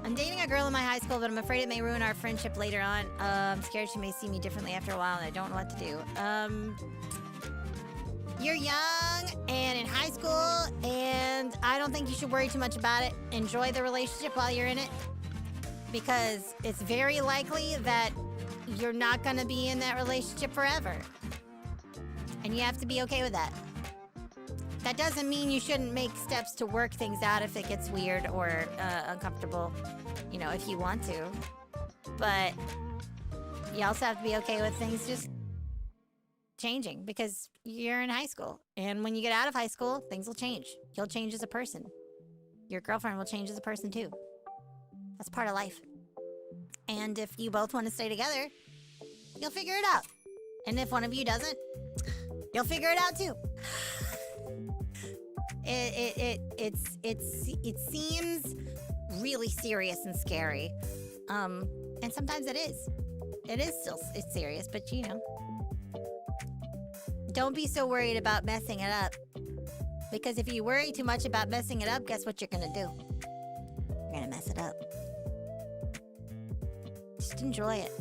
Speaker 1: I'm dating a girl in my high school, but I'm afraid it may ruin our friendship later on. I'm scared she may see me differently after a while, and I don't know what to do. You're young and in high school, and I don't think you should worry too much about it. Enjoy the relationship while you're in it, because it's very likely that you're not gonna be in that relationship forever. And you have to be okay with that. That doesn't mean you shouldn't make steps to work things out if it gets weird or uncomfortable, you know, if you want to. But you also have to be okay with things just changing because you're in high school. And when you get out of high school, things will change. You'll change as a person. Your girlfriend will change as a person too. That's part of life. And if you both want to stay together, you'll figure it out. And if one of you doesn't, you'll figure it out too. It seems really serious and scary. And sometimes it is. It's serious, but you know. Don't be so worried about messing it up. Because if you worry too much about messing it up, guess what you're gonna do? You're gonna mess it up. Just enjoy it.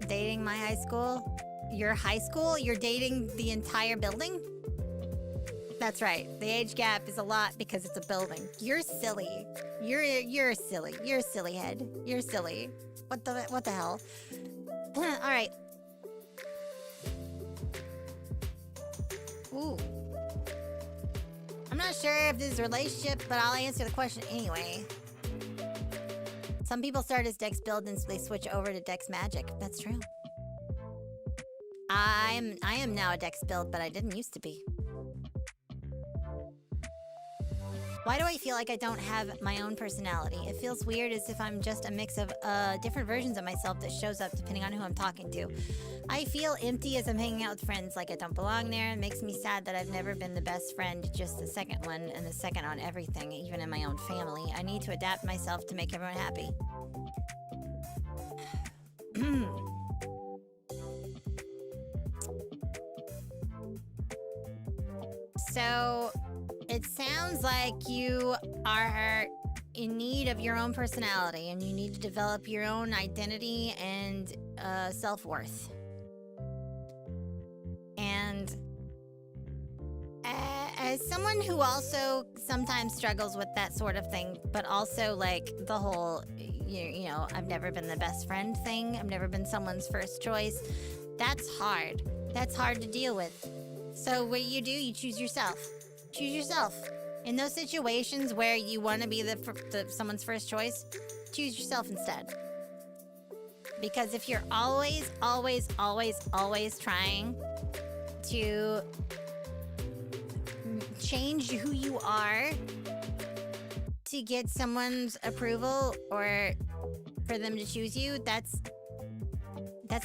Speaker 1: Dating my high school? Your high school? You're dating the entire building? That's right. The age gap is a lot because it's a building. You're silly. You're silly. You're a silly head. You're silly. What the hell? All right. Ooh. I'm not sure if this is a relationship, but I'll answer the question anyway. Some people start as Dex build and they switch over to Dex magic. That's true. I am now a Dex build, but I didn't used to be. Why do I feel like I don't have my own personality? It feels weird as if I'm just a mix of different versions of myself that shows up depending on who I'm talking to. I feel empty as I'm hanging out with friends, like I don't belong there. It makes me sad that I've never been the best friend, just the second one and the second on everything, even in my own family. I need to adapt myself to make everyone happy. So, it sounds like you are in need of your own personality and you need to develop your own identity and self-worth. And as someone who also sometimes struggles with that sort of thing, but also like the whole, you know, I've never been the best friend thing, I've never been someone's first choice, that's hard. That's hard to deal with. So what you do, you choose yourself. Choose yourself. In those situations where you want to be someone's first choice, choose yourself instead. Because if you're always trying to change who you are to get someone's approval or for them to choose you, that's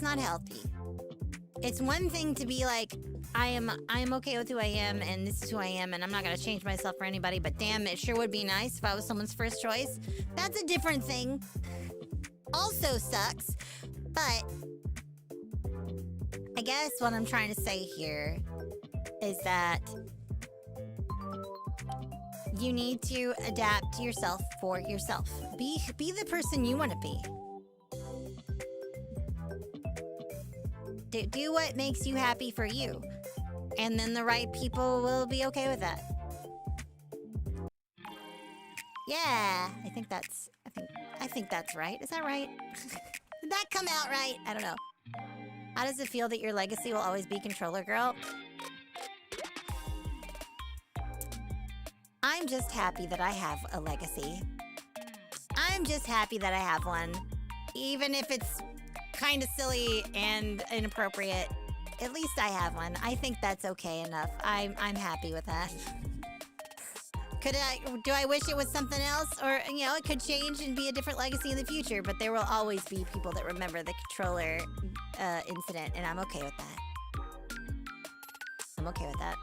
Speaker 1: not healthy. It's one thing to be like, I am okay with who I am, and this is who I am, and I'm not gonna change myself for anybody, but damn, it sure would be nice if I was someone's first choice. That's a different thing. Also sucks, but I guess what I'm trying to say here is that you need to adapt yourself for yourself. Be the person you want to be. Do what makes you happy for you. And then the right people will be okay with that. Yeah, I think that's right. Is that right? Did that come out right? I don't know. How does it feel that your legacy will always be controller girl? I'm just happy that I have a legacy. I'm just happy that I have one. Even if it's kind of silly and inappropriate, at least I have one. I think that's okay enough. I'm happy with that. Do I wish it was something else? Or, you know, it could change and be a different legacy in the future, but there will always be people that remember the controller incident, and I'm okay with that. I'm okay with that.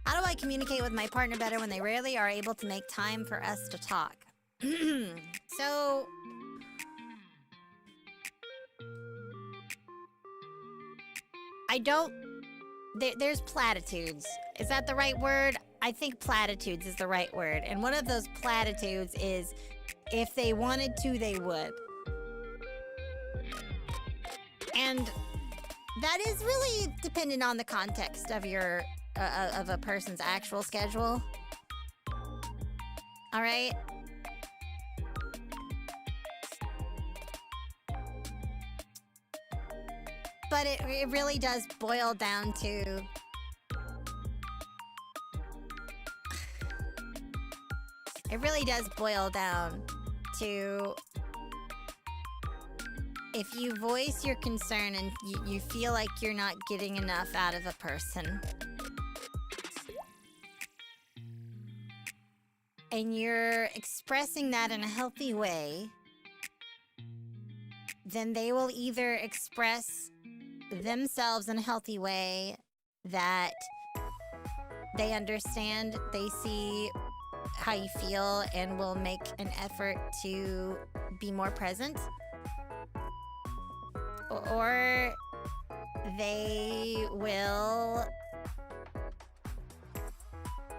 Speaker 1: How do I communicate with my partner better when they rarely are able to make time for us to talk? So, there's platitudes. Is that the right word? I think platitudes is the right word. And one of those platitudes is, if they wanted to, they would. And that is really dependent on the context of your, of a person's actual schedule. All right? But it really does boil down to... It really does boil down to... If you voice your concern and you feel like you're not getting enough out of a person, and you're expressing that in a healthy way, then they will either express themselves in a healthy way that they understand, they see how you feel, and will make an effort to be more present. Or they will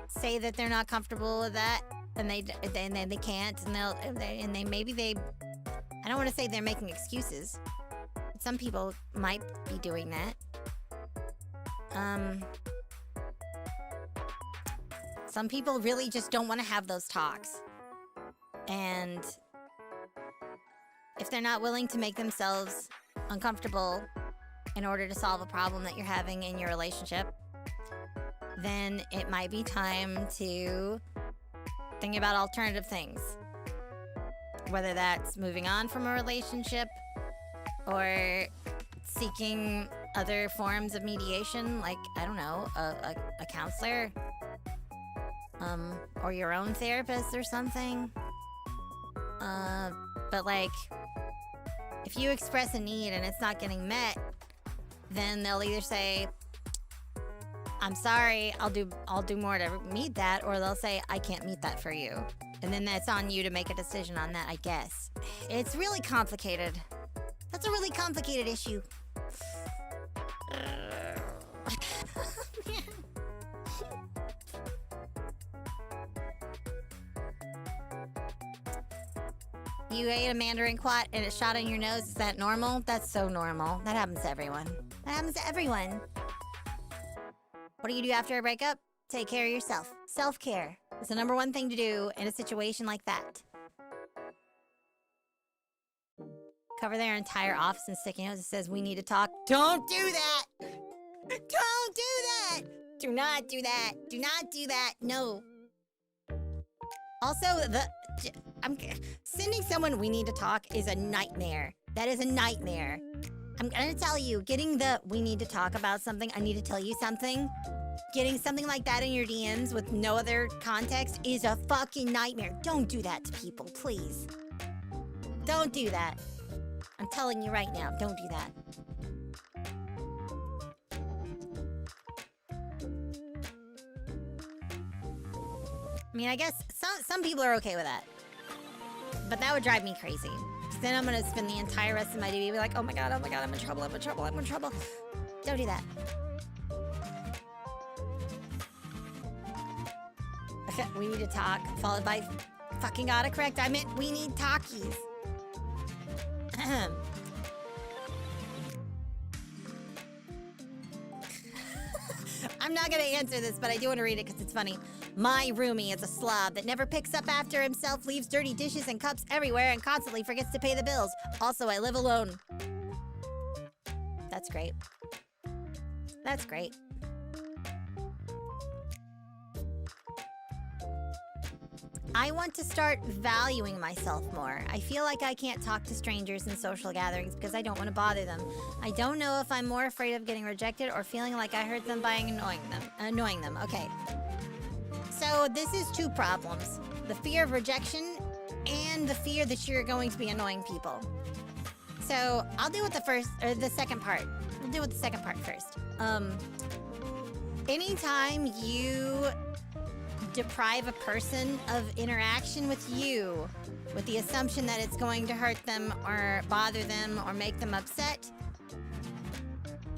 Speaker 1: say that they're not comfortable with that, and they can't, and maybe they. I don't want to say they're making excuses. Some people might be doing that. Some people really just don't want to have those talks, and if they're not willing to make themselves uncomfortable in order to solve a problem that you're having in your relationship, then it might be time to think about alternative things. Whether that's moving on from a relationship or seeking other forms of mediation, like, I don't know, a counselor, or your own therapist or something. But like, if you express a need and it's not getting met, then they'll either say, I'm sorry, I'll do more to meet that, or they'll say, I can't meet that for you. And then that's on you to make a decision on that, I guess. It's really complicated. That's a really complicated issue. You ate a mandarin quat and it shot in your nose. Is that normal? That's so normal. That happens to everyone. That happens to everyone. What do you do after a breakup? Take care of yourself. Self-care is the #1 thing to do in a situation like that. Cover their entire office in sticky notes that says, we need to talk. Don't do that! Don't do that! Do not do that. Do not do that. No. Also, sending someone we need to talk is a nightmare. That is a nightmare. I'm gonna tell you, getting the we need to talk about something, I need to tell you something, getting something like that in your DMs with no other context is a fucking nightmare. Don't do that to people, please. Don't do that. I'm telling you right now, don't do that. I mean, I guess some people are okay with that. But that would drive me crazy. Then I'm gonna spend the entire rest of my day like, oh my god, I'm in trouble, I'm in trouble, I'm in trouble. Don't do that. We need to talk, followed by fucking autocorrect. I meant we need talkies. I'm not gonna answer this, but I do want to read it because it's funny. My roomie is a slob that never picks up after himself, leaves dirty dishes and cups everywhere, and constantly forgets to pay the bills. Also, I live alone. That's great. That's great. I want to start valuing myself more. I feel like I can't talk to strangers in social gatherings because I don't want to bother them. I don't know if I'm more afraid of getting rejected or feeling like I hurt them by annoying them. Okay. So this is 2 problems. The fear of rejection and the fear that you're going to be annoying people. So I'll deal with the second part. We'll deal with the second part first. Anytime you deprive a person of interaction with you with the assumption that it's going to hurt them or bother them or make them upset,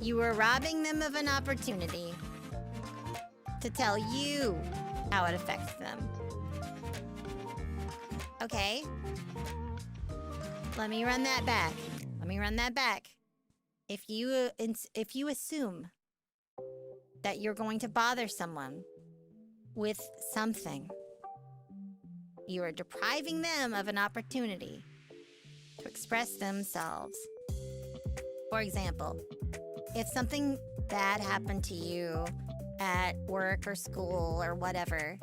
Speaker 1: you are robbing them of an opportunity to tell you how it affects them. Okay? Let me run that back. If you assume that you're going to bother someone with something, You are depriving them of an opportunity to express themselves. For example, if something bad happened to you at work or school or whatever,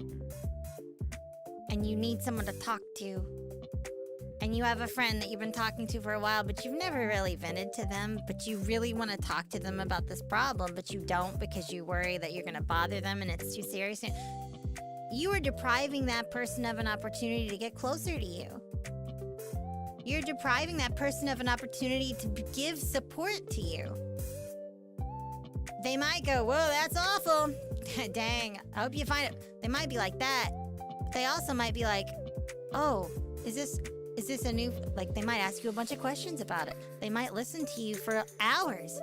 Speaker 1: and you need someone to talk to, and you have a friend that you've been talking to for a while, but you've never really vented to them, but you really want to talk to them about this problem, but you don't because you worry that you're going to bother them and it's too serious. You are depriving that person of an opportunity to get closer to you. You're depriving that person of an opportunity to give support to you. They might go, whoa, that's awful. Dang, I hope you find it. They might be like that. But they also might be like, oh, is this a new, like, they might ask you a bunch of questions about it. They might listen to you for hours.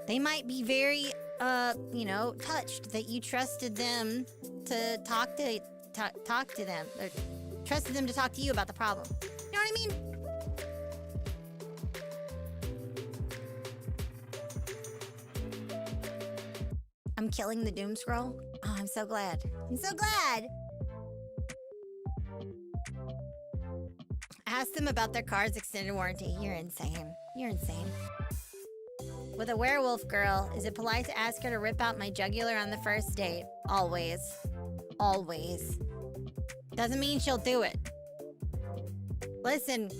Speaker 1: They might be very, touched that you trusted them to talk to them, or trusted them to talk to you about the problem. You know what I mean? I'm killing the doom scroll. Oh, I'm so glad. I'm so glad. Ask them about their car's extended warranty. You're insane. You're insane. With a werewolf girl, is it polite to ask her to rip out my jugular on the first date? Always. Always. Doesn't mean she'll do it. Listen.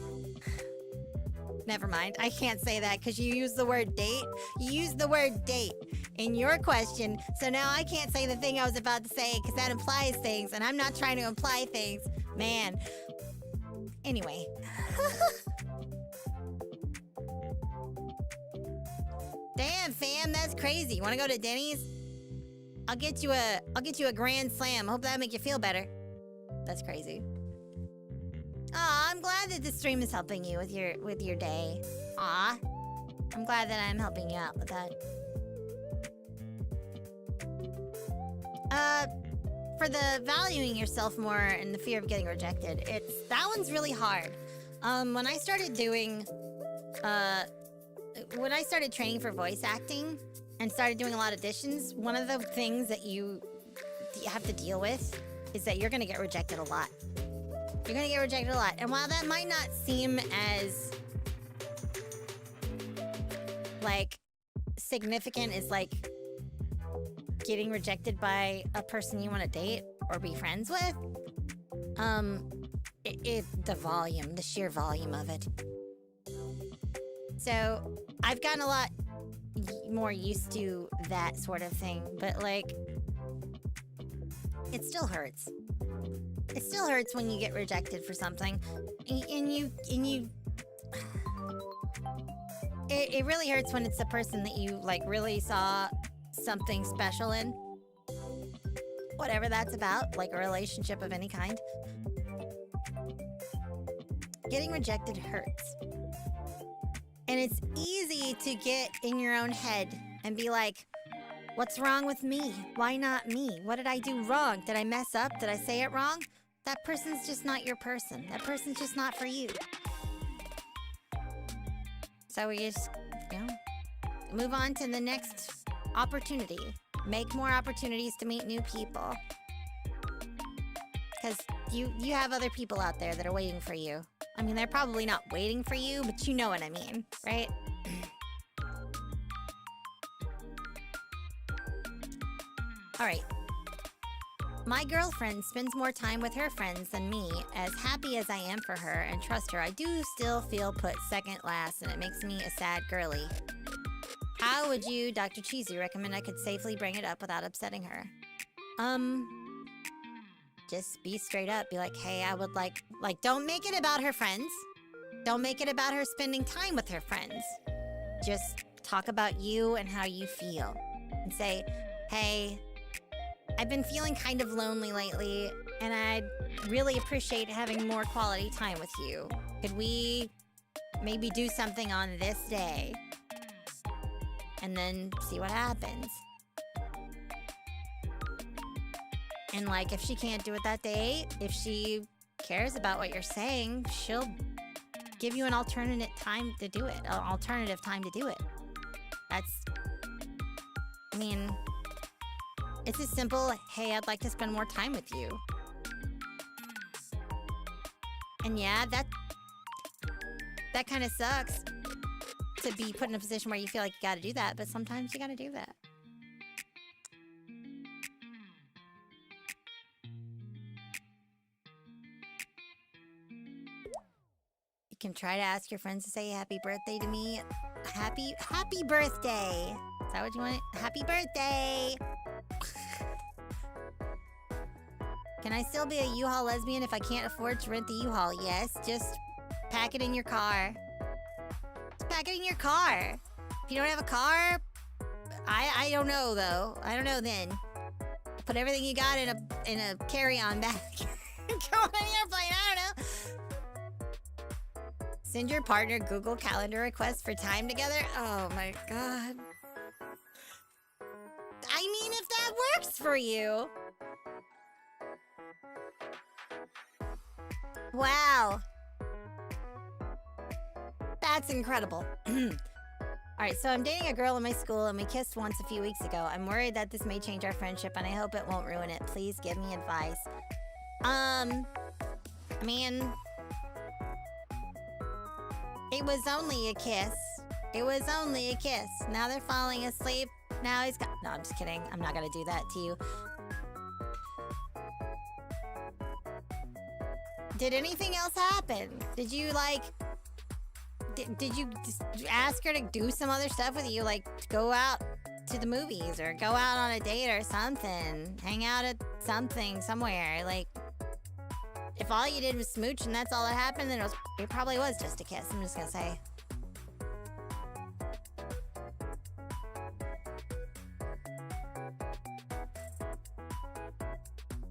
Speaker 1: Never mind. I can't say that because you used the word date. You used the word date in your question, so now I can't say the thing I was about to say because that implies things, and I'm not trying to imply things. Man. Anyway. Damn, fam, that's crazy. You wanna go to Denny's? I'll get you a grand slam. Hope that'll make you feel better. That's crazy. Aw, I'm glad that this stream is helping you with your day. Aw. I'm glad that I'm helping you out with that. For the valuing yourself more and the fear of getting rejected, that one's really hard. When I started training for voice acting and started doing a lot of auditions, one of the things that you have to deal with is that you're gonna get rejected a lot. You're gonna get rejected a lot. And while that might not seem as, like, significant as, like, getting rejected by a person you want to date or be friends with, the sheer volume of it. So I've gotten a lot more used to that sort of thing, but, like, it still hurts. It still hurts when you get rejected for something, it really hurts when it's a person that you, like, really saw something special in. Whatever that's about, like a relationship of any kind. Getting rejected hurts. And it's easy to get in your own head and be like, what's wrong with me? Why not me? What did I do wrong? Did I mess up? Did I say it wrong? That person's just not your person. That person's just not for you. So we just, move on to the next opportunity. Make more opportunities to meet new people. Because you have other people out there that are waiting for you. I mean, they're probably not waiting for you, but you know what I mean, right? All right. My girlfriend spends more time with her friends than me. As happy as I am for her and trust her, I do still feel put second last, and it makes me a sad girly. How would you, Dr. Cheesy, recommend I could safely bring it up without upsetting her? Just be straight up. Be like, hey, I would like, don't make it about her friends. Don't make it about her spending time with her friends. Just talk about you and how you feel. And say, hey, I've been feeling kind of lonely lately, and I'd really appreciate having more quality time with you. Could we maybe do something on this day? And then see what happens. And, like, if she can't do it that day, if she cares about what you're saying, she'll give you an alternative time to do it. I mean, it's as simple, hey, I'd like to spend more time with you. And yeah, that kind of sucks to be put in a position where you feel like you gotta do that, but sometimes you gotta do that. You can try to ask your friends to say happy birthday to me. Happy birthday! Is that what you want? Happy birthday! Can I still be a U-Haul lesbian if I can't afford to rent the U-Haul? Yes, just pack it in your car. Just pack it in your car. If you don't have a car, I don't know though. I don't know then. Put everything you got in a carry-on bag. Go on an airplane, I don't know. Send your partner Google Calendar requests for time together. Oh my god. I mean, if that works for you. Wow. That's incredible. Alright, so I'm dating a girl in my school and we kissed once a few weeks ago. I'm worried that this may change our friendship and I hope it won't ruin it. Please give me advice. I mean, it was only a kiss. It was only a kiss. Now they're falling asleep. Now he's got... No, I'm just kidding. I'm not gonna do that to you. Did anything else happen? Did you, like... Did you just ask her to do some other stuff with you? Like, go out to the movies or go out on a date or something? Hang out at something, somewhere. Like, if all you did was smooch and that's all that happened, then it probably was just a kiss. I'm just gonna say.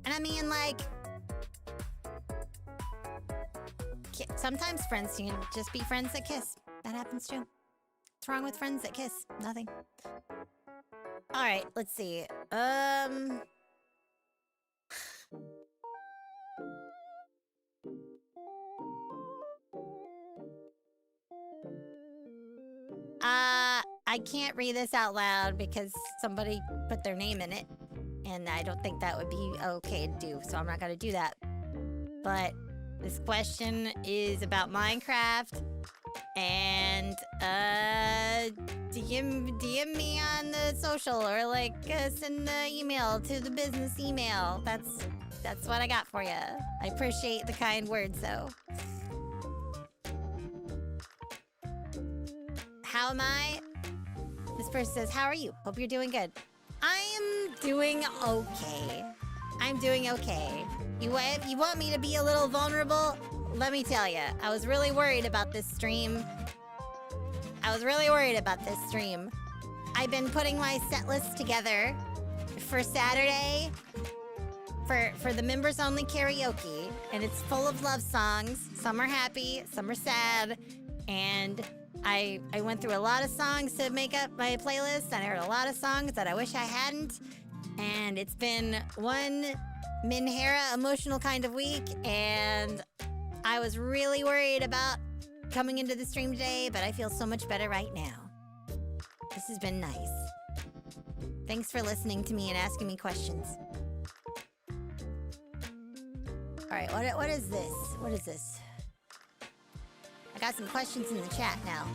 Speaker 1: And I mean, like... Sometimes friends can just be friends that kiss. That happens too. What's wrong with friends that kiss? Nothing. Alright, let's see. I can't read this out loud because somebody put their name in it. And I don't think that would be okay to do, so I'm not gonna do that. But this question is about Minecraft. And, DM me on the social or, like, send the email to the business email. That's what I got for you. I appreciate the kind words, though. How am I? This person says, how are you? Hope you're doing good. I am doing okay. I'm doing okay. You want me to be a little vulnerable? Let me tell you, I was really worried about this stream. I've been putting my set list together for Saturday for the members only karaoke, and it's full of love songs. Some are happy, some are sad, and I went through a lot of songs to make up my playlist, and I heard a lot of songs that I wish I hadn't, and it's been one Minhera emotional kind of week, and I was really worried about coming into the stream today, but I feel so much better right now. This has been nice. Thanks for listening to me and asking me questions. Alright, what is this? What is this? I got some questions in the chat now.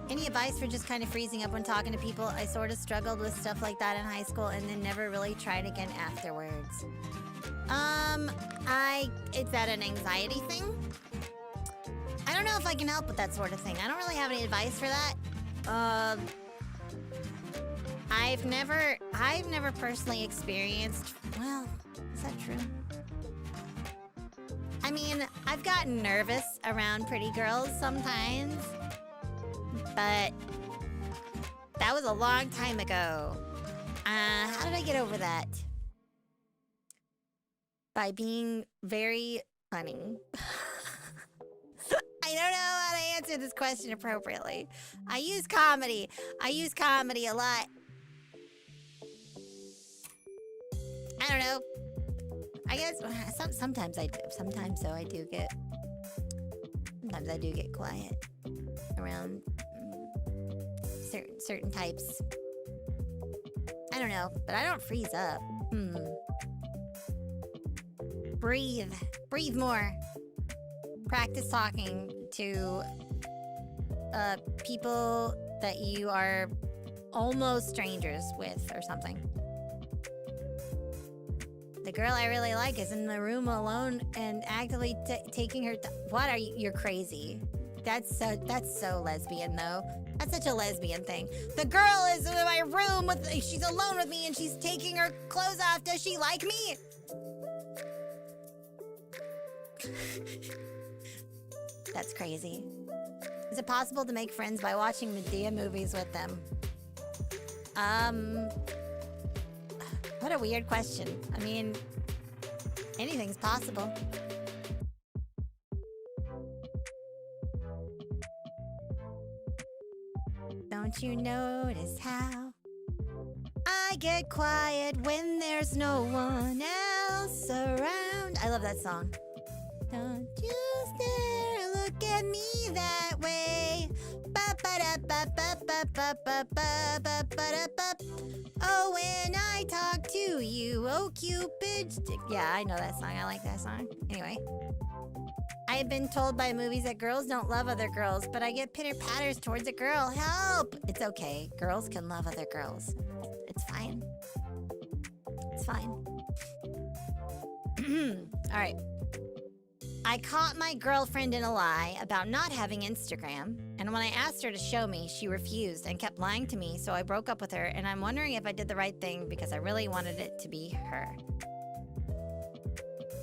Speaker 1: Any advice for just kind of freezing up when talking to people? I sort of struggled with stuff like that in high school and then never really tried again afterwards. Is that an anxiety thing? I don't know if I can help with that sort of thing. I don't really have any advice for that. I've never personally experienced... Well, is that true? I mean, I've gotten nervous around pretty girls sometimes, but that was a long time ago. How did I get over that? By being very funny. I don't know how to answer this question appropriately. I use comedy a lot. I don't know. I guess sometimes I do. Sometimes I do get quiet around certain types. I don't know, but I don't freeze up. Breathe. Breathe more. Practice talking to people that you are almost strangers with or something. The girl I really like is in the room alone and actively taking her. What are you? You're crazy. That's so lesbian though. That's such a lesbian thing. The girl is in my room with. She's alone with me and she's taking her clothes off. Does she like me? That's crazy. Is it possible to make friends by watching Medea movies with them? What a weird question. I mean, anything's possible. Don't you notice how I get quiet when there's no one else around? I love that song. Don't you stare and look at me that way. Oh, when I talk to you, oh Cupid. Yeah, I know that song. I like that song. Anyway. I have been told by movies that girls don't love other girls, but I get pitter-patters towards a girl. Help! It's okay. Girls can love other girls. It's fine. It's fine. Alright. I caught my girlfriend in a lie about not having Instagram, and when I asked her to show me, she refused and kept lying to me, so I broke up with her, and I'm wondering if I did the right thing because I really wanted it to be her.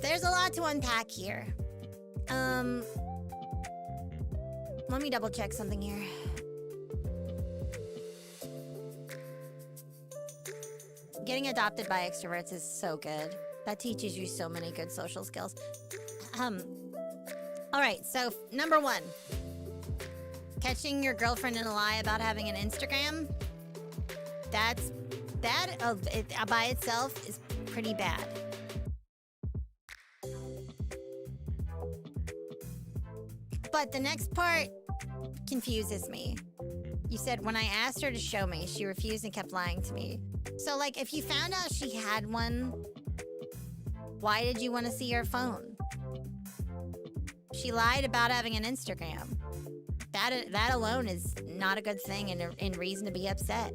Speaker 1: There's a lot to unpack here. Let me double check something here. Getting adopted by extroverts is so good. That teaches you so many good social skills. Alright, so number 1. Catching your girlfriend in a lie about having an Instagram. That by itself is pretty bad. But the next part confuses me. You said, when I asked her to show me, she refused and kept lying to me. So, like, if you found out she had one, why did you want to see her phone? She lied about having an Instagram. That alone is not a good thing and reason to be upset.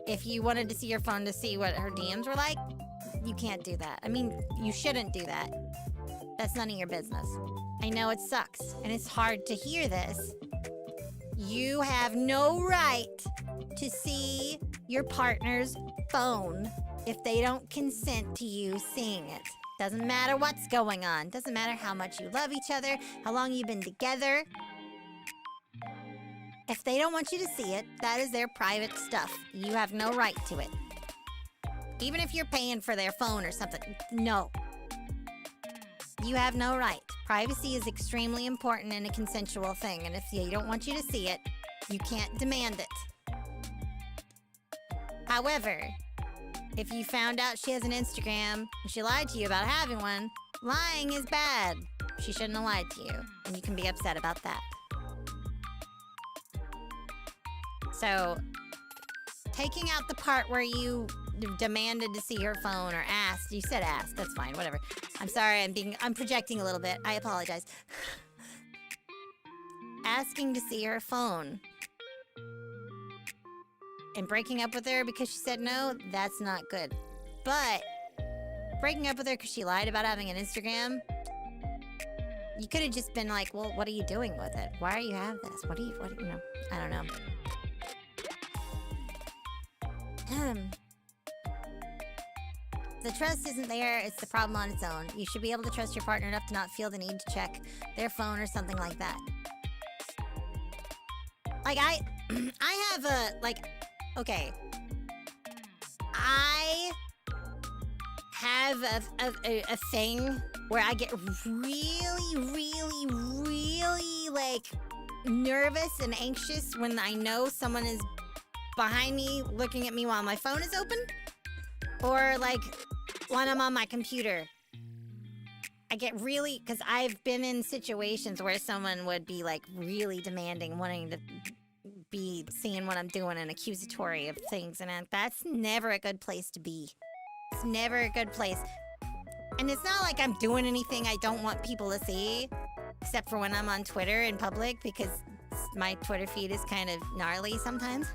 Speaker 1: If you wanted to see her phone to see what her DMs were like, you can't do that. I mean, you shouldn't do that. That's none of your business. I know it sucks, and it's hard to hear this. You have no right to see your partner's phone if they don't consent to you seeing it. Doesn't matter what's going on. Doesn't matter how much you love each other, how long you've been together. If they don't want you to see it, that is their private stuff. You have no right to it. Even if you're paying for their phone or something, no. You have no right. Privacy is extremely important and a consensual thing, and if they don't want you to see it, you can't demand it. However, if you found out she has an Instagram and she lied to you about having one, lying is bad. She shouldn't have lied to you, and you can be upset about that. So, taking out the part where you demanded to see her phone or asked. You said asked. That's fine. Whatever. I'm sorry. I'm projecting a little bit. I apologize. Asking to see her phone and breaking up with her because she said no, that's not good. But breaking up with her because she lied about having an Instagram, you could have just been like, well, what are you doing with it? Why do you have this? What do you know? I don't know. The trust isn't there, it's the problem on its own. You should be able to trust your partner enough to not feel the need to check their phone or something like that. Like, I have okay. I have a thing where I get really, like, nervous and anxious when I know someone is behind me looking at me while my phone is open. Or, like, when I'm on my computer. I get really... Because I've been in situations where someone would be, like, really demanding, wanting to be seeing what I'm doing and accusatory of things. And that's never a good place to be. It's never a good place. And it's not like I'm doing anything I don't want people to see, except for when I'm on Twitter in public, because my Twitter feed is kind of gnarly sometimes.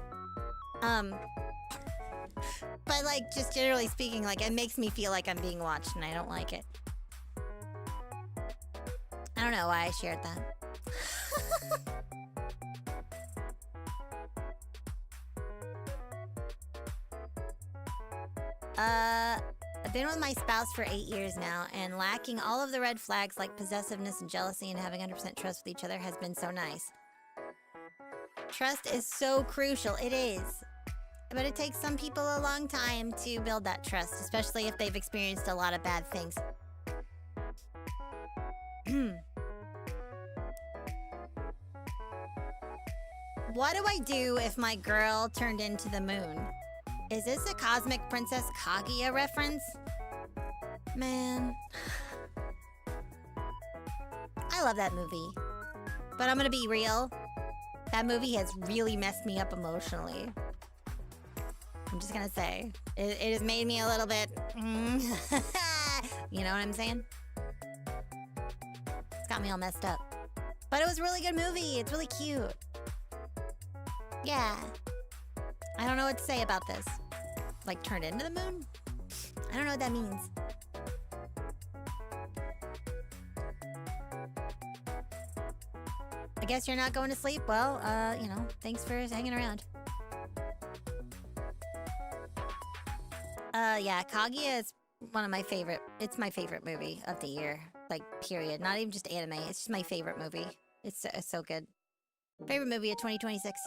Speaker 1: But like, just generally speaking, like, it makes me feel like I'm being watched, and I don't like it. I don't know why I shared that. I've been with my spouse for 8 years now, and lacking all of the red flags like possessiveness and jealousy and having 100% trust with each other has been so nice. Trust is so crucial. It is. But it takes some people a long time to build that trust, especially if they've experienced a lot of bad things. What do I do if my girl turned into the moon? Is this a Cosmic Princess Kaguya reference? Man. I love that movie. But I'm gonna be real. That movie has really messed me up emotionally. I'm just gonna say. It has made me a little bit... You know what I'm saying? It's got me all messed up. But it was a really good movie. It's really cute. Yeah. I don't know what to say about this. Like, turned into the moon? I don't know what that means. I guess you're not going to sleep? Well, you know, thanks for hanging around. Yeah, Kaguya is one of my favorite... It's my favorite movie of the year. Like, period. Not even just anime. It's just my favorite movie. It's so good. Favorite movie of 2026.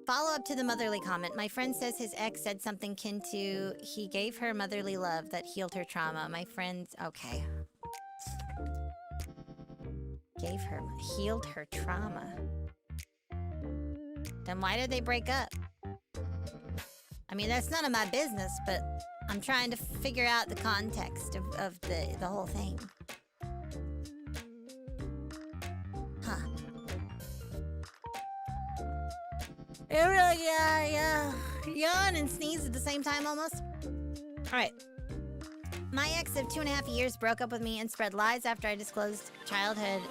Speaker 1: Follow up to the motherly comment. My friend says his ex said something kin to, he gave her motherly love that healed her trauma. My friend's... Okay. Gave her... Healed her trauma. Then why did they break up? I mean, that's none of my business, but I'm trying to figure out the context of the whole thing. Huh. It really, yeah. Yawn and sneeze at the same time almost. Alright. My ex of 2.5 years broke up with me and spread lies after I disclosed childhood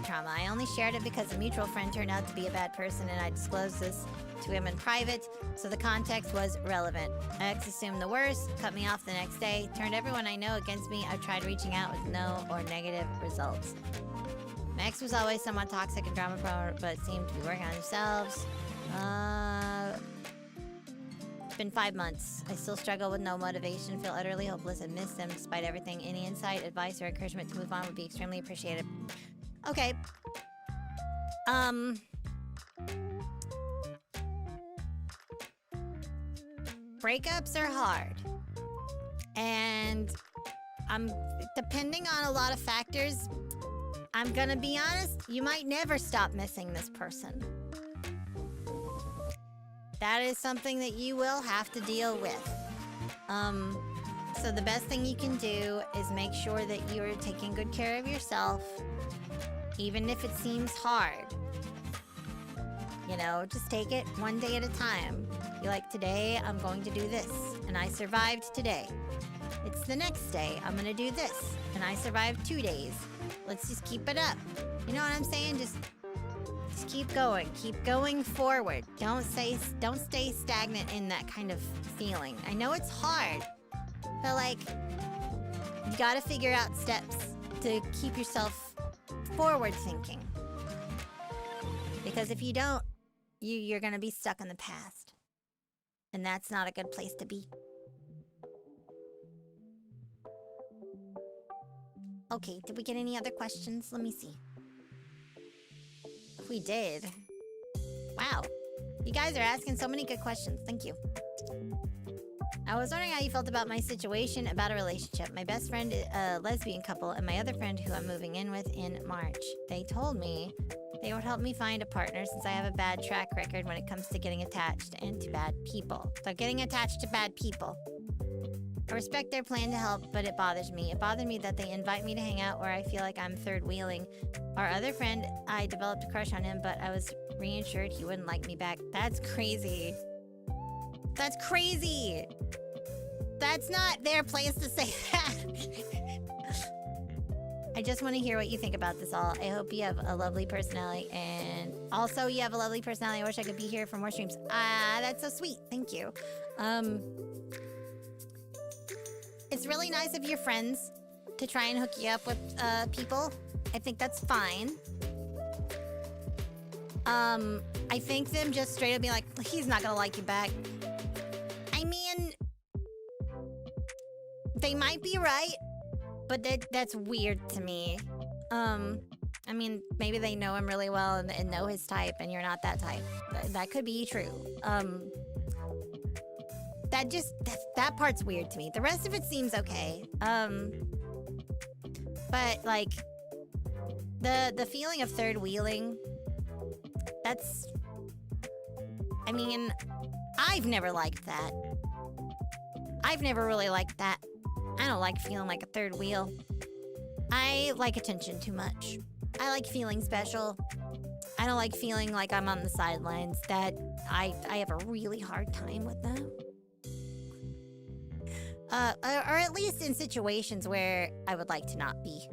Speaker 1: trauma. I only shared it because a mutual friend turned out to be a bad person and I disclosed this to him in private, so the context was relevant. My ex assumed the worst, cut me off the next day, turned everyone I know against me. I've tried reaching out with no or negative results. My ex was always somewhat toxic and drama-prone, but seemed to be working on themselves. It's been 5 months. I still struggle with no motivation, feel utterly hopeless, and miss them despite everything. Any insight, advice, or encouragement to move on would be extremely appreciated. Okay. Breakups are hard. And depending on a lot of factors, I'm gonna be honest, you might never stop missing this person. That is something that you will have to deal with. So the best thing you can do is make sure that you're taking good care of yourself, even if it seems hard. You know, just take it one day at a time. You're like, today I'm going to do this, and I survived today. It's the next day, I'm gonna do this, and I survived 2 days. Let's just keep it up. You know what I'm saying? Just keep going forward. Don't stay stagnant in that kind of feeling. I know it's hard, but like, you gotta figure out steps to keep yourself forward thinking. Because if you don't, you're gonna be stuck in the past. And that's not a good place to be. Okay, did we get any other questions? Let me see. We did. Wow. You guys are asking so many good questions. Thank you. I was wondering how you felt about my situation about a relationship. My best friend is a lesbian couple and my other friend who I'm moving in with in March. They told me they would help me find a partner since I have a bad track record when it comes to getting attached and to bad people. So getting attached to bad people. I respect their plan to help, but it bothers me. It bothered me that they invite me to hang out where I feel like I'm third wheeling. Our other friend, I developed a crush on him, but I was reassured he wouldn't like me back. That's crazy. That's crazy. That's not their place to say that. I just want to hear what you think about this all. I hope you have a lovely personality, and also you have a lovely personality. I wish I could be here for more streams. That's so sweet. Thank you. It's really nice of your friends to try and hook you up with people. I think that's fine. I think them just straight up being like, he's not gonna like you back. I mean, they might be right, but that's weird to me. I mean, maybe they know him really well and know his type, and you're not that type. That could be true. That part's weird to me. The rest of it seems okay. But like, the feeling of third wheeling, that's, I mean, I've never liked that. I've never really liked that. I don't like feeling like a third wheel. I like attention too much. I like feeling special. I don't like feeling like I'm on the sidelines. That I have a really hard time with that. Or at least in situations where I would like to not be.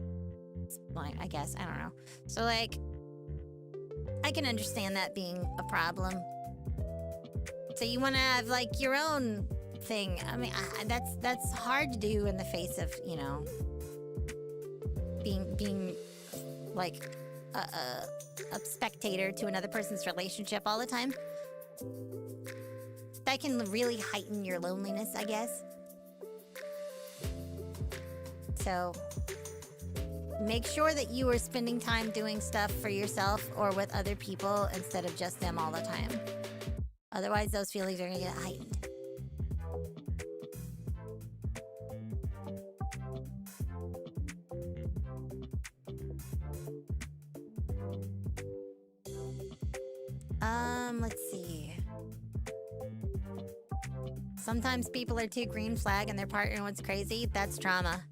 Speaker 1: I guess, I don't know. So like, I can understand that being a problem. So you want to have like your own thing. I mean, that's hard to do in the face of, you know, being like a spectator to another person's relationship all the time. That can really heighten your loneliness, I guess. So make sure that you are spending time doing stuff for yourself or with other people instead of just them all the time. Otherwise, those feelings are gonna get heightened. Let's see. Sometimes people are too green flag and their partner wants crazy. That's trauma.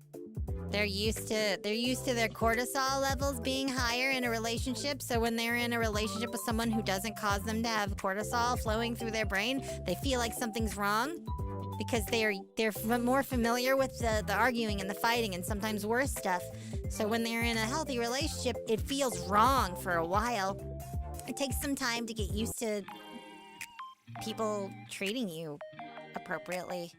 Speaker 1: They're used to their cortisol levels being higher in a relationship, so when they're in a relationship with someone who doesn't cause them to have cortisol flowing through their brain, they feel like something's wrong because they're more familiar with the arguing and the fighting and sometimes worse stuff. So when they're in a healthy relationship, it feels wrong for a while. It takes some time to get used to people treating you appropriately.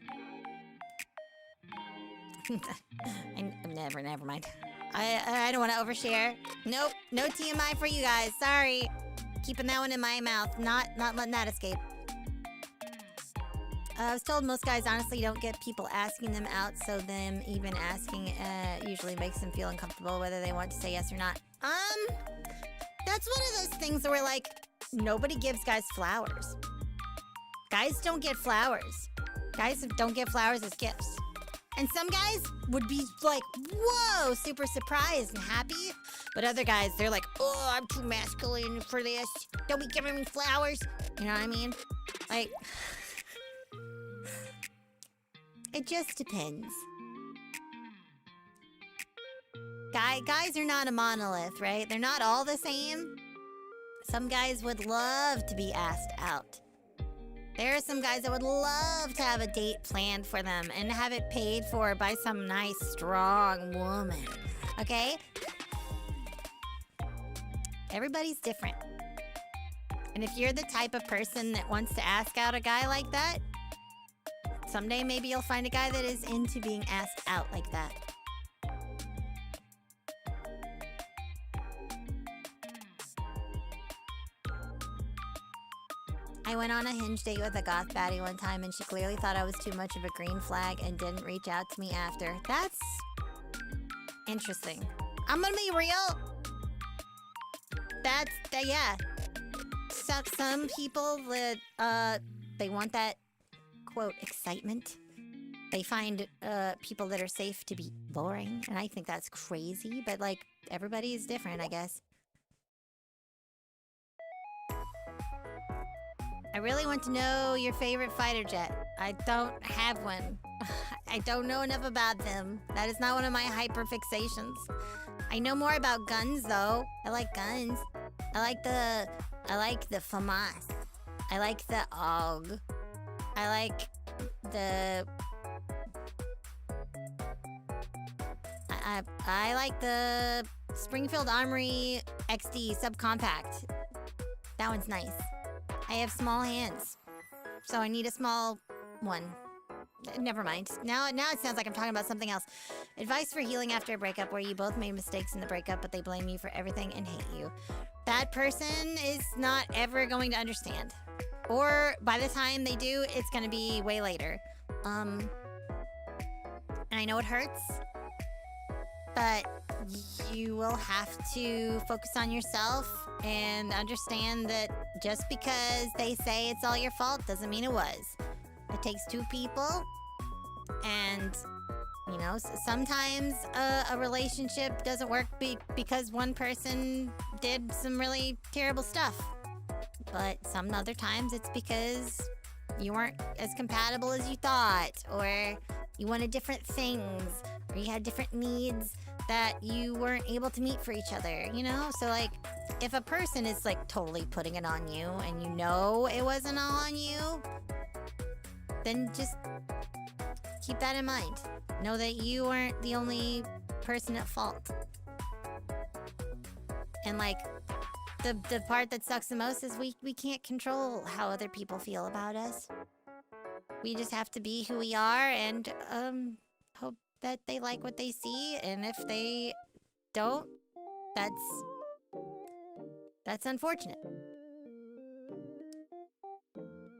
Speaker 1: Never mind. I don't want to overshare. Nope, no TMI for you guys. Sorry. Keeping that one in my mouth. Not letting that escape. I was told most guys honestly don't get people asking them out, so them even asking usually makes them feel uncomfortable whether they want to say yes or not. That's one of those things where like nobody gives guys flowers. Guys don't get flowers. Guys don't get flowers as gifts. And some guys would be like, whoa, super surprised and happy. But other guys, they're like, oh, I'm too masculine for this. Don't be giving me flowers. You know what I mean? Like, it just depends. Guys are not a monolith, right? They're not all the same. Some guys would love to be asked out. There are some guys that would love to have a date planned for them and have it paid for by some nice, strong woman. Okay? Everybody's different. And if you're the type of person that wants to ask out a guy like that, someday maybe you'll find a guy that is into being asked out like that. I went on a Hinge date with a goth baddie one time and she clearly thought I was too much of a green flag and didn't reach out to me after. That's interesting. I'm gonna be real. Yeah. Some people that, they want that, quote, excitement. They find people that are safe to be boring, and I think that's crazy, but like, everybody is different, I guess. I really want to know your favorite fighter jet. I don't have one. I don't know enough about them. That is not one of my hyperfixations. I know more about guns though. I like guns. I like the FAMAS. I like the AUG. I like the I like the Springfield Armory XD subcompact. That one's nice. I have small hands, so I need a small one. Never mind. Now it sounds like I'm talking about something else. Advice for healing after a breakup where you both made mistakes in the breakup, but they blame you for everything and hate you. That person is not ever going to understand. Or by the time they do, it's going to be way later. And I know it hurts, but you will have to focus on yourself and understand that just because they say it's all your fault doesn't mean it was. It takes two people, and, you know, sometimes a relationship doesn't work because one person did some really terrible stuff. But some other times it's because you weren't as compatible as you thought, or you wanted different things, or you had different needs that you weren't able to meet for each other, you know? So, like, if a person is, like, totally putting it on you, and you know it wasn't all on you, then just keep that in mind. Know that you weren't the only person at fault. And, like, the part that sucks the most is we can't control how other people feel about us. We just have to be who we are and hope that they like what they see, and if they don't, that's unfortunate.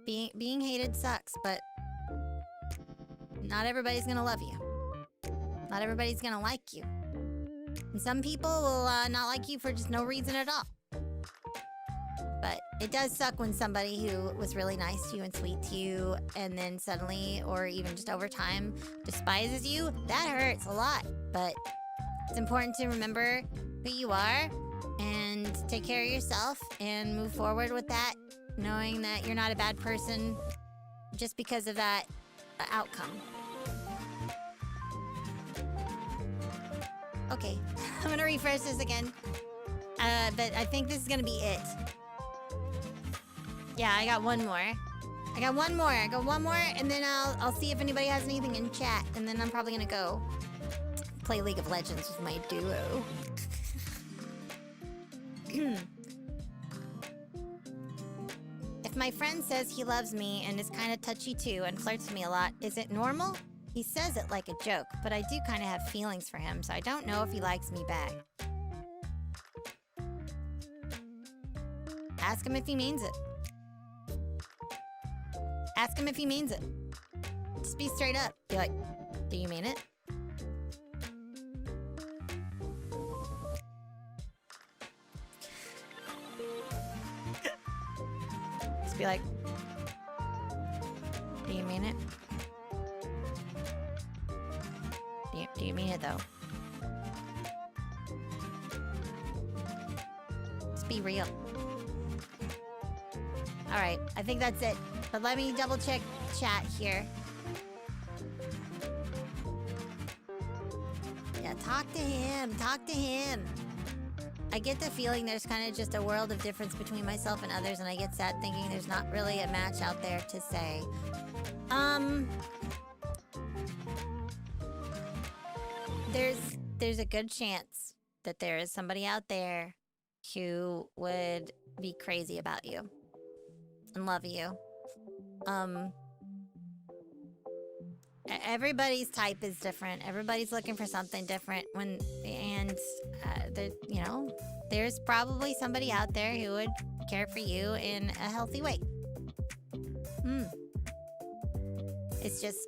Speaker 1: Being hated sucks, but not everybody's gonna love you. Not everybody's gonna like you. And some people will not like you for just no reason at all. But it does suck when somebody who was really nice to you and sweet to you, and then suddenly, or even just over time, despises you. That hurts a lot. But it's important to remember who you are and take care of yourself and move forward with that, knowing that you're not a bad person just because of that outcome. Okay, I'm gonna refresh this again. But I think this is gonna be it. Yeah, I got one more. I got one more, and then I'll see if anybody has anything in chat, and then I'm probably gonna go play League of Legends with my duo. If my friend says he loves me and is kind of touchy too and flirts with me a lot, is it normal? He says it like a joke, but I do kind of have feelings for him, so I don't know if he likes me back. Ask him if he means it. Ask him if he means it. Just be straight up. Be like, do you mean it? Just be like, do you mean it? Do you mean it though? Just be real. Alright, I think that's it. But let me double check chat here. Yeah, talk to him. Talk to him. I get the feeling there's kind of just a world of difference between myself and others, and I get sad thinking there's not really a match out there to say. There's a good chance that there is somebody out there who would be crazy about you and love you. Everybody's type is different. Everybody's looking for something different you know, there's probably somebody out there who would care for you in a healthy way. It's just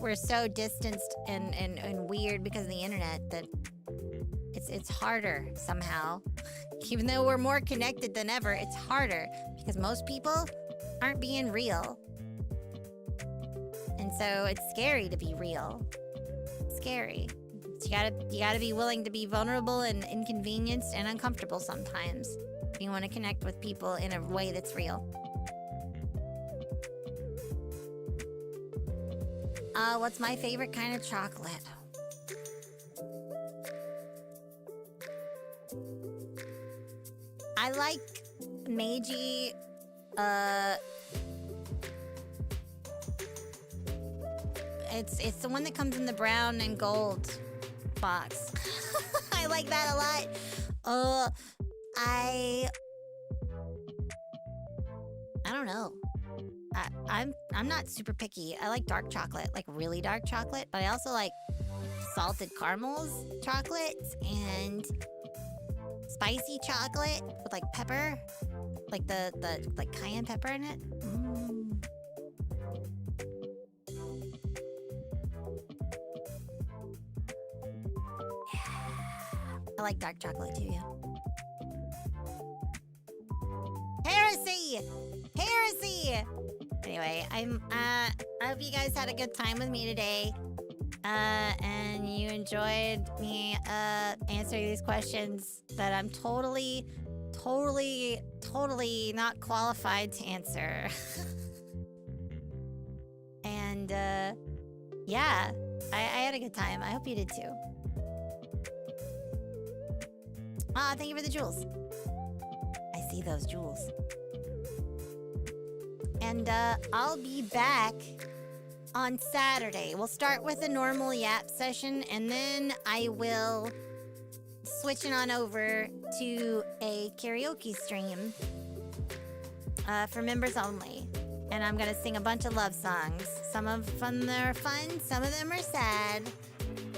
Speaker 1: we're so distanced and weird because of the internet that it's harder somehow. Even though we're more connected than ever, it's harder because most people aren't being real. And so it's scary to be real. It's scary. So you gotta be willing to be vulnerable and inconvenienced and uncomfortable sometimes if you want to connect with people in a way that's real. What's my favorite kind of chocolate? I like Meiji, It's the one that comes in the brown and gold box. I like that a lot. I don't know. I'm not super picky. I like dark chocolate, like really dark chocolate, but I also like salted caramels chocolates and spicy chocolate with like pepper, like the like cayenne pepper in it. I like dark chocolate too, yeah. Heresy! Heresy! Anyway, I hope you guys had a good time with me today. And you enjoyed me answering these questions that I'm totally not qualified to answer. And yeah, I had a good time. I hope you did too. Thank you for the jewels. I see those jewels. And I'll be back on Saturday. We'll start with a normal yap session, and then I will switch it on over to a karaoke stream for members only. And I'm gonna sing a bunch of love songs. Some of them are fun, some of them are sad.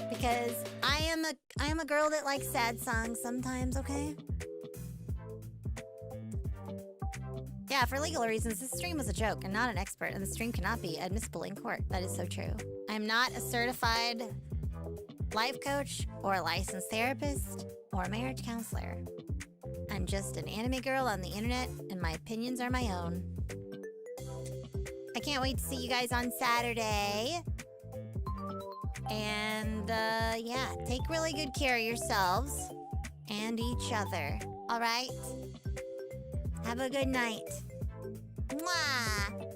Speaker 1: Because I am a girl that likes sad songs sometimes, okay? Yeah, for legal reasons, this stream was a joke and not an expert, and the stream cannot be admissible in court. That is so true. I am not a certified life coach or a licensed therapist or a marriage counselor. I'm just an anime girl on the internet, and my opinions are my own. I can't wait to see you guys on Saturday. And, yeah, take really good care of yourselves and each other. All right? Have a good night. Mwah!